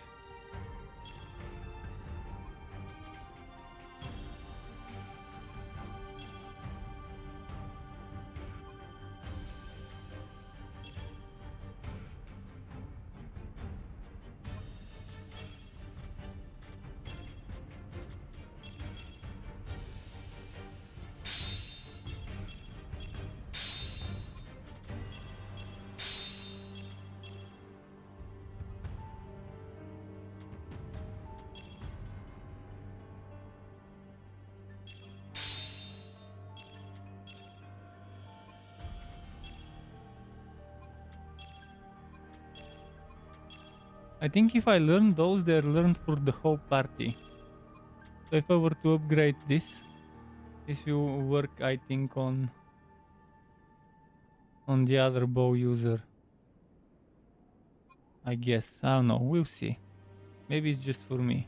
I think if I learn those, they're learned for the whole party. So if I were to upgrade this will work, I think, on the other bow user. I guess. I don't know. We'll see. Maybe it's just for me.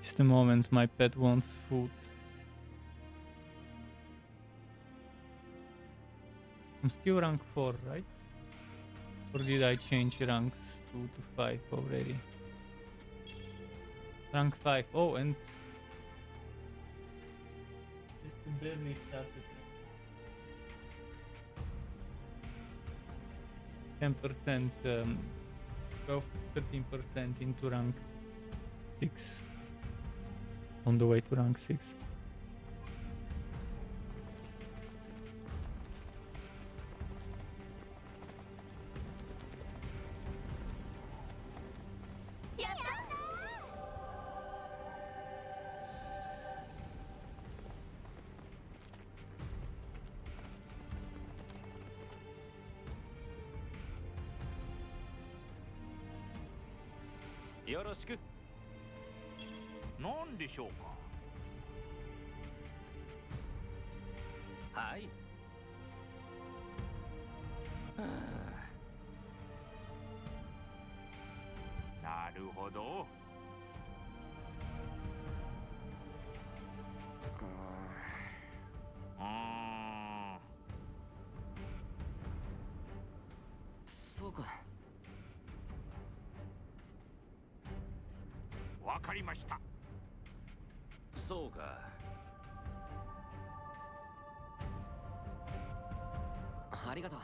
Just a moment. My pet wants food. I'm still rank 4, right? Or did I change ranks 2 to 5 already? Rank 5. Oh, and just barely started. 10%, 12-13% into rank 6. On the way to rank 6.よろしく。なんでしょうか。はい。なるほど。そうか。わかりました。そうか。ありがとう。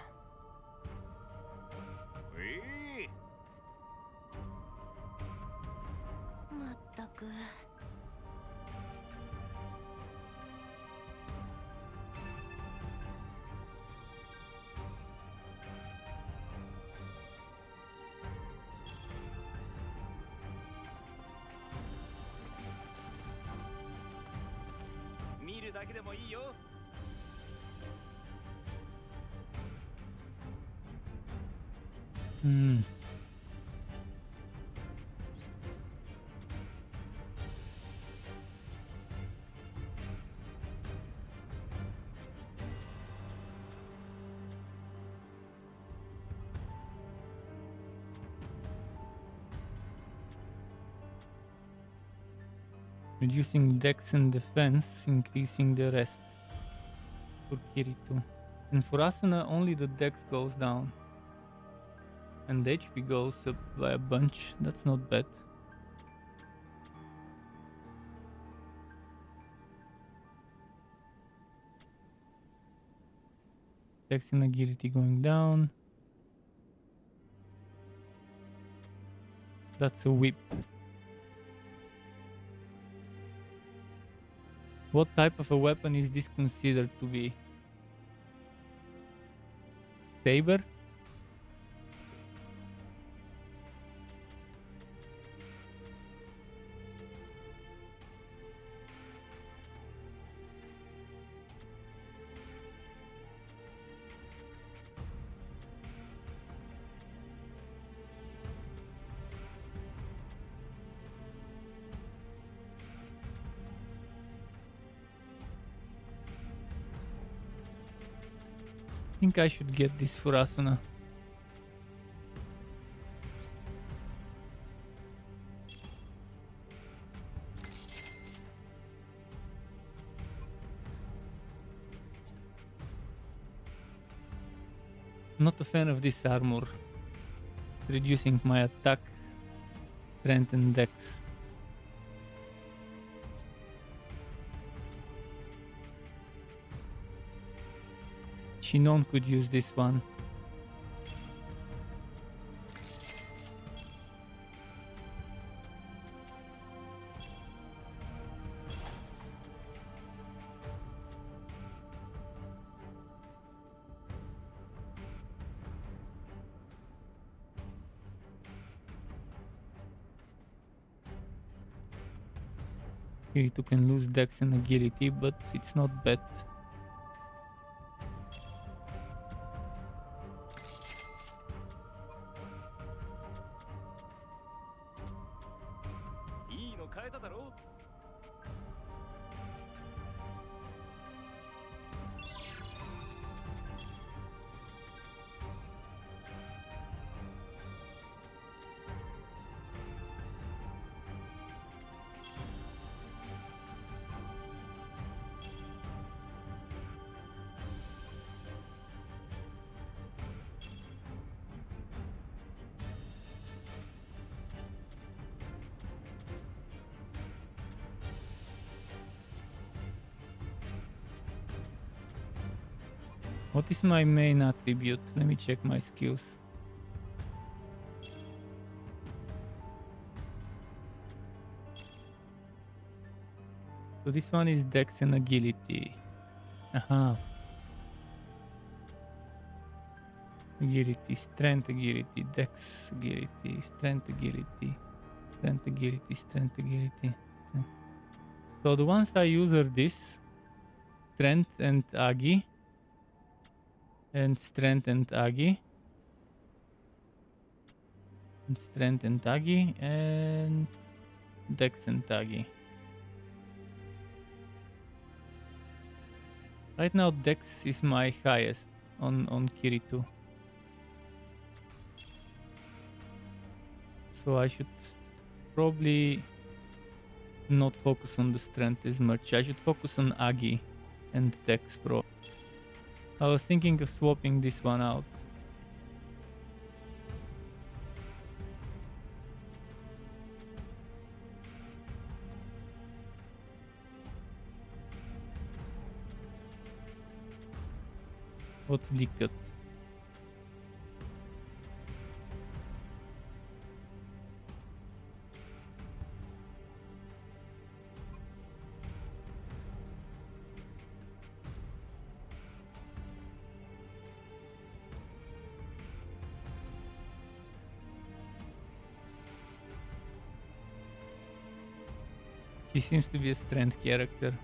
まったく。見るだけでもいいよ。Reducing dex and defense, increasing the rest. For Kirito. And for Asuna, only the dex goes down. And the HP goes up by a bunch. That's not bad. Dex and agility going down. That's a whip. What type of a weapon is this considered to be? Saber? I think I should get this for Asuna. Not a fan of this armor. Reducing my attack, strength and dex. Shinon could use this one. Kirito can lose dex and agility, but it's not bad. 変えただろう。What is my main attribute? Let me check my skills. So this one is Dex and Agility. Aha. Agility, Strength, Agility, Dex, Agility, Strength, Agility, Strength, Agility, Strength, Agility. Strength. So the ones I use are this, Strength and Agi, and Strength and Agi, and Strength and Agi, and Dex and Agi. Right now Dex is my highest on Kirito. So I should probably not focus on the strength as much. I should focus on Agi and Dex Pro. I was thinking of swapping this one out. What's the cut? He seems to be a strength character.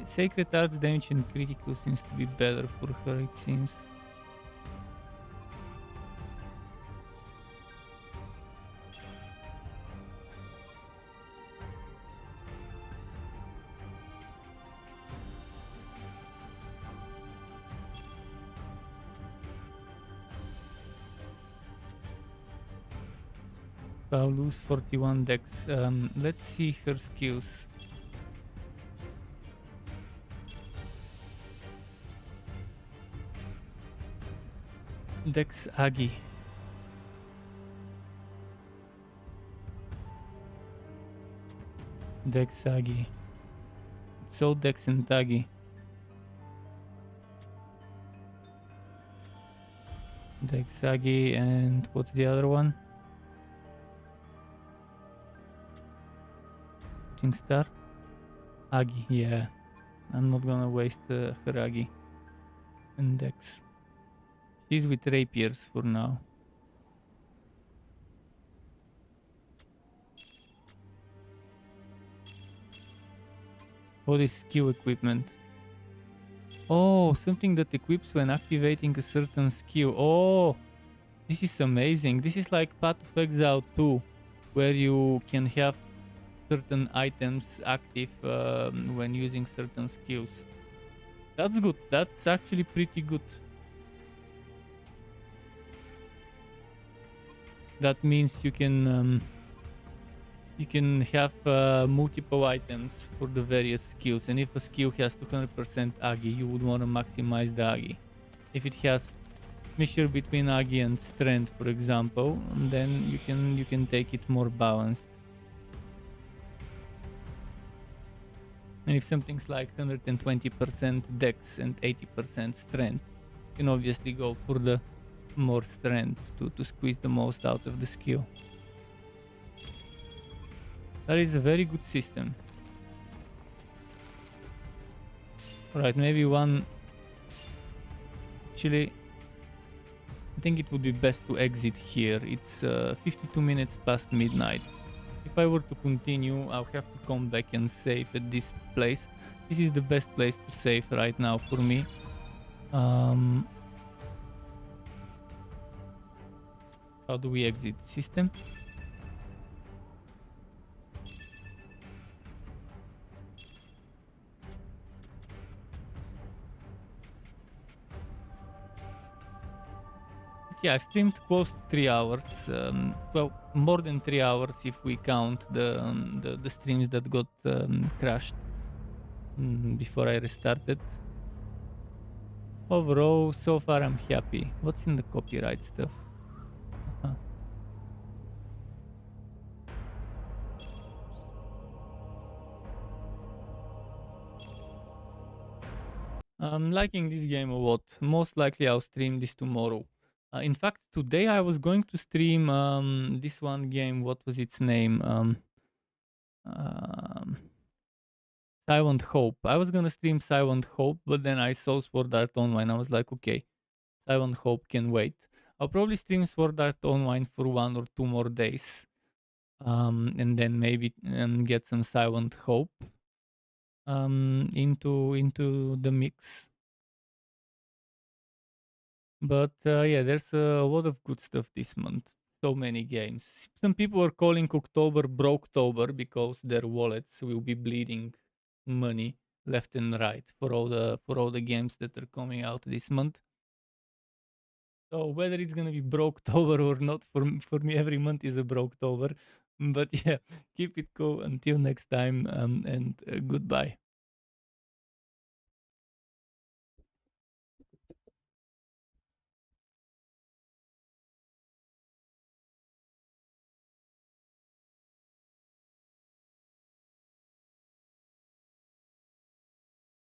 Sacred Arts damage and critical seems to be better for her, it seems. So I'll lose 41 dex. Let's see her skills. Dex Agi. Dex Agi. So Dex and Agi. Dex Agi, and what's the other one? Shooting Star? Agi, yeah. I'm not gonna waste her Agi and Dex. She's with rapiers for now. What is skill equipment? Oh, something that equips when activating a certain skill. Oh, this is amazing. This is like Path of Exile 2, where you can have certain items active when using certain skills. That's good. That's actually pretty good. That means you can have multiple items for the various skills, and if a skill has 200% Agi, you would want to maximize the Agi. If it has mixture between Agi and strength, for example, then you can take it more balanced. And if something's like 120% dex and 80% strength, you can obviously go for the more strength to squeeze the most out of the skill. That is a very good system. Alright, maybe one... Actually, I think it would be best to exit here. It's 52 minutes past midnight. If I were to continue, I'll have to come back and save at this place. This is the best place to save right now for me. How do we exit the system? Yeah, I've streamed close to 3 hours. Well, more than 3 hours if we count the streams that got crashed before I restarted. Overall, so far I'm happy. What's in the copyright stuff? I'm liking this game a lot. Most likely I'll stream this tomorrow. In fact, today I was going to stream this one game. What was its name? Silent Hope. I was gonna stream Silent Hope, but then I saw Sword Art Online. I was like, okay, Silent Hope can wait. I'll probably stream Sword Art Online for 1 or 2 more days, and then maybe get some Silent Hope into the mix. But yeah, there's a lot of good stuff this month. So many games. Some people are calling October Broketober because their wallets will be bleeding money left and right for all the games that are coming out this month. So whether it's gonna be Broketober or not, for me every month is a Broketober. But yeah, keep it cool until next time, and goodbye.